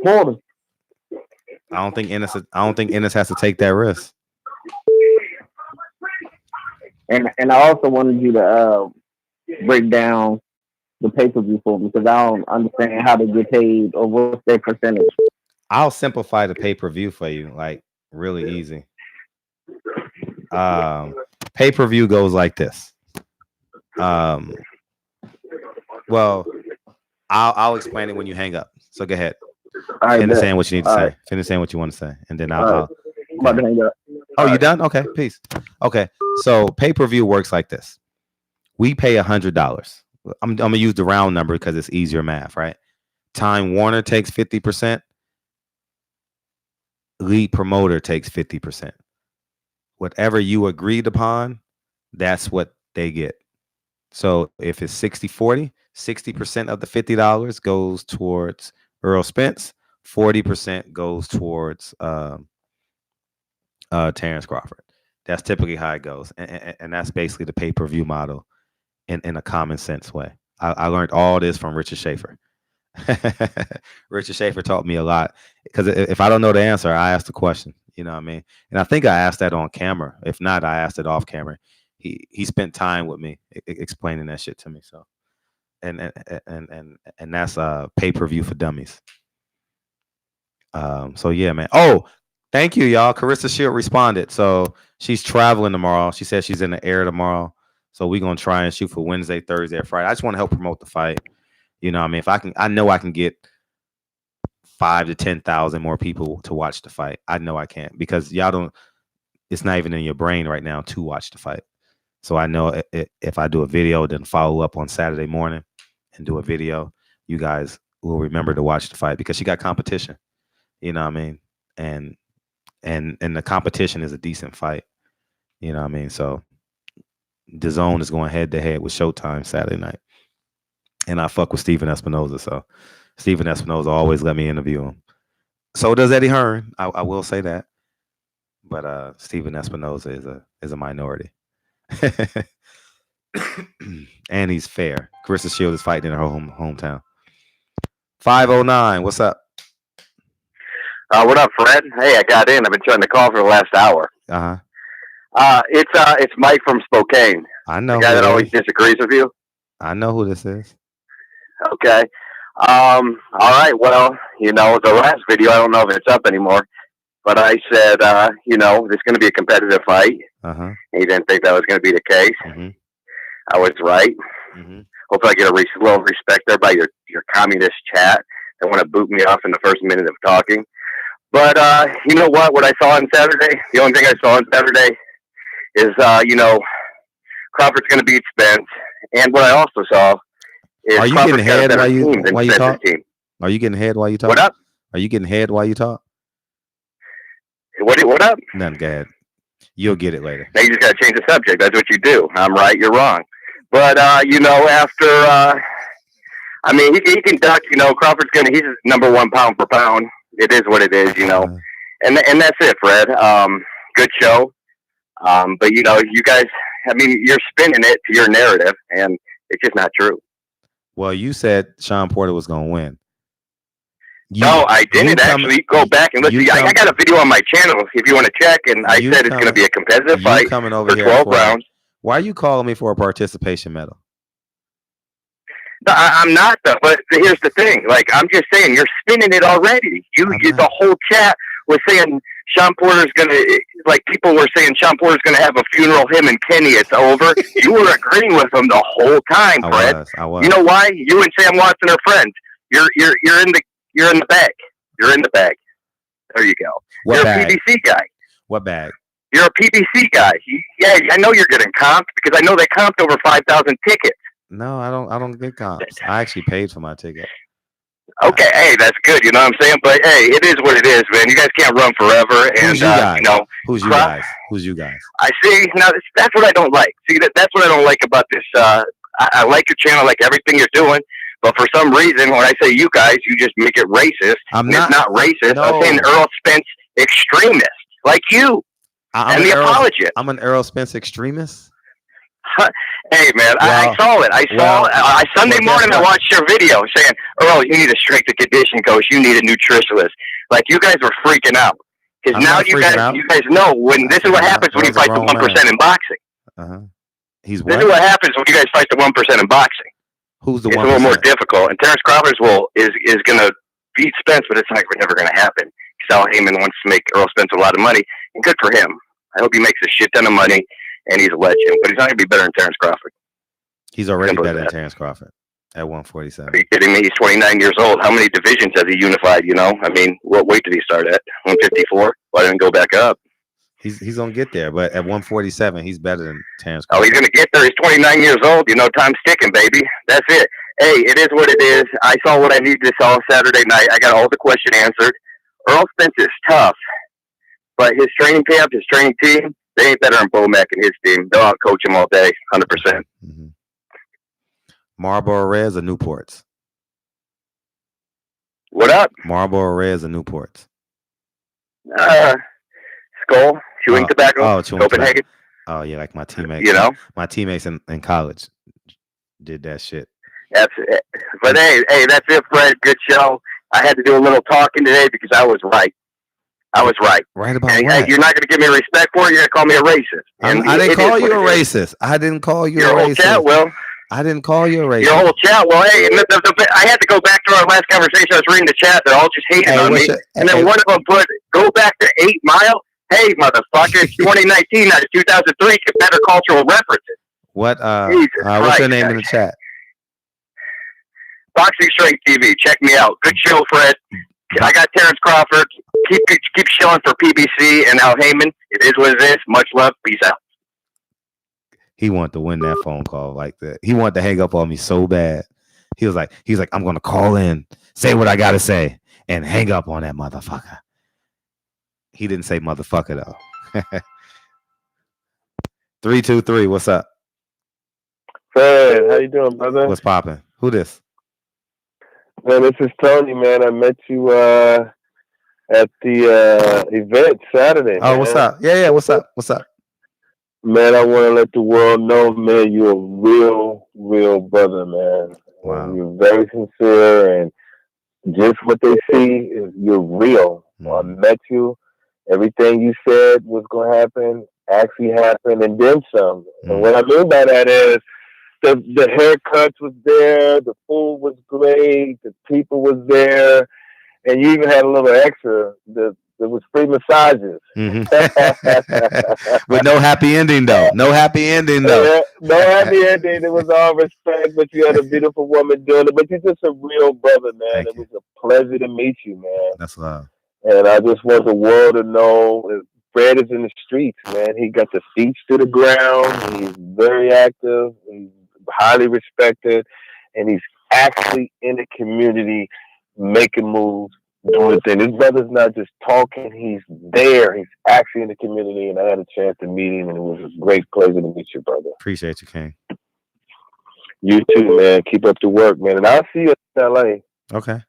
Porter. I don't think Ennis has to take that risk. And I also wanted you to break down the pay-per-view for me because I don't understand how they get paid or what's their percentage. I'll simplify the pay-per-view for you, like really easy. Pay-per-view goes like this. Well, I'll explain it when you hang up. So go ahead. Finish saying what you need to say. Finish saying what you want to say, and then I'll I'm about to hang up. Oh, you done? Okay, peace. Okay, so pay-per-view works like this. We pay $100. I'm gonna use the round number because it's easier math, right? Time Warner takes 50%. Lead promoter takes 50%. Whatever you agreed upon, that's what they get. So if it's 60-40, 60% of the $50 goes towards Errol Spence, 40% goes towards Terence Crawford. That's typically how it goes. And that's basically the pay-per-view model in a common sense way. I learned all this from Richard Schaefer. Richard Schaefer taught me a lot because if I don't know the answer, I ask the question. You know what I mean? And I think I asked that on camera. If not, I asked it off camera. He spent time with me explaining that shit to me. So, and that's pay-per-view for dummies. So yeah, man. Oh, thank you, y'all. Carissa Shield responded. So she's traveling tomorrow. She said she's in the air tomorrow. So we're gonna try and shoot for Wednesday, Thursday, or Friday. I just want to help promote the fight. You know what I mean? If I can, I know I can get 5,000 to 10,000 more people to watch the fight. I know I can because y'all don't. It's not even in your brain right now to watch the fight. So I know if I do a video, then follow up on Saturday morning and do a video, you guys will remember to watch the fight because she got competition. You know what I mean? And the competition is a decent fight. You know what I mean? So DAZN is going head to head with Showtime Saturday night. And I fuck with Steven Espinoza. So Steven Espinoza always let me interview him. So does Eddie Hearn. I will say that. But Steven Espinoza is a minority. And he's fair. Carissa Shield is fighting in her hometown. 509, what's up? What up, Fred? Hey, I got in. I've been trying to call for the last hour. It's Mike from Spokane. I know. The guy that always disagrees with you. I know who this is. Okay. All right. Well, the last video, I don't know if it's up anymore, but I said, there's going to be a competitive fight. He didn't think that was going to be the case. I was right. Hopefully I get a little respect there by your communist chat. They want to boot me off in the first minute of talking. But you know what? What I saw on Saturday, the only thing I saw on Saturday is, Crawford's going to beat Spence. And what I also saw is Are you Crawford's getting head while you talk? team. Are you getting head while you talk? What up? Are you getting head while you talk? What up? Nothing, go ahead. You'll get it later. Now you just got to change the subject. That's what you do. I'm right, you're wrong. But, after, he can duck, Crawford's he's number one pound for pound. It is what it is, and that's it, Fred. Good show. But you guys, you're spinning it to your narrative and it's just not true. Well, you said Sean Porter was going to win. No, I didn't actually go back and listen. I got a video on my channel if you want to check, and I said it's going to be a competitive fight coming over for here 12 rounds. Why are you calling me for a participation medal? I'm not, though. But here's the thing. I'm just saying, you're spinning it already. The whole chat was saying Sean Porter's going to, people were saying Sean Porter's going to have a funeral, him and Kenny, it's over. You were agreeing with him the whole time, Fred. I was. You know why? You and Sam Watson are friends. You're in the bag. You're in the bag. There you go. What you're bag? A PBC guy. What bag? You're a PBC guy. Yeah, I know you're getting comped because I know they comped over 5,000 tickets. No, I don't get comps. I actually paid for my ticket. Okay, hey, that's good. You know what I'm saying? But hey, it is what it is, man. You guys can't run forever. Who's And you guys? you know, Who's you guys? Who's you guys? I see. Now that's what I don't like. See, that's what I don't like about this. I like your channel, like everything you're doing. But for some reason, when I say you guys, you just make it racist. It's not racist. No. I'm saying Errol Spence extremist, like you, and the apologist. I'm an Errol Spence extremist. Hey man, I saw it. Sunday morning I watched your video saying, "Earl, you need a strength and conditioning coach. You need a nutritionist." Like you guys were freaking out because now you guys know when this is what happens when you fight the 1% in boxing. This is what happens when you guys fight the 1% in boxing. Who's the 1%? It's a little more difficult, and Terence Crawford is going to beat Spence, but it's never going to happen because Al Heyman wants to make Errol Spence a lot of money, and good for him. I hope he makes a shit ton of money. And he's a legend, but he's not going to be better than Terence Crawford. He's already better than Terence Crawford at 147. Are you kidding me? He's 29 years old. How many divisions has he unified, you know? I mean, what weight did he start at? 154? Why didn't he go back up? He's going to get there, but at 147, he's better than Terence Crawford. Oh, he's going to get there. He's 29 years old. You know, time's ticking, baby. That's it. Hey, it is what it is. I saw what I needed to saw Saturday night. I got all the questions answered. Earl Spence is tough, but his training camp, his training team, they ain't better than Bomac and his team. They'll out-coach him all day, 100%. Marlboro Reds or Newports? What up? Marlboro Reds or Newports? Skull, chewing tobacco, Copenhagen. Oh, yeah, like my teammates. You know? My teammates in college did that shit. That's it. But hey, that's it, Fred. Good show. I had to do a little talking today because I was right. Right about and, what? Hey, you're not going to give me respect for it. You're going to call me a racist. And I didn't call you a racist. I didn't call you a racist. Your whole chat, Will. I didn't call you a racist. Your whole chat, well, hey, I had to go back to our last conversation. I was reading the chat. They're all just hating on me. And then one of them put, go back to 8 Mile. Hey, motherfucker, it's 2019, not 2003. Get better cultural references. What's your name in the chat? Boxing Strength TV. Check me out. Good show, Fred. I got Terence Crawford. Keep showing for PBC and Al Heyman. It is what it is. Much love. Peace out. He wanted to win that phone call like that. He wanted to hang up on me so bad. He was like, I'm gonna call in, say what I gotta say, and hang up on that motherfucker. He didn't say motherfucker though. 323, what's up? Fred, how you doing, brother? What's popping? Who this? Man, this is Tony, man. I met you at the event Saturday. Oh, man. What's up? Yeah, what's up? Man, I want to let the world know, man, you're a real brother, man. Wow. You're very sincere, and just what they see is you're real. I met you. Everything you said was going to happen actually happened, and then some. And what I mean by that is the haircuts was there, the food was great, the people was there, and you even had a little extra. There was free massages. With no happy ending, though. No happy ending. There was all respect, but you had a beautiful woman doing it. But you're just a real brother, man. It was a pleasure to meet you, man. That's love. And I just want the world to know Fred is in the streets, man. He got the feet to the ground. He's very active. He's highly respected. And he's actually in the community making moves, doing things. His brother's not just talking. He's there. He's actually in the community. And I had a chance to meet him, and it was a great pleasure to meet you, brother. Appreciate you, King. You too, man. Keep up the work, man. And I'll see you in LA. Okay.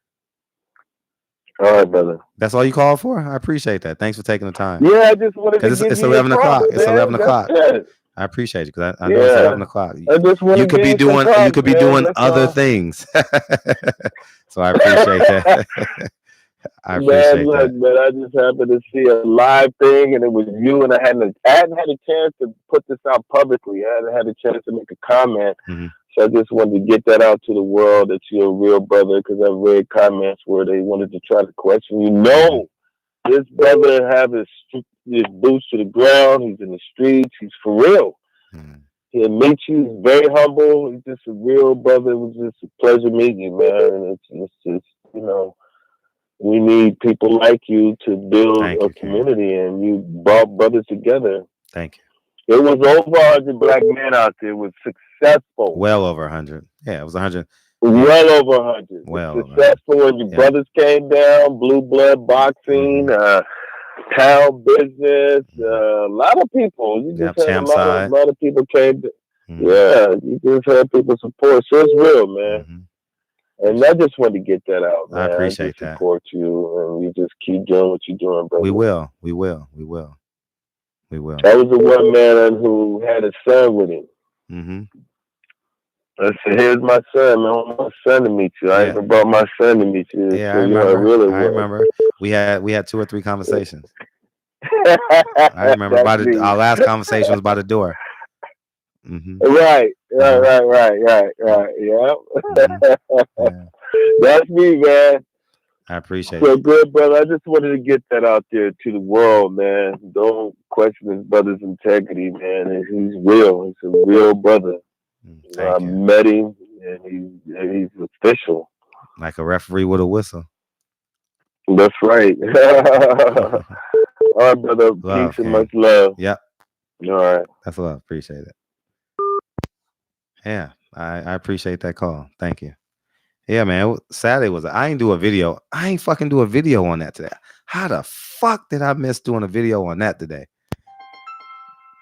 All right, brother. That's all you called for? I appreciate that. Thanks for taking the time. Yeah, I just wanted to give it's you 11 o'clock. Man. It's 11 o'clock. I appreciate you because I know it's 11 o'clock. You could be doing other things. So I appreciate that. I appreciate that. Man, I just happened to see a live thing, and it was you, and I hadn't had a chance to put this out publicly. I hadn't had a chance to make a comment. Mm-hmm. So I just wanted to get that out to the world that you're a real brother, because I read comments where they wanted to try to question you. No, this brother have his boots to the ground. He's in the streets. He's for real. Mm-hmm. He'll meet you. He's very humble. He's just a real brother. It was just a pleasure meeting you, man. And it's just, you know, we need people like you to build a community, and you brought brothers together. Thank you. It was over 100 black men out there. It was successful. Well over 100. Yeah, it was 100. Well over 100. Well, successful when your brothers came down, blue blood boxing, town business, a lot of people. You just had a lot of people came. Yeah, you just had people support. So it's real, man. And I just wanted to get that out, man. I appreciate that. Support you, and you just keep doing what you're doing, brother. We will. That was the one man who had a son with him. I said, "Here's my son, man. I want my son to meet you. I even brought my son to meet you." Yeah, so I remember. I was. remember. We had 2 or 3 conversations. I remember our last conversation was by the door. Right. Yeah. That's me, man. I appreciate it. So it. good, brother. I just wanted to get that out there to the world, man. Don't question his brother's integrity, man. He's real. He's a real brother. I met him, and he's official. Like a referee with a whistle. That's right. All right, brother. Peace and much love. Yep. All right. That's love. Appreciate it. Yeah, I appreciate that call. Thank you. Yeah, man. Saturday I ain't do a video. I ain't fucking do a video on that today. How the fuck did I miss doing a video on that today?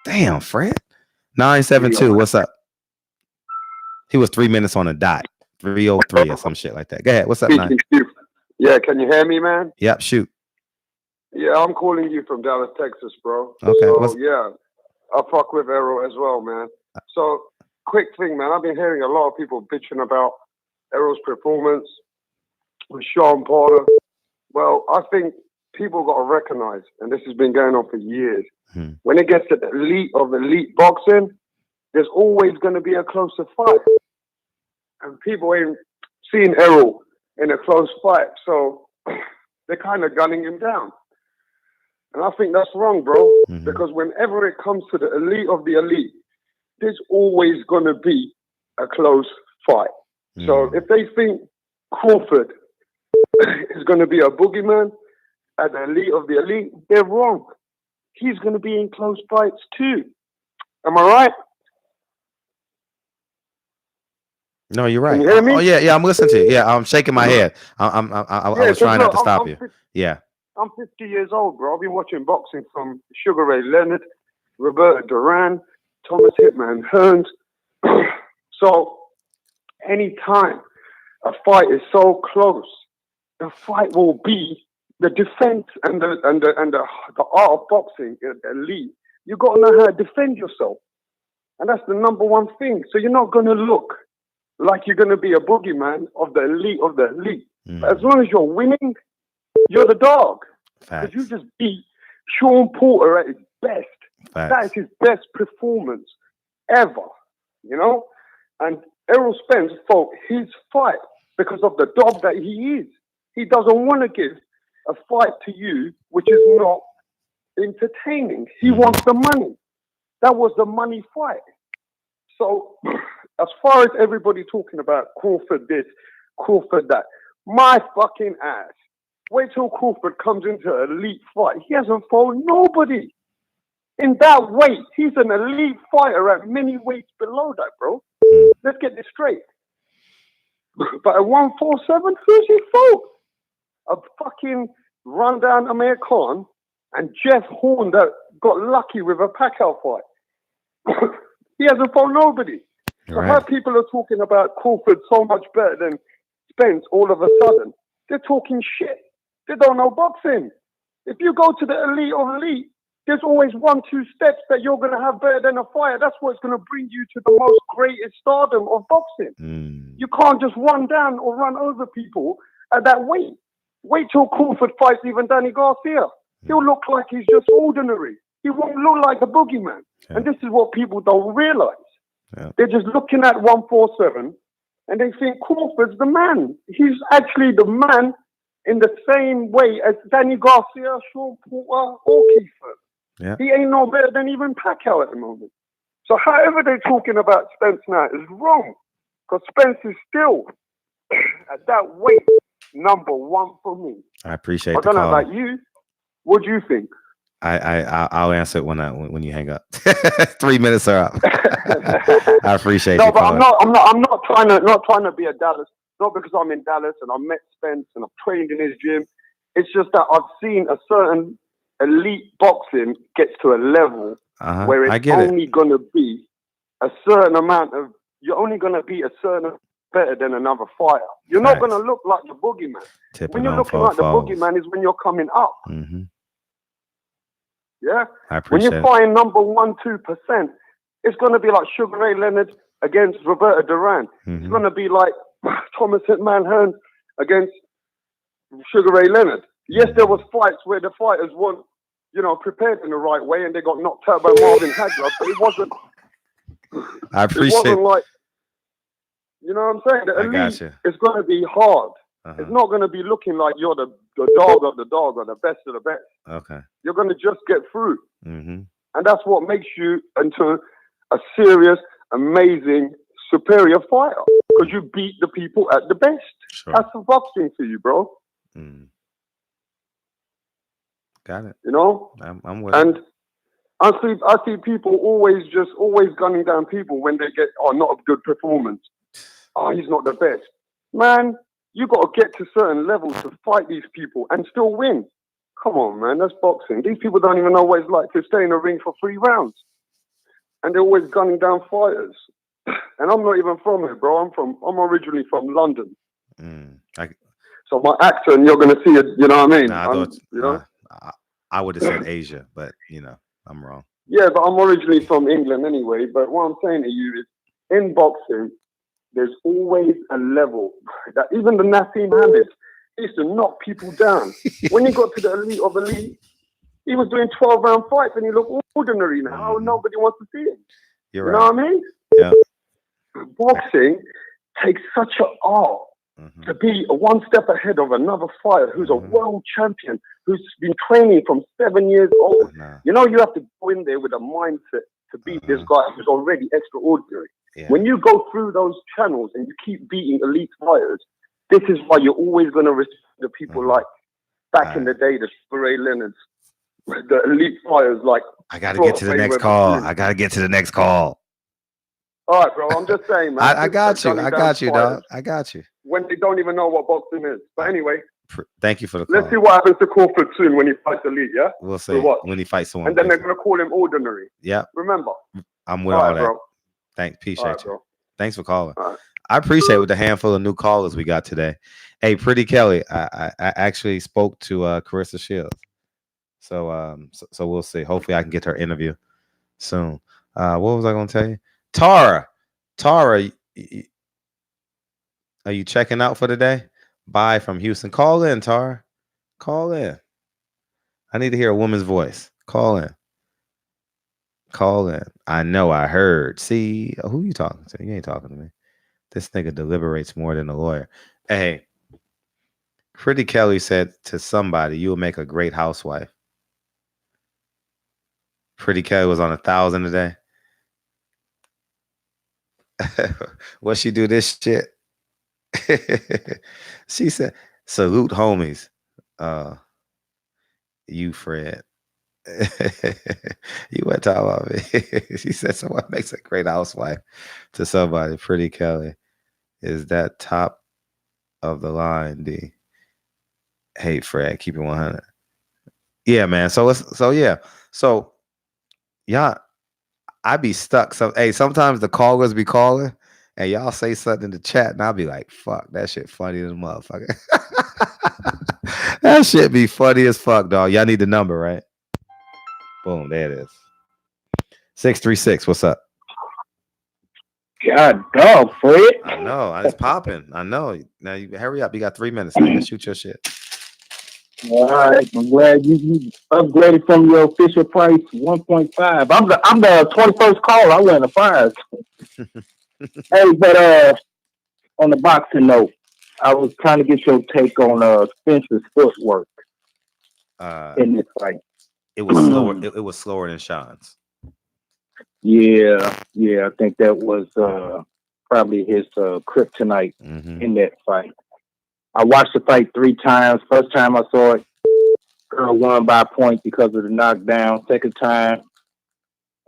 Damn, Fred. 972. What's up? He was 3 minutes on the dot. 3:03 or some shit like that. Go ahead. What's up, 9? Yeah, can you hear me, man? Yep, shoot. Yeah, I'm calling you from Dallas, Texas, bro. Okay. So, yeah, I fuck with Errol as well, man. So, quick thing, man. I've been hearing a lot of people bitching about Errol's performance with Sean Porter. Well, I think people got to recognize, and this has been going on for years, when it gets to the elite of elite boxing, there's always going to be a closer fight. And people ain't seen Errol in a close fight, so they're kind of gunning him down. And I think that's wrong, bro, because whenever it comes to the elite of the elite, there's always going to be a close fight. So if they think Crawford is going to be a boogeyman at the elite of the elite, they're wrong. He's going to be in close fights too. Am I right? No, you're right. Can you hear me? Oh yeah, I'm listening to you. Yeah, I'm shaking my head. I was trying not to stop you. Yeah. I'm 50 years old, bro. I've been watching boxing from Sugar Ray Leonard, Roberto Duran, Thomas Hitman Hearns. So anytime a fight is so close, the fight will be the defense and the art of boxing, elite. You got to know how to defend yourself, and that's the number one thing. So you're not going to look like you're going to be a boogeyman of the elite of the elite. As long as you're winning, you're the dog. Because you just beat Sean Porter at his best. That is his best performance ever, you know? And Errol Spence fought his fight because of the dog that he is. He doesn't want to give a fight to you which is not entertaining. He wants the money. That was the money fight. So as far as everybody talking about Crawford this, Crawford that, my fucking ass. Wait till Crawford comes into an elite fight. He hasn't fought nobody. In that weight, he's an elite fighter at many weights below that, bro. Let's get this straight. But at 147, who's he fought? A fucking rundown Amir Khan and Jeff Horn that got lucky with a Pacquiao fight. He hasn't fought nobody. So how people are talking about Crawford so much better than Spence all of a sudden, they're talking shit. They don't know boxing. If you go to the elite of elite, there's always 1-2 steps that you're going to have better than a fighter. That's what's going to bring you to the most greatest stardom of boxing. You can't just run down or run over people at that weight. Wait till Crawford fights even Danny Garcia. He'll look like he's just ordinary. He won't look like a boogeyman. And this is what people don't realize. They're just looking at 147 and they think Crawford's the man. He's actually the man in the same way as Danny Garcia, Sean Porter, or Kiefer. He ain't no better than even Pacquiao at the moment. So however they're talking about Spence now is wrong. Because Spence is still, at that weight, number one for me. I appreciate I don't know about you. What do you think? I'll answer it when you hang up. 3 minutes are up. I appreciate No, you. but Calling. I'm not trying to be a Dallas. Not because I'm in Dallas and I met Spence and I've trained in his gym. It's just that I've seen a certain elite boxing gets to a level where it's only going to be a certain amount of. You're only going to be a certain better than another fighter. You're not going to look like the boogeyman. When you're looking like the boogeyman is when you're coming up. Mm-hmm. Yeah. I appreciate when you're fighting number 1-2%, it's going to be like Sugar Ray Leonard against Roberto Duran. It's going to be like Thomas Hitman Hearns against Sugar Ray Leonard. Yes, there was fights where the fighters weren't, prepared in the right way and they got knocked out by Marvin Hagler, but it wasn't. I appreciate. It wasn't like, you know what I'm saying? The elite is going to be hard. It's not going to be looking like you're the dog of the dog or the best of the best. Okay. You're going to just get through. Mm-hmm. And that's what makes you into a serious, amazing, superior fighter. Because you beat the people at the best. Sure. That's the boxing for you, bro. Mm. Got it. You know? I'm with and it. I see people always gunning down people when they get not a good performance. Oh, he's not the best. Man, you got to get to certain levels to fight these people and still win. Come on, man, that's boxing. These people don't even know what it's like to stay in the ring for 3 rounds. And they're always gunning down fighters. And I'm not even from here, bro. I'm originally from London. So my accent, you're gonna see it, you know what I mean? I would have said Asia, but I'm wrong. Yeah, but I'm originally from England anyway. But what I'm saying to you is, in boxing, there's always a level that even the Nassim Hamid used to knock people down. When he got to the elite of elite, he was doing 12-round fights and he looked ordinary now. Nobody wants to see him. You're you right. know what I mean? Yeah. Boxing takes such an art to be one step ahead of another fighter who's a world champion, who's been training from 7 years old. You have to go in there with a mindset to beat this guy who's already extraordinary. Yeah. When you go through those channels and you keep beating elite fighters, this is why you're always going to respect the people like back in the day, the Sugar Ray Leonards, the elite fighters like. I got to get to the next call. I got to get to the next call. All right, bro. I'm just saying, man. I got you. I got you, dog. I got you. When they don't even know what boxing is. But anyway. Thank you for the call. Let's see what happens to Crawford soon when he fights elite, yeah? We'll see when he fights someone. And then they're going to call him ordinary. Yeah. Remember. I'm with all that. Bro. Appreciate you. Bro. Thanks for calling. I appreciate with the handful of new callers we got today. Hey, Pretty Kelly, I actually spoke to Carissa Shields. So we'll see. Hopefully I can get her interview soon. What was I going to tell you? Tara, are you checking out for the day? Bye from Houston. Call in, Tara. Call in. I need to hear a woman's voice. Call in. I know I heard. See, who you talking to? You ain't talking to me. This nigga deliberates more than a lawyer. Hey, Pretty Kelly said to somebody, you'll make a great housewife. Pretty Kelly was on 1,000 a day. What she do this shit? She said, salute homies. You Fred. You went talking about me. She said someone makes a great housewife to somebody. Pretty Kelly. Is that top of the line, D? Hey Fred, keep it 100. Yeah, man. So yeah, I be stuck. Sometimes the callers be calling and y'all say something in the chat and I'll be like, fuck, that shit funny as a motherfucker. That shit be funny as fuck, dog. Y'all need the number, right? Boom, there it is. 636, what's up? God dog, Fred. I know, it's popping. I know. Now you hurry up. You got 3 minutes. Nigga. Shoot your shit. All right, I'm glad you upgraded from your official price 1.5. I'm the 21st caller. I went to 5. Hey, but on the boxing note, I was trying to get your take on Spence's footwork in this fight. It was slower. It was slower than Sean's. Yeah. I think that was probably his kryptonite in that fight. I watched the fight 3 times. First time I saw it, Earl won by a point because of the knockdown. Second time,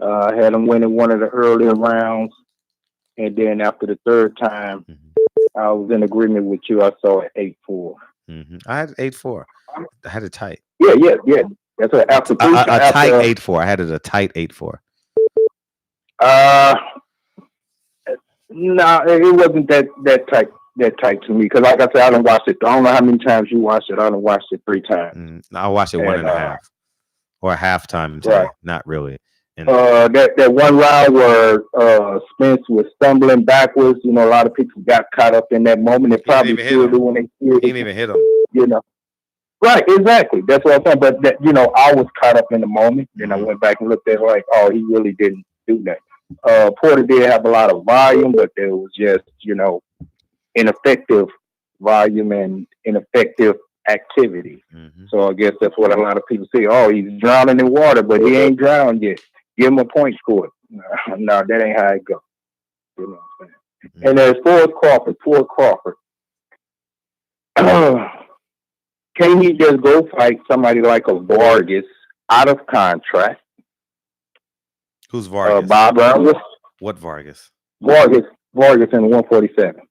I had him winning one of the earlier rounds. And then after the third time, I was in agreement with you. I saw it 8-4. I had 8-4. I had it tight. Yeah. That's what after three. A tight 8-4. I had it a tight 8-4. No, it wasn't that tight to me because, like I said, I don't watch it. I don't know how many times you watched it. I don't watch it 3 times. I watched it 1.5 or a halftime today. Right. Not really. And that one round where Spence was stumbling backwards, a lot of people got caught up in that moment. They probably still do when they see it. He didn't even hit him. Right, exactly. That's what I'm saying. But that, I was caught up in the moment. Then I went back and looked at it like, oh, he really didn't do that. Porter did have a lot of volume, but there was just, ineffective volume and ineffective activity. So I guess that's what a lot of people say. Oh, he's drowning in water, but he ain't drowned yet. Give him a point score. No, that ain't how it goes. You know what I'm saying? And there's poor Crawford. Can he just go fight somebody like a Vargas out of contract? Who's Vargas? Bob Vargas. What Vargas? Vargas in 147.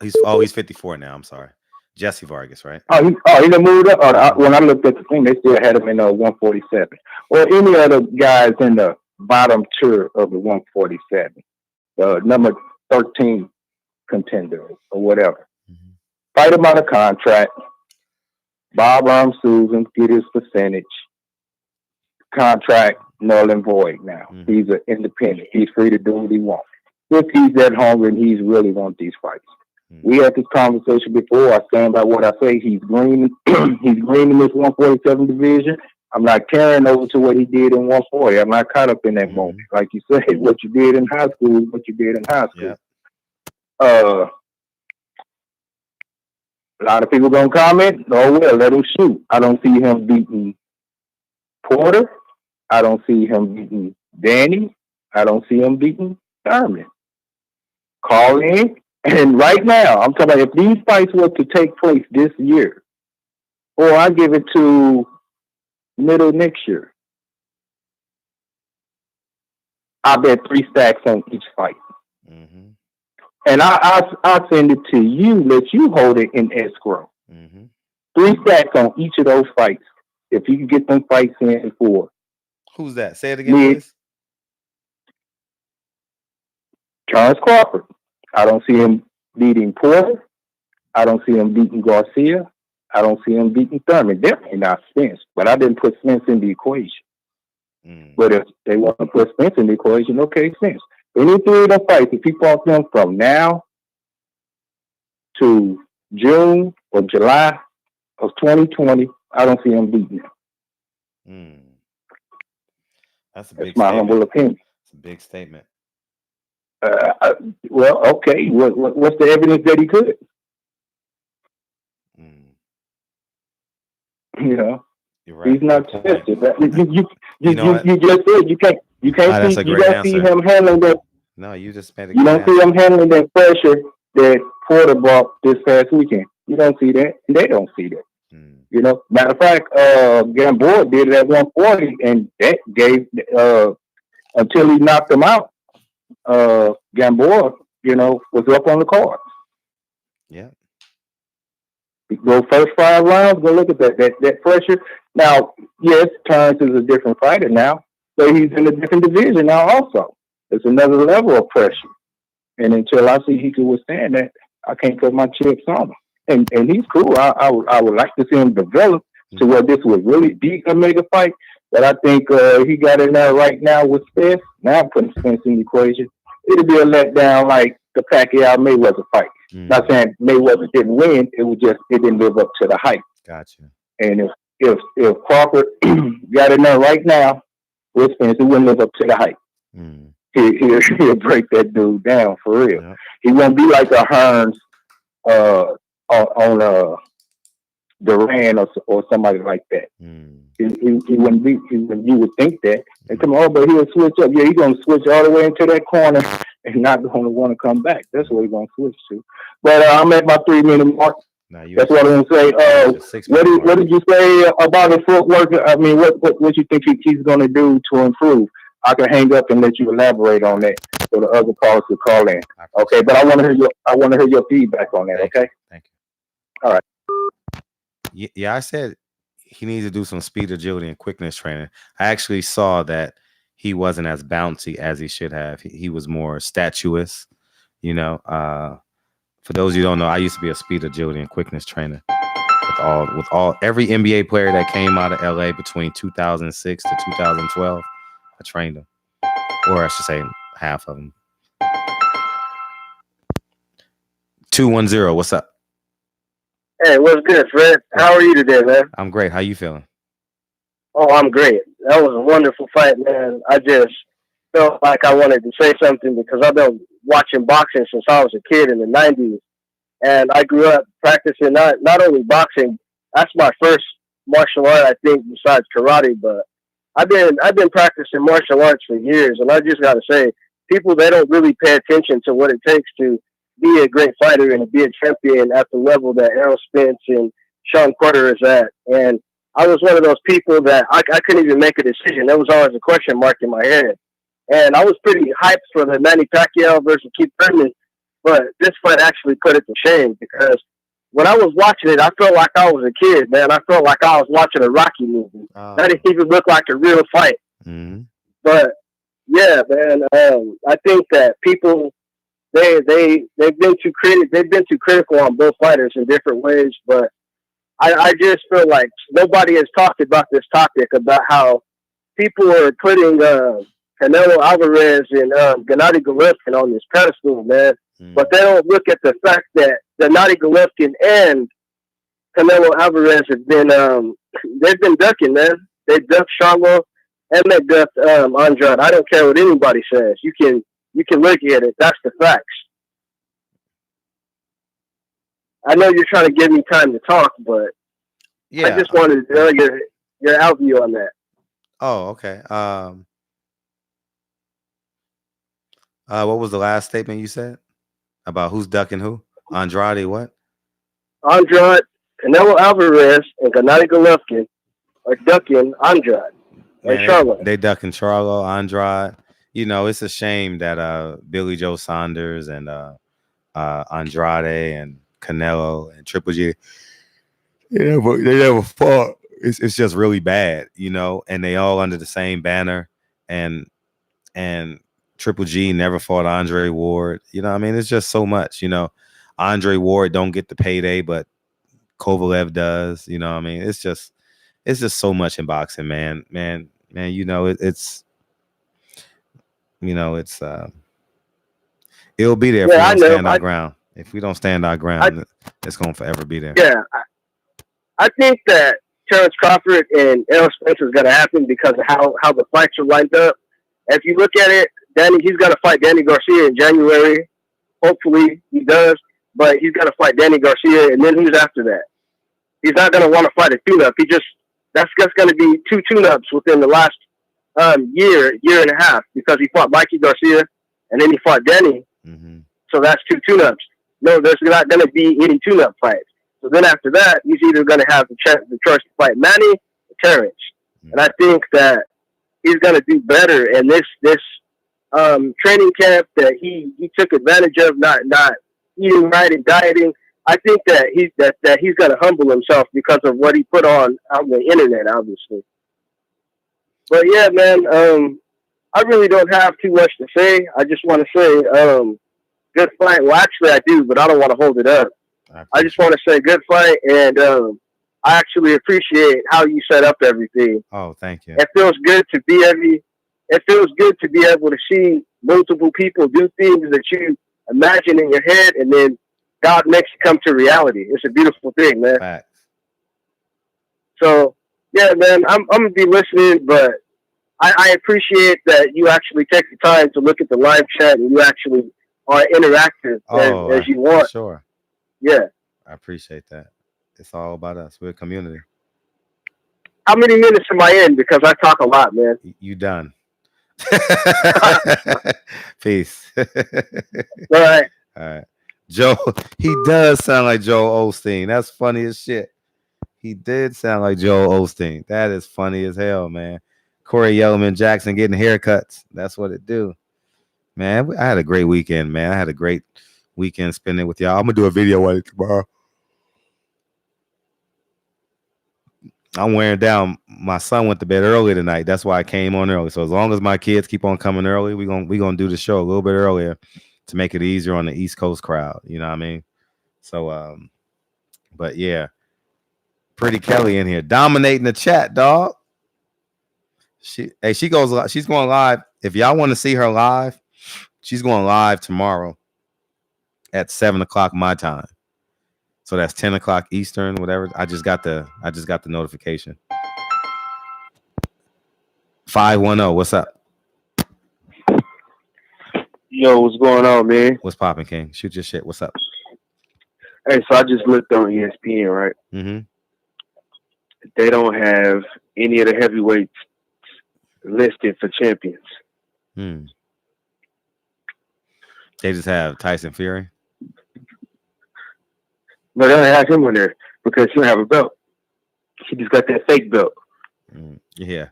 He's 54 now. I'm sorry. Jesse Vargas, right? He done moved up. When I looked at the thing, they still had him in 147. Or any other guys in the bottom tier of the 147. Number 13 contender or whatever. Fight him out of contract. Bob Susan get his percentage. Contract null and void now. He's an independent. He's free to do what he wants. If he's that hungry and he's really want these fights. We had this conversation before. I stand by what I say. He's green. He's green in this 147 division. I'm not carrying over to what he did in 140. I'm not caught up in that moment. Like you said, what you did in high school is what you did in high school. Yeah. A lot of people gonna comment, oh well, let him shoot. I don't see him beating Porter. I don't see him beating Danny. I don't see him beating Thurman. Call in. And right now, I'm talking about if these fights were to take place this year, or I give it to middle next year, I bet 3 stacks on each fight. And I'll send it to you, let you hold it in escrow. 3 stacks on each of those fights. If you can get them fights in for. Who's that? Say it again, please. Terence Crawford. I don't see him beating Porter. I don't see him beating Garcia. I don't see him beating Thurman. Definitely not Spence. But I didn't put Spence in the equation. But if they want to put Spence in the equation, okay, Spence. Any 3 of them fights, if you fought them from now to June or July of 2020, I don't see him beating them. That's a big That's my humble opinion. It's a big statement. Well, okay. What's the evidence that he could? You're right. He's not tested. You just said you can't see. You don't see him handling that. No, you just made a You don't see him handling that pressure that Porter brought this past weekend. You don't see that. They don't see that. Matter of fact, Gamboa did it at 140, and that gave until he knocked him out. Gamboa, was up on the card. Yeah. Go first 5 rounds, go look at that pressure. Now, yes, Terence is a different fighter now, but he's in a different division now also. It's another level of pressure. And until I see he can withstand that, I can't put my chips on him. And he's cool. I would like to see him develop to where this would really be a mega fight. But I think he got in there right now with Spence. Now I'm putting Spence in the equation. It'll be a letdown like the Pacquiao-Mayweather fight. Not saying Mayweather didn't win. It didn't live up to the hype. Gotcha. And if Crawford got in there right now with Spence, it wouldn't live up to the hype. He'll break that dude down for real. Yeah. He won't be like a Hearns on Duran or somebody like that. He wouldn't be. You would think that. And come on, but he'll switch up. Yeah, he's gonna switch all the way into that corner and not gonna want to come back. That's what he's gonna switch to. But I'm at my 3-minute mark. That's what I'm saying. What did you say about the footwork? I mean, what you think he's going to do to improve? I can hang up and let you elaborate on that, so the other callers could call in. Okay, but I want to hear your feedback on that. Okay. Thank you. All right. Yeah, I said he needs to do some speed, agility, and quickness training. I actually saw that he wasn't as bouncy as he should have. He was more statuous. For those of you who don't know, I used to be a speed, agility, and quickness trainer with every NBA player that came out of LA between 2006 to 2012. I trained them, or I should say half of them. 210, what's up? Hey, what's good, Fred? How are you today, man? I'm great. How you feeling? Oh, I'm great. That was a wonderful fight, man. I just felt like I wanted to say something because I've been watching boxing since I was a kid in the 90s. And I grew up practicing not only boxing, that's my first martial art, I think, besides karate, but I've been practicing martial arts for years, and I just got to say, people, they don't really pay attention to what it takes to be a great fighter and to be a champion at the level that Errol Spence and Sean Porter is at. And I was one of those people that I couldn't even make a decision. There was always a question mark in my head. And I was pretty hyped for the Manny Pacquiao versus Keith Thurman, but this fight actually put it to shame because when I was watching it, I felt like I was a kid, man. I felt like I was watching a Rocky movie. That didn't even look like a real fight. Mm-hmm. But yeah, man, I think that people they've been too critical on both fighters in different ways. But I just feel like nobody has talked about this topic about how people are putting Canelo Alvarez and Gennady Golovkin on this pedestal, man. But they don't look at the fact that Gennady Golovkin and Canelo Alvarez have been they've been ducking, man. They ducked Charlo and they ducked Andrade. I don't care what anybody says. You can look at it. That's the facts. I know you're trying to give me time to talk, but yeah, I just wanted to know your outview on that. Oh, okay. What was the last statement you said about who's ducking who? Andrade, what? Andrade, Canelo Alvarez, and Gennady Golovkin are ducking Andrade and Charlo. They ducking Charlo, Andrade. It's a shame that Billy Joe Saunders and Andrade and Canelo and Triple G they never fought. It's just really bad, and they all under the same banner, and Triple G never fought Andre Ward. It's just so much. Andre Ward don't get the payday, but Kovalev does. It's just so much in boxing, man. It'll be there if we don't stand our ground. If we don't stand our ground, it's gonna forever be there. Yeah, I think that Terence Crawford and Errol Spence is gonna happen because of how the fights are lined up. If you look at it, he's gonna fight Danny Garcia in January. Hopefully he does, but he's gonna fight Danny Garcia, and then who's after that? He's not gonna want to fight a tune-up. That's gonna be 2 tune-ups within the last year and a half because he fought Mikey Garcia and then he fought Danny. Mm-hmm. So that's 2 tune-ups. No, there's not going to be any tune-up fights. So then after that, he's either going to have the choice to fight Manny or Terence. Mm-hmm. And I think that he's going to do better. And this training camp that he took advantage of, not eating right and dieting, I think that he's going to humble himself because of what he put on the internet, obviously. But yeah, man, I really don't have too much to say. I just want to say, good fight. Well, actually, I do, but I don't want to hold it up. I just want to say good fight, and I actually appreciate how you set up everything. Oh, thank you. It feels good to be able to see multiple people do things that you imagine in your head, and then God makes it come to reality. It's a beautiful thing, man. Facts. So, yeah, man, I'm gonna be listening, but I appreciate that you actually take the time to look at the live chat and you actually are interactive as you want. Sure. Yeah. I appreciate that. It's all about us. We're a community. How many minutes am I in? Because I talk a lot, man. You done. Peace. All right. All right. Joe, he does sound like Joe Osteen. That's funny as shit. He did sound like Joe Osteen. That is funny as hell, man. Corey Yellman Jackson getting haircuts. That's what it do. Man, I had a great weekend, man. I had a great weekend spending with y'all. I'm gonna do a video on it tomorrow. I'm wearing down. My son went to bed early tonight. That's why I came on early. So as long as my kids keep on coming early, we gonna do the show a little bit earlier to make it easier on the East Coast crowd. You know what I mean? So but yeah, Pretty Kelly in here dominating the chat, dog. She's going live. If y'all want to see her live, she's going live tomorrow at 7:00 my time. So that's 10:00 Eastern, whatever. I just got the notification. 510. What's up? Yo, what's going on, man? What's popping, King? Shoot your shit. What's up? Hey, so I just looked on ESPN, right? Mm-hmm. They don't have any of the heavyweights listed for champions. They just have Tyson Fury. No, they don't have him on there because he don't have a belt. He just got that fake belt. Yeah.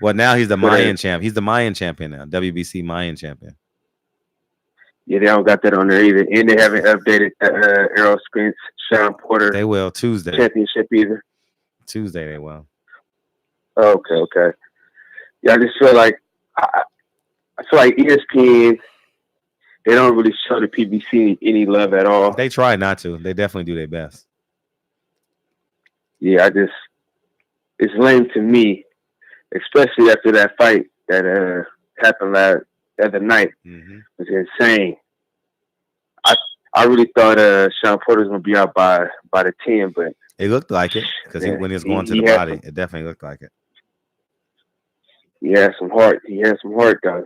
Well, now he's the Mayan champ. He's the Mayan champion now. WBC Mayan champion. Yeah, they don't got that on there either, and they haven't updated Errol Spence, Sean Porter. They will Tuesday championship either. Tuesday they will. Okay. Yeah, I just feel like I feel like ESPN. They don't really show the PBC any love at all. They try not to. They definitely do their best. Yeah, it's lame to me, especially after that fight that happened the other night. Mm-hmm. It was insane. I really thought Sean Porter was gonna be out by the 10, but it looked like it because when he was going to the body, it definitely looked like it. He had some heart. He had some heart, though.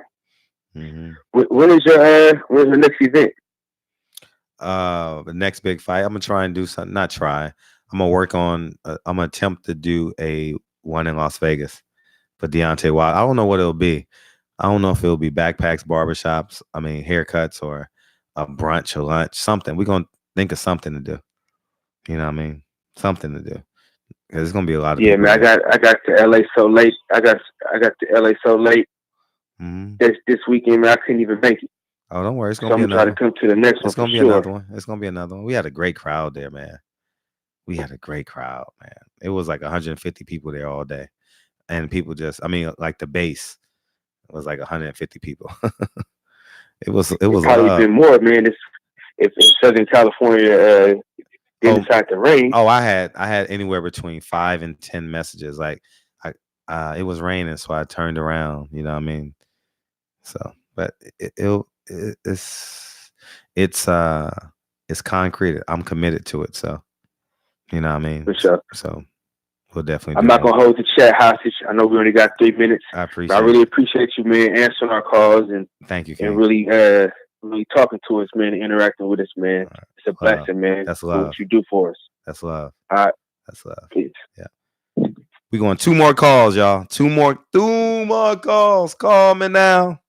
Mm-hmm. When's your next event? The next big fight. I'm gonna try and do something. Not try. I'm gonna work on. I'm gonna attempt to do a one in Las Vegas for Deontay Wilder. I don't know what it'll be. I don't know if it'll be backpacks, barbershops. I mean, haircuts or a brunch or lunch. Something. We're gonna think of something to do. You know what I mean? Something to do. Because there's gonna be a lot of people. Man. I got to LA so late. I got to LA so late. Mm-hmm. This weekend, man, I couldn't even make it. Oh, don't worry. It's gonna be another. I'm trying to come to the next one. It's gonna be another one. It's gonna be another one. We had a great crowd there, man. We had a great crowd, man. It was like 150 people there all day, and people like the base was like 150 people. It was probably been more, man. If in Southern California didn't decide to rain. Oh, I had anywhere between 5 and 10 messages. Like it was raining, so I turned around. You know what I mean? So, but it's concrete. I'm committed to it. So, you know what I mean? For sure. So we'll definitely. I'm not gonna hold the chat hostage. I know we only got 3 minutes. I really appreciate you, man, answering our calls and thank you, King. And really talking to us, man, and interacting with us, man. Right. It's a blessing, man. That's love. What you do for us. That's love. All right. That's love. Peace. Yeah. We going 2 more calls, y'all. 2 more calls. Call me now.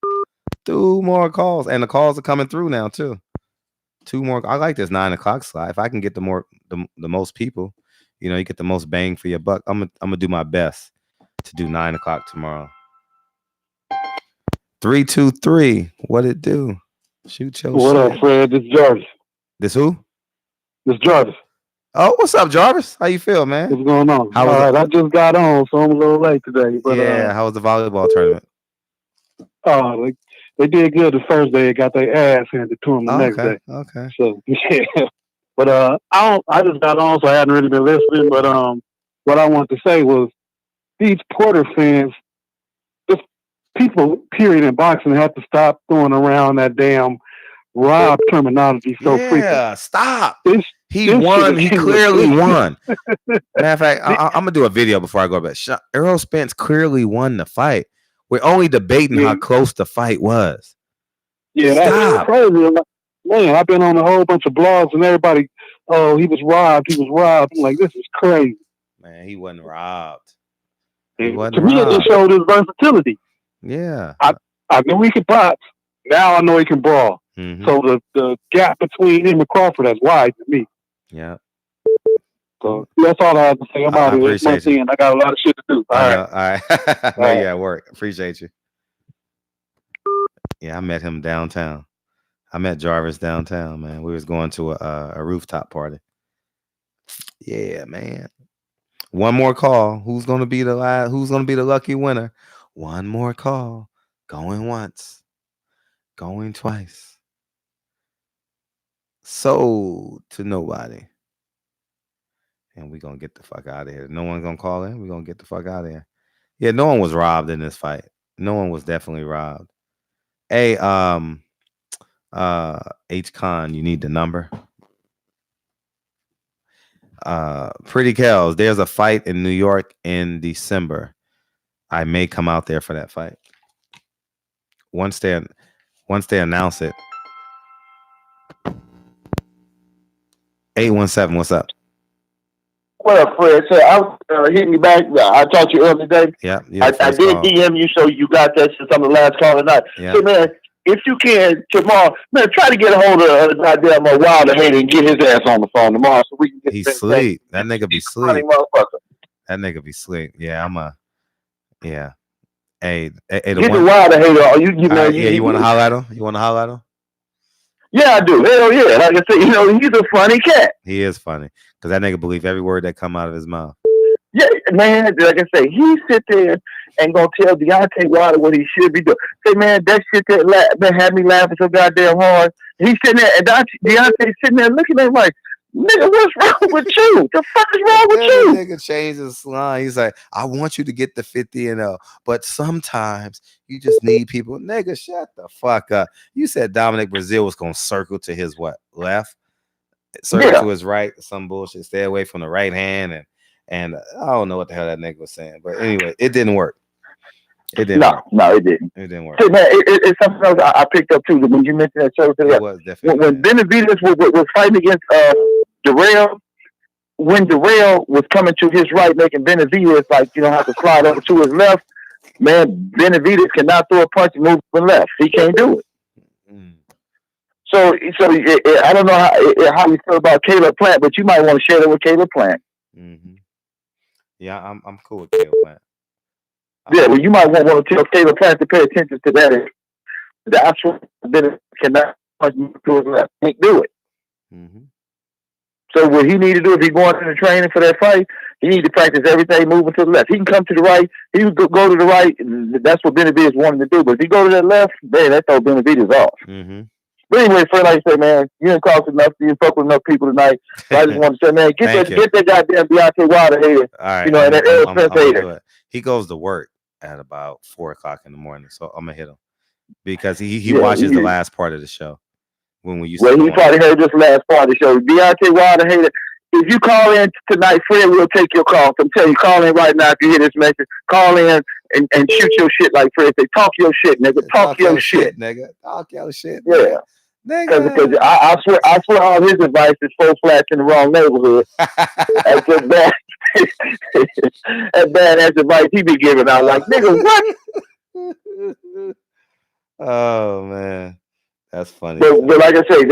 2 more calls, and the calls are coming through now too. 2 more. I like this 9:00 slot. If I can get the most people, you know, you get the most bang for your buck. I'm gonna do my best to do 9:00 tomorrow. 323. What it do? Shoot your What shit. up, Fred? This is Jarvis. This who? This Jarvis. Oh, what's up, Jarvis? How you feel, man? What's going on? All right, I just got on, so I'm a little late today. But yeah, how was the volleyball tournament? They did good the first day. They got their ass handed to them the next day. Okay. So yeah, but I just got on, so I hadn't really been listening. But what I wanted to say was these Porter fans, just people, period, in boxing have to stop throwing around that damn Rob terminology so frequent. Yeah, stop. He this won. He clearly won. Matter of fact, I'm gonna do a video before I go to bed. Errol Spence clearly won the fight. We're only debating how close the fight was. Yeah, that's crazy. Man, I've been on a whole bunch of blogs and everybody, oh, he was robbed. I'm like, this is crazy. Man, he wasn't robbed. To me, it just showed his versatility. Yeah. I knew he could box. Now I know he can brawl. Mm-hmm. So the gap between him and Crawford has widened to me. Yeah. So that's all I have to say. I'm out of here. It's my appreciate you. thing. I got a lot of shit to do. All I right. know. All right. I know you at work. Appreciate you. Yeah, I met him downtown. I met Jarvis downtown, man. We was going to a rooftop party. Yeah, man. One more call. Who's gonna be the last? Who's gonna be the lucky winner? One more call. Going once. Going twice. Sold to nobody. And we gonna get the fuck out of here. No one's gonna call in. We gonna get the fuck out of here. Yeah, no one was robbed in this fight. No one was definitely robbed. Hey, H Con, you need the number. Pretty Kells, there's a fight in New York in December. I may come out there for that fight. Once they announce it. 817, what's up? What up, Fred? So I was hitting you back. I talked to you earlier today. Yeah, I did call. DM you, so you got that since I'm the last call tonight. Yeah. So, man, if you can tomorrow, man, try to get a hold of goddamn Wilder Hater and get his ass on the phone tomorrow so we can get. He sleep. That nigga be sleep. That nigga be sleep. Yeah, yeah. Hey, get the Wilder Hater. You want to holler at him? You want to holler at him? Yeah, I do. Hell yeah. Like I said, he's a funny cat. He is funny. Because that nigga believe every word that come out of his mouth. Yeah, man, like I say, he sit there and gonna tell Deontay Wilder what he should be doing. Say, man, that shit that had me laughing so goddamn hard. He's sitting there, and Deontay sitting there looking at him like, nigga, what's wrong with you? The fuck is wrong with you? Nigga changed his line. He's like, I want you to get the 50-0, but sometimes you just need people. Nigga, shut the fuck up. You said Dominic Brazil was gonna circle to his what? Left? Circle to his right, some bullshit. Stay away from the right hand, and I don't know what the hell that nigga was saying, but anyway, it didn't work. It didn't. No, it didn't. It didn't work. See, man, it's something else I picked up too. When you mentioned that circle to the left, when Benavidez was fighting against Darrell, when Darrell was coming to his right, making Benavidez have to slide over to his left. Man, Benavidez cannot throw a punch and move to the left. He can't do it. So I don't know how you feel about Caleb Plant, but you might want to share that with Caleb Plant. Mm-hmm. Yeah, I'm cool with Caleb Plant. Yeah, well, you might want to tell Caleb Plant to pay attention to that. The actual Benavidez cannot punch to his left. Can't do it. Mm-hmm. So what he need to do if he's going into training for that fight, he need to practice everything moving to the left. He can come to the right. He can go to the right. That's what Benavidez wanted to do. But if he go to that left, man, that throw Benavidez off. Mm-hmm. But anyway, friend, like I said, man, you didn't cross enough. You didn't fuck with enough people tonight. So I just want to say, man, get that goddamn Deontay Wilder hater. All right, and that Errol Spence hater. He goes to work at about 4:00 in the morning, so I'm gonna hit him because he watches the last part of the show when we used. Well, he probably heard this last part of the show. Deontay Wilder hater. If you call in tonight, Fred will take your call. So I'm telling you, call in right now if you hear this message. Call in and shoot your shit like Fred. Say, talk your shit, nigga. Talk your shit, nigga. Talk your shit. Yeah. Because I swear all his advice is 4 flats in the wrong neighborhood. That's just bad. That badass advice he be giving out. Like, nigga, what? Oh man, that's funny. But like I say,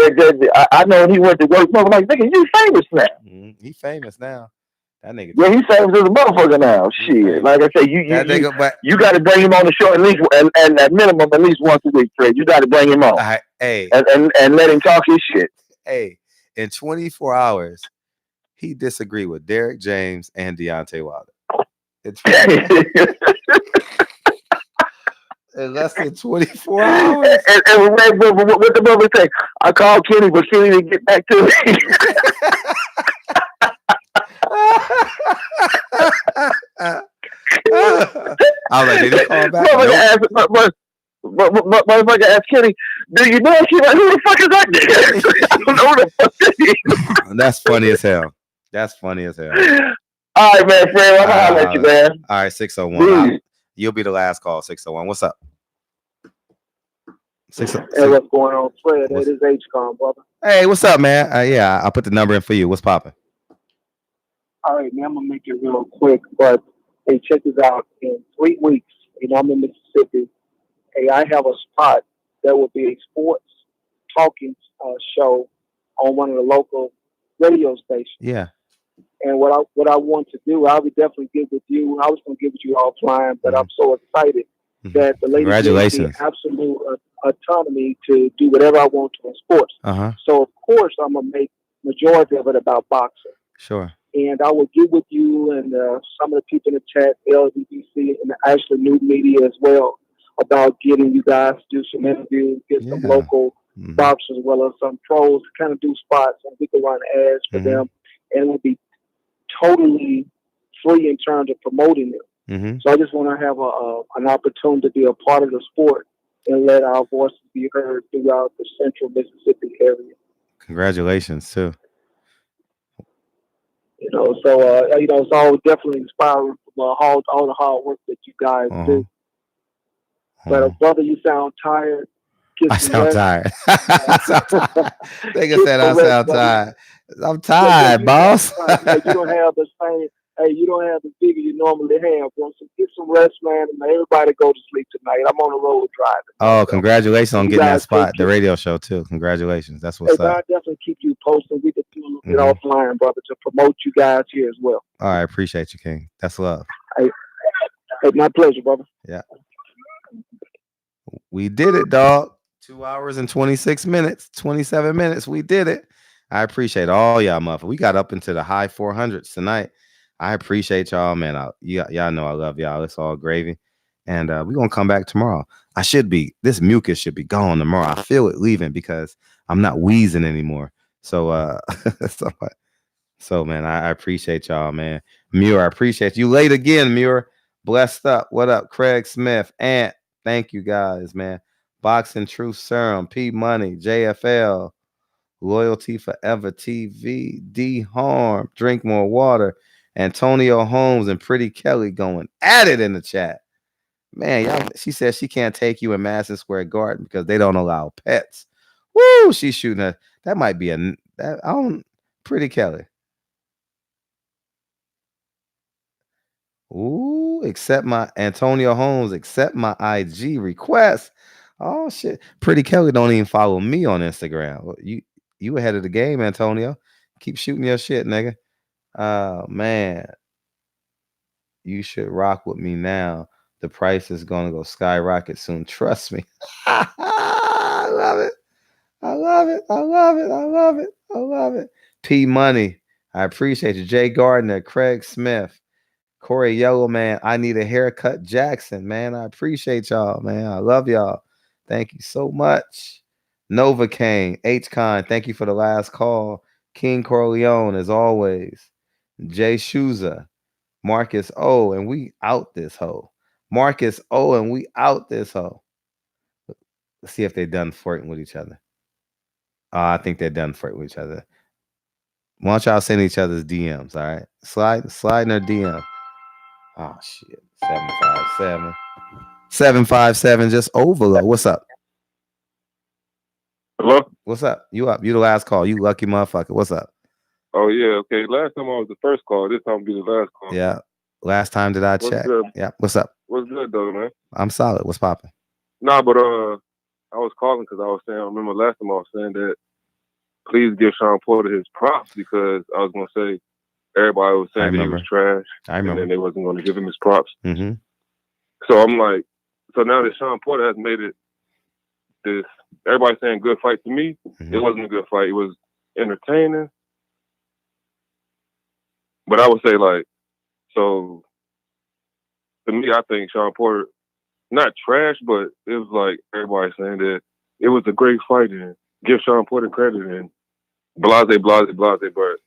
I know he went to work. I'm like, nigga, you famous now. Mm-hmm. He famous now. That nigga. Yeah, he's famous as a motherfucker now. Shit. Like I say, you got to bring him on the show at least, and at minimum at least once a week, Fred. You got to bring him on. Hey, and let him talk his shit. Hey, in 24 hours, he disagreed with Derek James and Deontay Wilder. In less than 24 hours. And what the brother say? I called Kenny, but Kenny didn't get back to me. I was like, did he call back? Motherfucker asked Kenny, do you know him? She's like, who the fuck is that nigga? I don't know who the fuck that is. That's funny as hell. That's funny as hell. All right, man, Fred. I'm gonna holler at you, man. All right, 601. You'll be the last call, 601. What's up? Hey, what's going on, Fred? It is H-Com, brother. Hey, what's up, man? Yeah, I'll put the number in for you. What's popping? All right, man, I'm going to make it real quick, but hey, check this out. In 3 weeks, I'm in Mississippi. Hey, I have a spot that will be a sports talking show on one of the local radio stations. Yeah. And what I want to do, I'll be definitely get with you. I was going to get with you offline, but I'm so excited that the lady gave me Congratulations. absolute autonomy to do whatever I want to in sports. So of course I'm gonna make majority of it about boxing. Sure. And I will get with you and some of the people in the chat, LDBC, and actually new media as well, about getting you guys to do some interviews, get some local boxers as well as some pros to kind of do spots, and we can run ads for them, and it will be totally free in terms of promoting them. So I just want to have an opportunity to be a part of the sport and let our voices be heard throughout the central Mississippi area. Congratulations too. You know, so it's all definitely inspiring from all the hard work that you guys do. But brother, you sound tired. I sound tired. I sound tired. Nigga said I sound tired. I'm tired, boss. You don't have the same. Hey, you don't have the vigor you normally have, bro. So get some rest, man, and everybody go to sleep tonight. I'm on the road driving. Oh, congratulations on getting that spot, the radio show too. Congratulations. That's what's up. I'll definitely keep you posted. We can do it offline, brother, to promote you guys here as well. All right, appreciate you, King. That's love. Hey, my pleasure, brother. Yeah. We did it, dog. 2 hours and 26 minutes, 27 minutes. We did it. I appreciate all y'all, motherfuckers. We got up into the high 400s tonight. I appreciate y'all, man. Y'all know I love y'all. It's all gravy. And we're going to come back tomorrow. This mucus should be gone tomorrow. I feel it leaving because I'm not wheezing anymore. So, so man, I appreciate y'all, man. Muir, I appreciate you. Late again, Muir. Blessed up. What up, Craig Smith? Ant, thank you guys, man. Boxing Truth Serum, P Money, JFL, Loyalty Forever TV, D Harm, Drink More Water, Antonio Holmes, and Pretty Kelly going at it in the chat. Man, y'all, she says she can't take you in Madison Square Garden because they don't allow pets. Woo, she's shooting her. That might be Pretty Kelly. Ooh, accept my Antonio Holmes, accept my IG request. Oh shit. Pretty Kelly don't even follow me on Instagram. You ahead of the game, Antonio. Keep shooting your shit, nigga. Man. You should rock with me now. The price is gonna go skyrocket soon. Trust me. I love it. I love it. I love it. I love it. I love it. P Money. I appreciate you. Jay Gardner, Craig Smith. Corey Yellowman, I need a haircut. Jackson, man, I appreciate y'all, man. I love y'all. Thank you so much. Nova Kane, H Con, thank you for the last call. King Corleone, as always. Jay Shuza, Marcus O, and we out this hoe. Marcus O, and we out this hoe. Let's see if they're done flirting with each other. I think they're done flirting with each other. Why don't y'all send each other's DMs, all right? Slide in their DM. Oh shit. 757. 757 just overload. What's up? Hello? What's up? You up? You the last call. You lucky motherfucker. What's up? Oh yeah, okay. Last time I was the first call. This time will be the last call. Yeah. Last time did I check? Good? Yeah. What's up? What's good though, man? I'm solid. What's popping? Nah, but I was calling because I was saying, I remember last time I was saying that please give Sean Porter his props because I was gonna say everybody was saying that he was trash. I remember. And then they wasn't gonna give him his props. Mm-hmm. So I'm like, so now that Sean Porter has made it this, everybody's saying good fight to me. It wasn't a good fight. It was entertaining. But I would say like, so to me, I think Sean Porter, not trash, but it was like everybody saying that it was a great fight and give Sean Porter credit and blase. But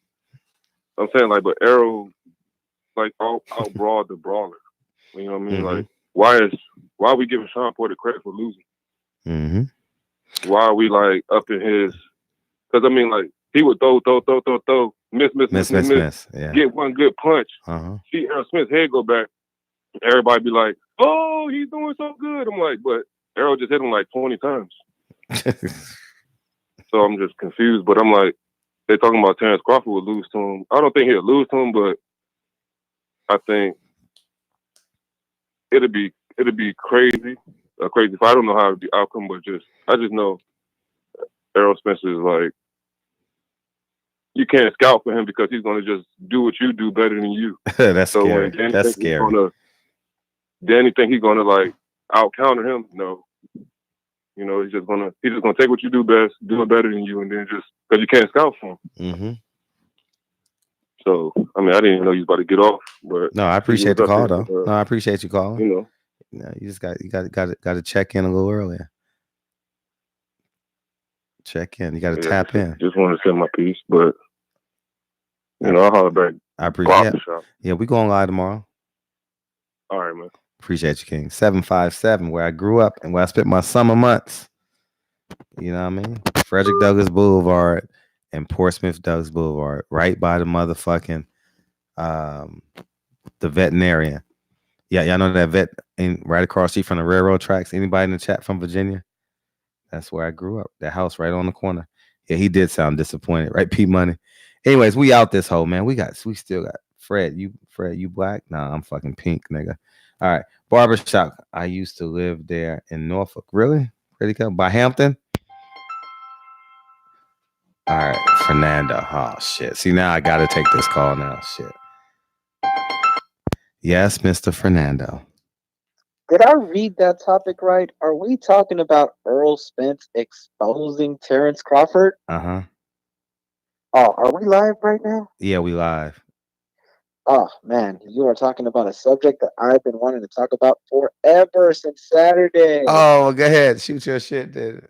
I'm saying like, but Errol like outbrawled the brawler. You know what I mean? Like, why are we giving Sean Porter credit for losing? Mm-hmm. Why are we like up in his? Because I mean, like he would throw, miss, yeah. Get one good punch. See Errol Smith's head go back. Everybody be like, "Oh, he's doing so good." I'm like, but Errol just hit him like 20 times. So I'm just confused. But I'm like, they're talking about Terence Crawford would lose to him. I don't think he'll lose to him, but I think it'd be crazy, a crazy fight. I don't know how it'd be outcome, but I just know Errol Spence is like, you can't scout for him because he's going to just do what you do better than you. That's so scary. when Danny That's thinks scary. Danny think he's gonna like out counter him, no. You know, he's just gonna take what you do best, do it better than you, and then just because you can't scout for him. Mm-hmm. So I mean, I didn't even know you was about to get off, but No, I he appreciate was the up call here, though. No, I appreciate you calling. You know, you just got to check in a little earlier. Check in. You got to tap in. Just want to say my piece, but you know, I'll holler back. I appreciate it. Yeah, we going live tomorrow. All right, man. Appreciate you, King. 757, where I grew up and where I spent my summer months. You know what I mean? Frederick Douglass Boulevard and Portsmouth Douglass Boulevard, right by the motherfucking the veterinarian. Yeah, y'all know that vet right across the street from the railroad tracks. Anybody in the chat from Virginia? That's where I grew up. That house right on the corner. Yeah, he did sound disappointed, right? P Money. Anyways, we out this hole, man. We still got Fred. You black? Nah, I'm fucking pink, nigga. All right. Barbershop. I used to live there in Norfolk. Really? Pretty cool. By Hampton? All right. Fernando. Oh shit. See, now I gotta take this call now. Shit. Yes, Mr. Fernando. Did I read that topic right? Are we talking about Errol Spence exposing Terence Crawford? Uh-huh. Oh, are we live right now? Yeah, we live. Oh, man, you are talking about a subject that I've been wanting to talk about forever since Saturday. Oh, go ahead. Shoot your shit then.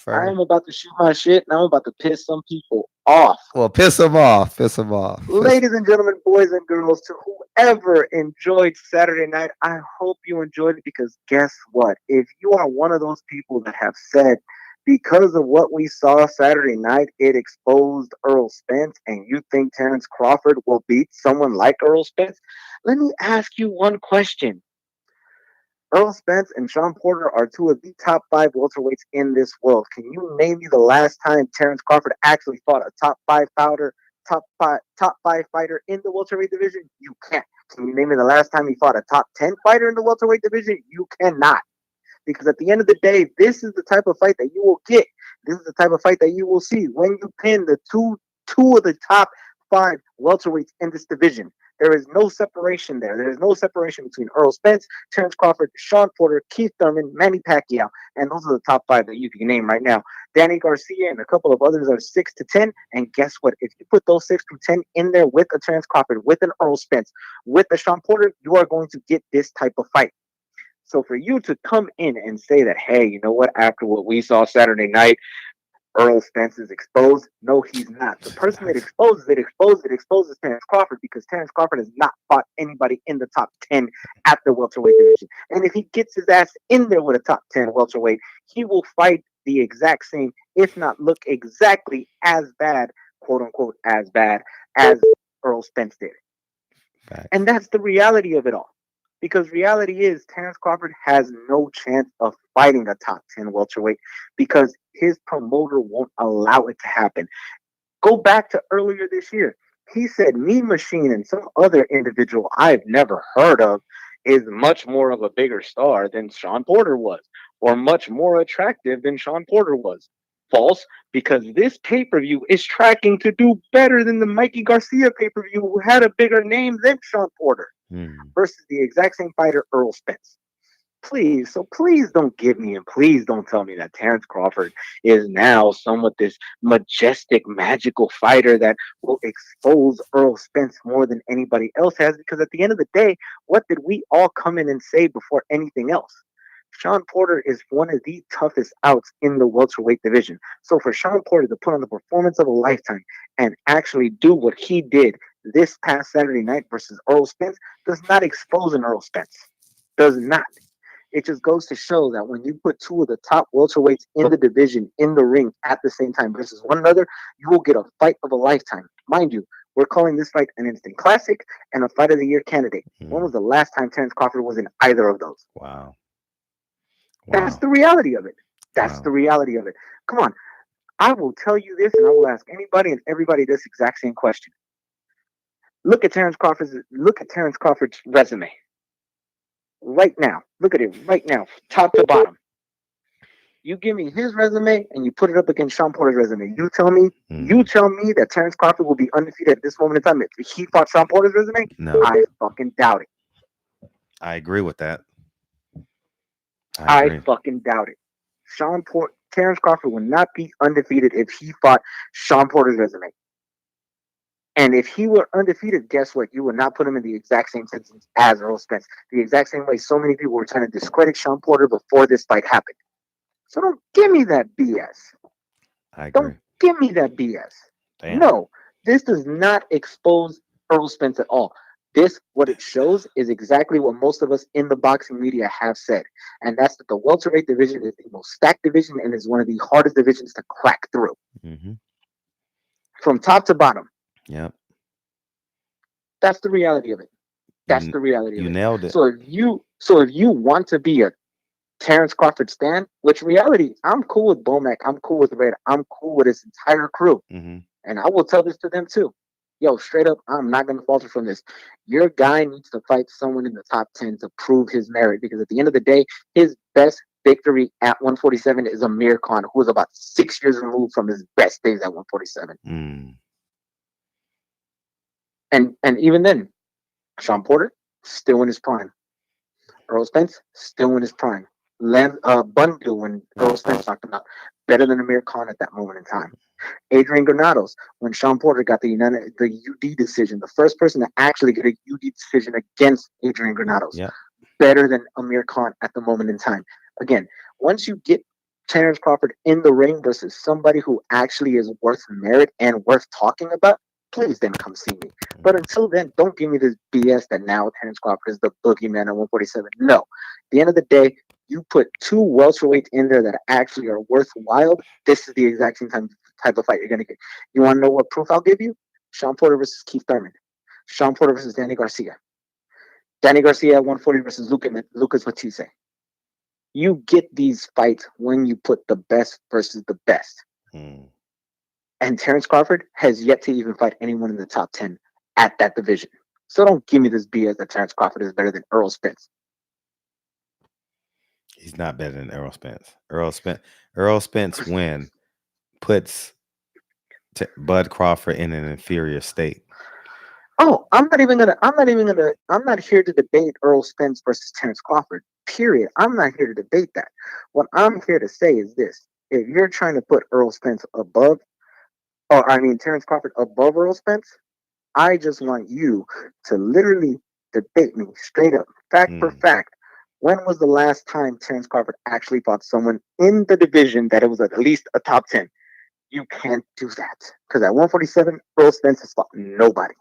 I'm about to shoot my shit, and I'm about to piss some people off. Well, piss them off. Piss them off. Ladies and gentlemen, boys and girls, to whoever enjoyed Saturday night, I hope you enjoyed it because guess what? If you are one of those people that have said, because of what we saw Saturday night, it exposed Errol Spence, and you think Terence Crawford will beat someone like Errol Spence, let me ask you one question. Errol Spence and Shawn Porter are two of the top 5 welterweights in this world. Can you name me the last time Terence Crawford actually fought a top five fighter in the welterweight division? You can't. Can you name me the last time he fought a top 10 fighter in the welterweight division? You cannot. Because at the end of the day, this is the type of fight that you will get. This is the type of fight that you will see when you pin the two of the top 5 welterweights in this division. There is no separation there. There is no separation between Errol Spence, Terence Crawford, Shawn Porter, Keith Thurman, Manny Pacquiao, and those are the top 5 that you can name right now. Danny Garcia and a couple of others are 6 to 10. And guess what? If you put those 6 to 10 in there with a Terence Crawford, with an Errol Spence, with a Shawn Porter, you are going to get this type of fight. So for you to come in and say that, hey, you know what? After what we saw Saturday night, Errol Spence is exposed. No, he's not. The person that exposes Terence Crawford because Terence Crawford has not fought anybody in the top 10 at the welterweight division. And if he gets his ass in there with a top 10 welterweight, he will fight the exact same, if not look exactly as bad, quote unquote, as bad as Errol Spence did. Right. And that's the reality of it all. Because reality is Terence Crawford has no chance of fighting a top 10 welterweight because his promoter won't allow it to happen. Go back to earlier this year. He said Mean Machine and some other individual I've never heard of is much more of a bigger star than Shawn Porter was, or much more attractive than Shawn Porter was. False, because this pay-per-view is tracking to do better than the Mikey Garcia pay-per-view, who had a bigger name than Shawn Porter, versus the exact same fighter, Errol Spence. Please don't give me and please don't tell me that Terence Crawford is now somewhat this majestic, magical fighter that will expose Errol Spence more than anybody else has, because at the end of the day, what did we all come in and say before anything else? Shawn Porter is one of the toughest outs in the welterweight division. So for Shawn Porter to put on the performance of a lifetime and actually do what he did this past Saturday night versus Errol Spence does not expose an Errol Spence. Does not. It just goes to show that when you put two of the top welterweights in the division in the ring at the same time versus one another, you will get a fight of a lifetime. Mind you, we're calling this fight an instant classic and a fight of the year candidate. When was the last time Terence Crawford was in either of those? Wow. That's the reality of it. That's the reality of it. Come on. I will tell you this, and I will ask anybody and everybody this exact same question. Look at Terence Crawford's resume. Right now. Look at it right now, top to bottom. You give me his resume and you put it up against Sean Porter's resume. You tell me that Terence Crawford will be undefeated at this moment in time if he fought Sean Porter's resume? No. I fucking doubt it. I agree with that. I fucking doubt it. Terence Crawford would not be undefeated if he fought Sean Porter's resume. And if he were undefeated, guess what? You would not put him in the exact same sentence as Errol Spence. The exact same way so many people were trying to discredit Sean Porter before this fight happened. So don't give me that BS. I agree. Don't give me that BS. Damn. No, this does not expose Errol Spence at all. What it shows is exactly what most of us in the boxing media have said. And that's that the welterweight division is the most stacked division and is one of the hardest divisions to crack through. Mm-hmm. From top to bottom. Yep. That's the reality of it. That's the reality of it. You nailed it. So if you want to be a Terence Crawford stan, which reality, I'm cool with Bomac, I'm cool with Red, I'm cool with his entire crew. Mm-hmm. And I will tell this to them too. Yo, straight up, I'm not going to falter from this. Your guy needs to fight someone in the top 10 to prove his merit, because at the end of the day, his best victory at 147 is Amir Khan, who is about 6 years removed from his best days at 147. And even then, Sean Porter, still in his prime. Errol Spence, still in his prime. Bundu, when Errol Spence knocked him out, better than Amir Khan at that moment in time. Adrian Granados, when Sean Porter got the UD decision, the first person to actually get a UD decision against Adrian Granados, better than Amir Khan at the moment in time. Again, once you get Terence Crawford in the ring versus somebody who actually is worth merit and worth talking about, please then come see me. But until then, don't give me this BS that now Terence Crawford is the boogeyman at 147. No. At the end of the day, you put two welterweights in there that actually are worthwhile. This is the exact same type of fight you're going to get. You want to know what proof I'll give you? Sean Porter versus Keith Thurman. Sean Porter versus Danny Garcia. Danny Garcia at 140 versus Lucas Matisse. You get these fights when you put the best versus the best. And Terence Crawford has yet to even fight anyone in the top 10 at that division. So don't give me this BS that Terence Crawford is better than Errol Spence. He's not better than Errol Spence. Errol Spence win puts Bud Crawford in an inferior state. Oh, I'm not here to debate Errol Spence versus Terence Crawford. Period. I'm not here to debate that. What I'm here to say is this. If you're trying to put Terence Crawford above Errol Spence, I just want you to literally debate me straight up, fact for fact. When was the last time Terence Crawford actually fought someone in the division that it was at least a top 10? You can't do that. Because at 147, Errol Spence has fought nobody.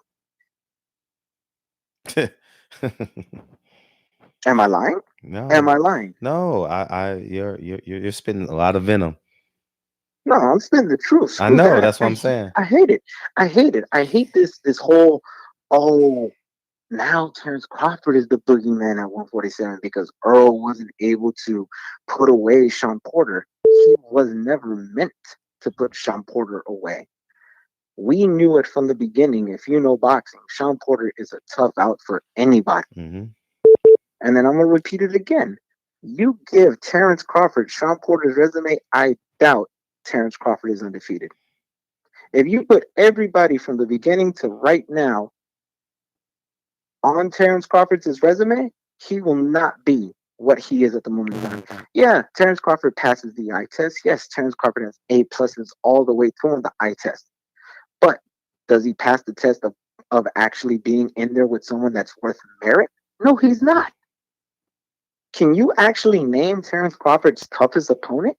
Am I lying? No. Am I lying? No, you're spitting a lot of venom. No, I'm spitting the truth. Screw I know, that. that's what I'm saying. I hate it. I hate this whole, now Terence Crawford is the boogeyman at 147 because Earl wasn't able to put away Sean Porter. He was never meant to put Sean Porter away. We knew it from the beginning. If you know boxing, Sean Porter is a tough out for anybody. Mm-hmm. And then I'm going to repeat it again. You give Terence Crawford Sean Porter's resume, I doubt Terence Crawford is undefeated. If you put everybody from the beginning to right now on Terence Crawford's resume, he will not be what he is at the moment. Yeah, Terence Crawford passes the eye test. Yes, Terence Crawford has A pluses all the way through on the eye test. But does he pass the test of actually being in there with someone that's worth merit? No, he's not. Can you actually name Terence Crawford's toughest opponent?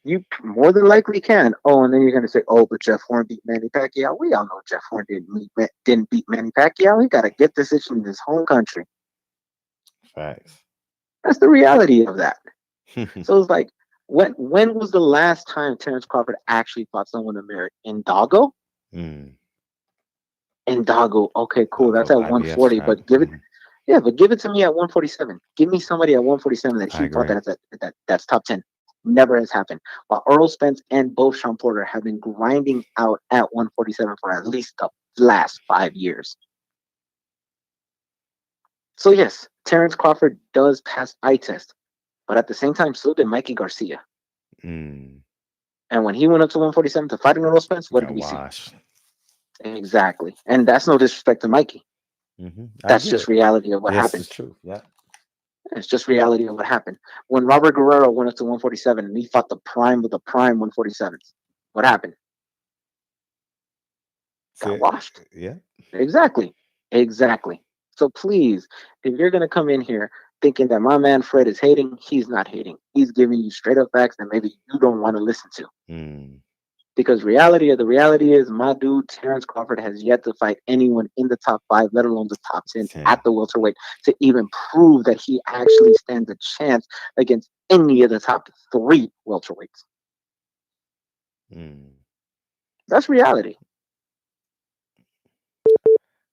You more than likely can. Oh, and then you're going to say, oh, but Jeff Horn beat Manny Pacquiao. We all know Jeff Horn didn't beat Manny Pacquiao. He got a good decision in his home country. Facts. That's the reality of that. So it's like, when was the last time Terence Crawford actually fought someone of merit? In Doggo? In Doggo. Okay, cool. That's at 140, but give it. Yeah, but give it to me at 147. Give me somebody at 147 that he fought that's top 10. Never has happened. While Errol Spence and both Sean Porter have been grinding out at 147 for at least the last 5 years. So yes, Terence Crawford does pass eye test. But at the same time, so did Mikey Garcia. Mm. And when he went up to 147 to fight Errol Spence, what did we see? Exactly. And that's no disrespect to Mikey. That's just reality of what happened. It's true. Yeah. It's just reality of what happened. When Robert Guerrero went up to 147 and he fought the prime with the prime 147s, what happened? Got washed. Yeah. Exactly. So please, if you're gonna come in here thinking that my man Fred is hating, he's not hating. He's giving you straight up facts that maybe you don't want to listen to. Because reality is my dude Terence Crawford has yet to fight anyone in the top 5, let alone the top 10 at the welterweight, to even prove that he actually stands a chance against any of the top 3 welterweights. That's reality.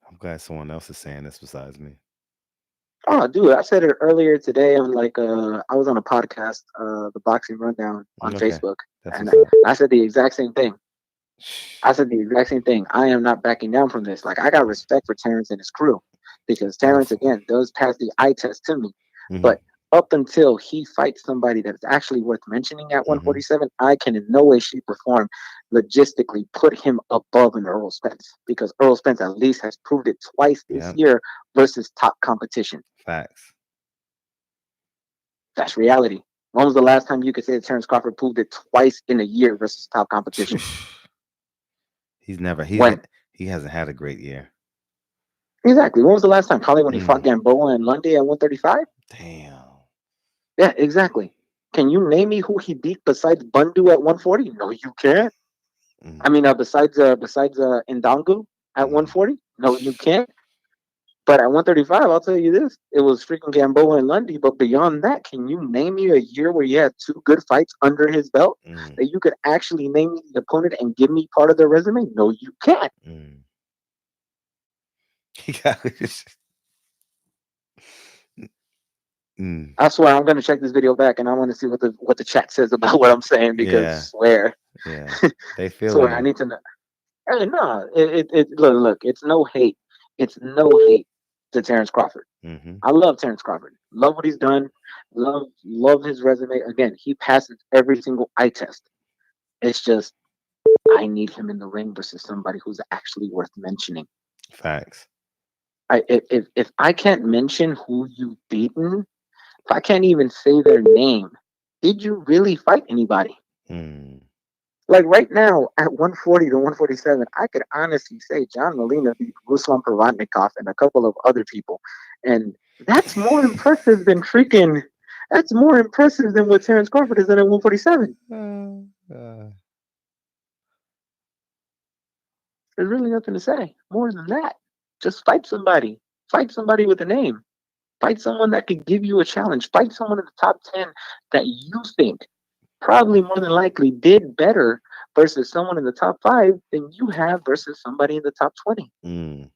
I'm glad someone else is saying this besides me. Oh, dude, I said it earlier today on I was on a podcast, the Boxing Rundown on Facebook, and I said the exact same thing. I am not backing down from this. Like, I got respect for Terence and his crew because Terence, again, does pass the eye test to me. But up until he fights somebody that's actually worth mentioning at 147, I can in no way, shape, or form logistically put him above an Errol Spence, because Errol Spence at least has proved it twice this year versus top competition. Facts. That's reality. When was the last time you could say that Terence Crawford proved it twice in a year versus top competition? He hasn't had a great year. Exactly. When was the last time? Probably when he fought Gamboa and Lundy at 135. Damn. Yeah, exactly. Can you name me who he beat besides Bundu at 140? No, you can't. I mean, besides Ndangu at 140? No, you can't. But at 135, I'll tell you this: it was freaking Gamboa and Lundy. But beyond that, can you name me a year where he had 2 good fights under his belt that you could actually name me the opponent and give me part of their resume? No, you can't. I swear I'm gonna check this video back and I want to see what the chat says about what I'm saying, because swear. Yeah. They feel Swear, I need to know. Hey, no, look, it's no hate. It's no hate to Terence Crawford. I love Terence Crawford. Love what he's done. Love his resume. Again, he passes every single eye test. It's just I need him in the ring versus somebody who's actually worth mentioning. Facts. If I can't mention who you've beaten, if I can't even say their name, did you really fight anybody? Like right now at 140 to 147, I could honestly say John Molina beat Ruslan Provodnikov and a couple of other people, and that's more impressive than That's more impressive than what Terence Crawford is at 147. There's really nothing to say more than that. Just fight somebody. Fight somebody with a name. Fight someone that could give you a challenge. Fight someone in the top 10 that you think probably more than likely did better versus someone in the top 5 than you have versus somebody in the top 20. And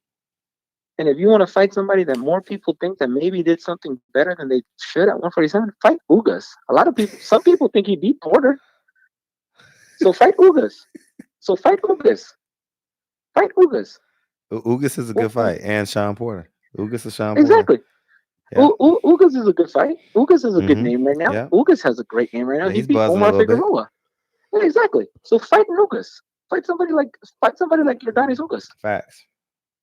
if you want to fight somebody that more people think that maybe did something better than they should at 147, fight Ugas. Some people think he beat Porter. So fight Ugas. Fight Ugas. Ugas is a good fight, and Sean Porter. Ugas is Sean Exactly. Porter. Yeah. Ugas is a good fight. Ugas is a good name right now. Yeah. Ugas has a great name right now. Yeah, he he's beat buzzing a Omar little bit. Figueroa. Yeah, exactly. So fight Ugas. Fight somebody like Yordanis Ugas. Facts.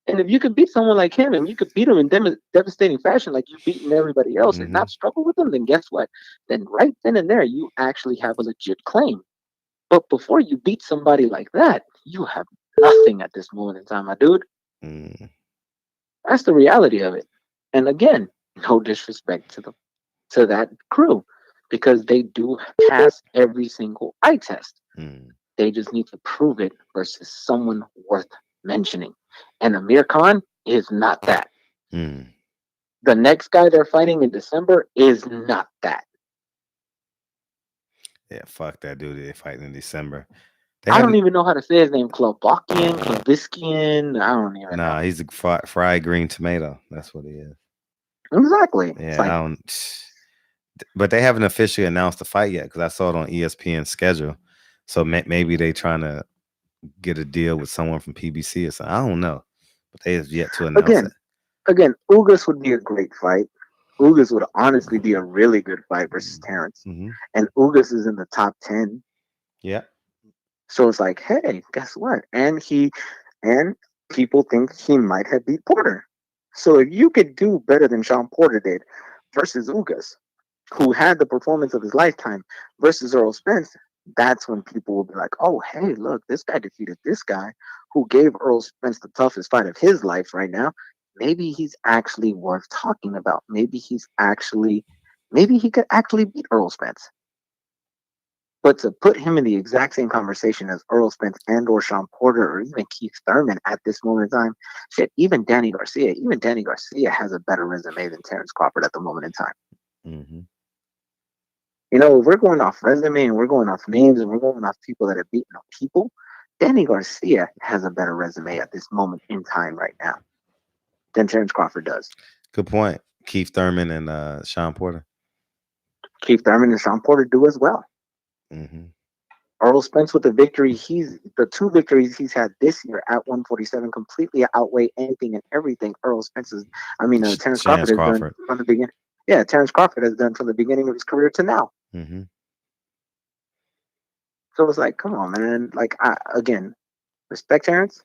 And if you could beat someone like him, and you could beat him in devastating fashion, like you've beaten everybody else, and not struggle with them, then guess what? Then right then and there, you actually have a legit claim. But before you beat somebody like that, you have nothing at this moment in time, my dude. That's the reality of it. And again, no disrespect to that crew, because they do pass every single eye test. They just need to prove it versus someone worth mentioning. And Amir Khan is not that. The next guy they're fighting in December is not that. Yeah, fuck that dude. They're fighting in December. I don't even know how to say his name. Kloviskian. I don't even know. Nah, he's a fried green tomato. That's what he is. Exactly. Yeah, I don't. But they haven't officially announced the fight yet, because I saw it on ESPN's schedule. So maybe they trying to get a deal with someone from PBC or something. I don't know. But they have yet to announce it. Again, Ugas would be a great fight. Ugas would honestly be a really good fight versus Terence. And Ugas is in the top 10. Yeah. So it's like, hey, guess what? And people think he might have beat Porter. So if you could do better than Sean Porter did versus Ugas, who had the performance of his lifetime, versus Errol Spence, that's when people will be like, oh, hey, look, this guy defeated this guy who gave Errol Spence the toughest fight of his life right now. Maybe he's actually worth talking about. Maybe he could actually beat Errol Spence. But to put him in the exact same conversation as Errol Spence and or Sean Porter or even Keith Thurman at this moment in time, shit, even Danny Garcia has a better resume than Terence Crawford at the moment in time. You know, if we're going off resume and we're going off names and we're going off people that have beaten up people, Danny Garcia has a better resume at this moment in time right now than Terence Crawford does. Good point. Keith Thurman and Sean Porter. Keith Thurman and Sean Porter do as well. Errol Spence with the victory, the 2 victories he's had this year at 147 completely outweigh anything and everything Terence Crawford has done from the beginning. Yeah, Terence Crawford has done from the beginning of his career to now. So it's like, come on, man. Like, again, respect Terence,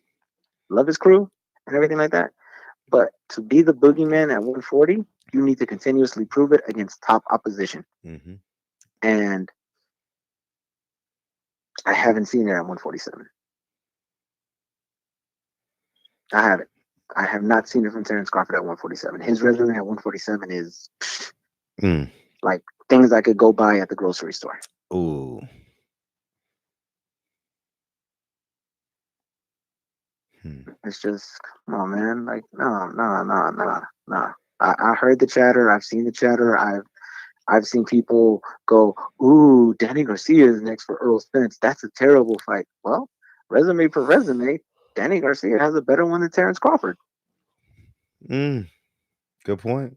love his crew and everything like that. But to be the boogeyman at 140, you need to continuously prove it against top opposition. And I haven't seen it at 147. I haven't. I have not seen it from Terence Crawford at 147. His resume at 147 is like things I could go buy at the grocery store. Ooh. It's just, come on, man. Like, no. I heard the chatter. I've seen the chatter. I've seen people go, ooh, Danny Garcia is next for Errol Spence. That's a terrible fight. Well, resume for resume, Danny Garcia has a better one than Terence Crawford. Good point.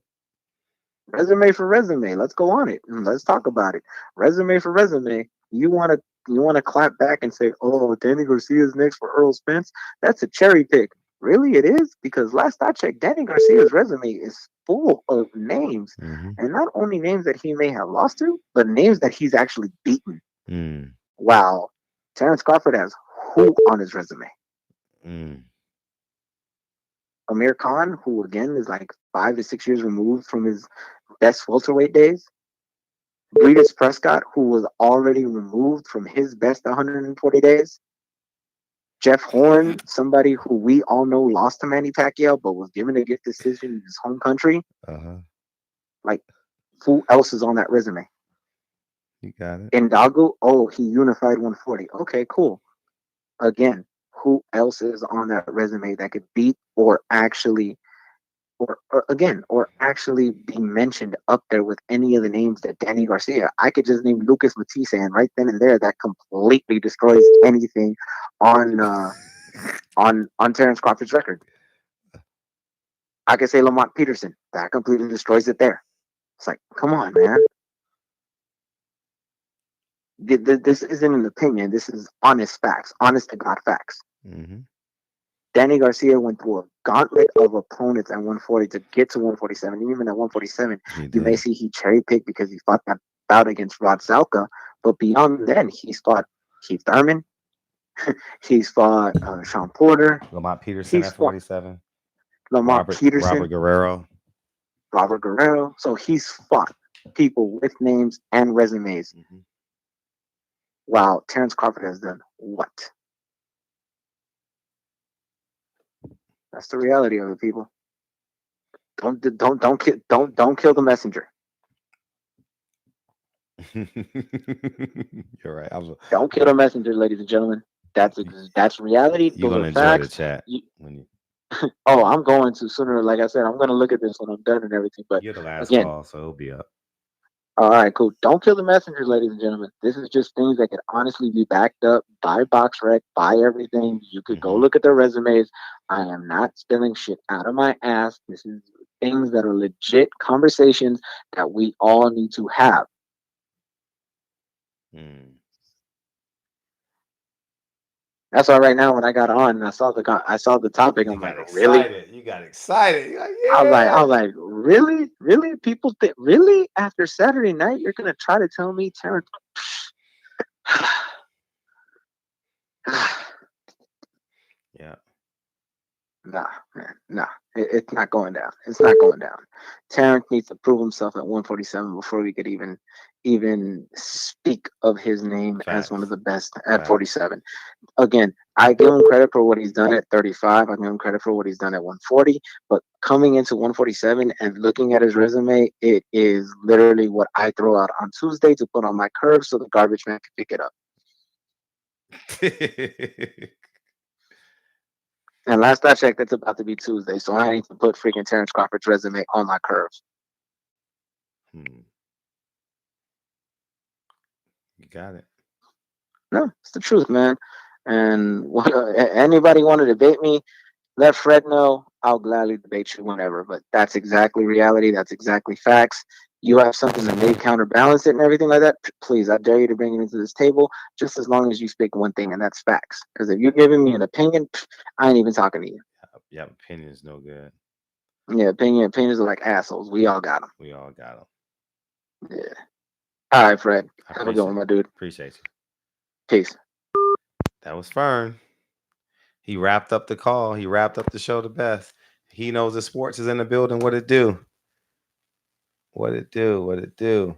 Resume for resume. Let's go on it and let's talk about it. Resume for resume. You want to clap back and say, oh, Danny Garcia is next for Errol Spence? That's a cherry pick. Really, it is? Because last I checked, Danny Garcia's resume is full of names. And not only names that he may have lost to, but names that he's actually beaten. Wow. Terence Crawford has who on his resume? Amir Khan, who again is like 5 to 6 years removed from his best welterweight days. Breedis Prescott, who was already removed from his best 140 days. Jeff Horn, somebody who we all know lost to Manny Pacquiao, but was given a gift decision in his home country. Like, who else is on that resume? You got it. Ndagu, oh, he unified 140. Okay, cool. Again, who else is on that resume that could beat or actually be mentioned up there with any of the names that Danny Garcia? I could just name Lucas Matisse, and right then and there, that completely destroys anything on Terence Crawford's record. I could say Lamont Peterson. That completely destroys it there. It's like, come on, man. This isn't an opinion. This is honest facts. Honest to God facts. Danny Garcia went through a gauntlet of opponents at 140 to get to 147. Even at 147, you may see he cherry picked because he fought that bout against Rod Salka. But beyond then, he's fought Keith Thurman. He's fought Sean Porter. Lamont Peterson at 47. Peterson. Robert Guerrero. So he's fought people with names and resumes. Wow, Terence Crawford has done what? That's the reality of it, people. Don't kill the messenger. You're right. Don't kill the messenger, ladies and gentlemen. That's reality. You're gonna enjoy the chat. Oh, I'm going to sooner. Like I said, I'm gonna look at this when I'm done and everything. But you're the last again, call, so it'll be up. All right, cool. Don't kill the messenger, ladies and gentlemen. This is just things that can honestly be backed up by BoxRec, by everything. You could go look at their resumes. I am not spilling shit out of my ass. This is things that are legit conversations that we all need to have. That's why right now when I got on and I saw the topic, I'm like, really? You got excited. You're like, yeah. I was like, Really? Really? People think, really? After Saturday night, you're going to try to tell me Terence? Yeah. Nah, man, nah. It's not going down. It's not going down. Terrence needs to prove himself at 147 before we could even speak of his name as one of the best at 47. Again, I give him credit for what he's done at 35. I give him credit for what he's done at 140. But coming into 147 and looking at his resume, it is literally what I throw out on Tuesday to put on my curve so the garbage man can pick it up. And last I checked, it's about to be Tuesday, so I need to put freaking Terence Crawford's resume on my curves. You got it. No, it's the truth, man. And anybody want to debate me, let Fred know. I'll gladly debate you whenever. But that's exactly reality. That's exactly facts. You have something that may counterbalance it and everything like that. Please, I dare you to bring it into this table, just as long as you speak one thing, and that's facts. Because if you're giving me an opinion, I ain't even talking to you. Yeah, opinion's no good. Yeah, opinions are like assholes. We all got them. We all got them. Yeah. All right, Fred. Have a good one, my dude. Appreciate you. Peace. That was Fern. He wrapped up the call. He wrapped up the show the best. He knows the sports is in the building. What it do? What it do? What it do?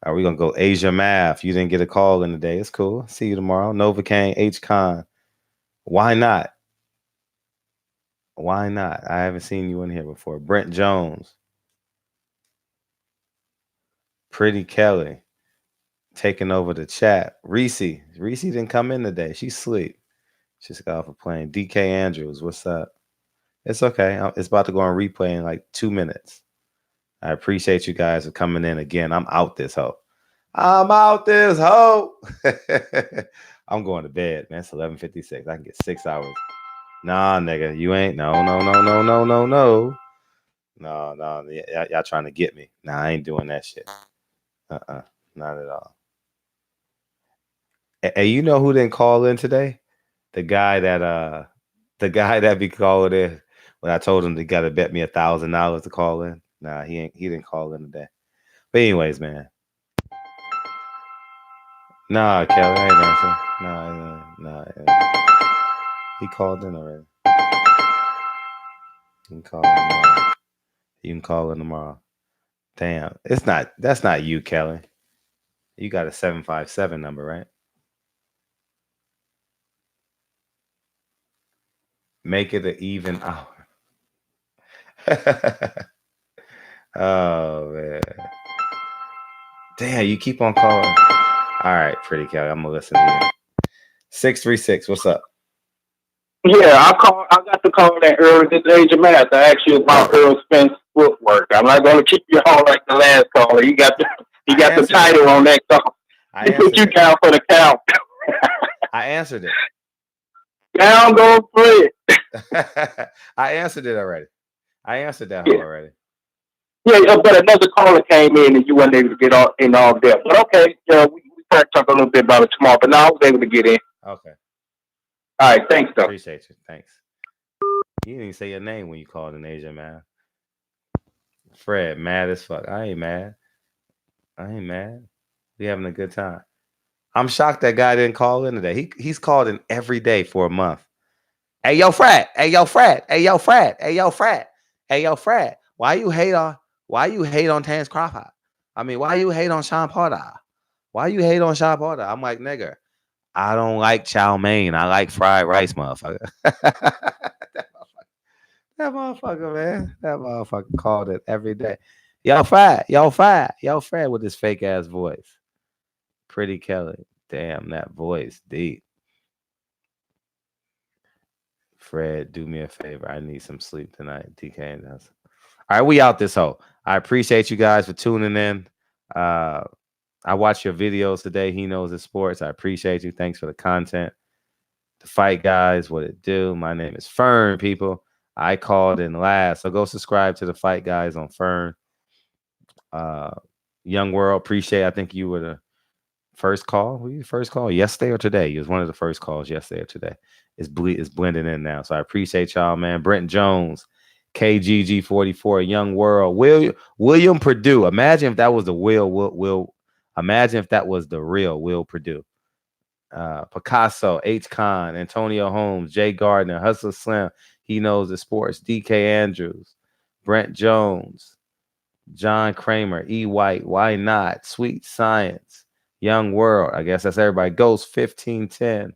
Are we gonna go Asia Math? You didn't get a call in the day. It's cool. See you tomorrow. Novocaine, H-Con. Why not? Why not? I haven't seen you in here before. Brent Jones. Pretty Kelly. Taking over the chat. Reese didn't come in today. She's asleep. She just got off a plane. DK Andrews, what's up? It's okay. It's about to go on replay in like 2 minutes. I appreciate you guys for coming in again. I'm out this hoe. I'm out this hoe. I'm going to bed, man. It's 11:56. I can get 6 hours. Nah, nigga, you ain't. No. No. Y'all trying to get me. Nah, I ain't doing that shit. Not at all. Hey, you know who didn't call in today? The guy that be calling in when I told him they gotta bet me $1,000 to call in. Nah, he didn't call in today. But anyways, man. Nah, Kelly, I ain't answer. Nah. He called in already. You can call in tomorrow. Damn. That's not you, Kelly. You got a 757 number, right? Make it an even hour. Oh, man. Damn, you keep on calling. All right, Pretty Kelly, I'm going to listen to you. 636, what's up? Yeah, I got the call that Errol this Age of Math. I asked you about Errol Spence footwork. I'm not going to keep you on like the last caller. You got the title on that call. He put you down for the count. I answered it. Down goes Fred. I answered it already. I answered that already. Yeah, but another caller came in and you weren't able to get in all depth. But okay, we probably talk a little bit about it tomorrow. But now I was able to get in. Okay. All right, thanks, though. Appreciate you. Thanks. You didn't even say your name when you called in Asia, man. Fred, mad as fuck. I ain't mad. We having a good time. I'm shocked that guy didn't call in today. He's called in every day for a month. Hey, yo, Fred. Why you hate on Terence Crawford? I mean, why you hate on Sean Porter? I'm like, nigga, I don't like chow mein. I like fried rice, motherfucker. That motherfucker, man. That motherfucker called it every day. Yo, Fred with his fake ass voice. Pretty Kelly. Damn, that voice deep. Fred, do me a favor. I need some sleep tonight. DK does. All right, we out this hoe. I appreciate you guys for tuning in. I watched your videos today. He knows his sports. I appreciate you. Thanks for the content. The Fight Guys, what it do? My name is Fern, people. I called in last. So go subscribe to the Fight Guys on Fern. Young World, appreciate. I think you were the first call. Were you the first call yesterday or today? You was one of the first calls yesterday or today. It's blending in now. So I appreciate y'all, man. Brent Jones, KGG44, Young World, William Purdue. Imagine if that was the Will. Imagine if that was the real Will Purdue. Picasso, H. Khan, Antonio Holmes, Jay Gardner, Hustler Slim. He knows the sports. DK Andrews, Brent Jones, John Kramer, E. White. Why not? Sweet Science, Young World. I guess that's everybody. Ghost 1510.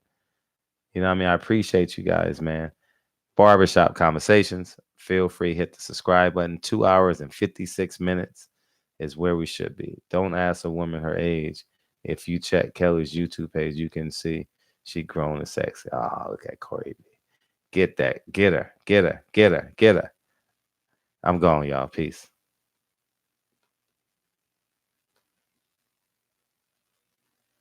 You know what I mean? I appreciate you guys, man. Barbershop Conversations. Feel free, hit the subscribe button. 2 hours and 56 minutes is where we should be. Don't ask a woman her age. If you check Kelly's YouTube page, you can see she grown and sexy. Oh, look at Corey. Get that. Get her. I'm going, y'all. Peace.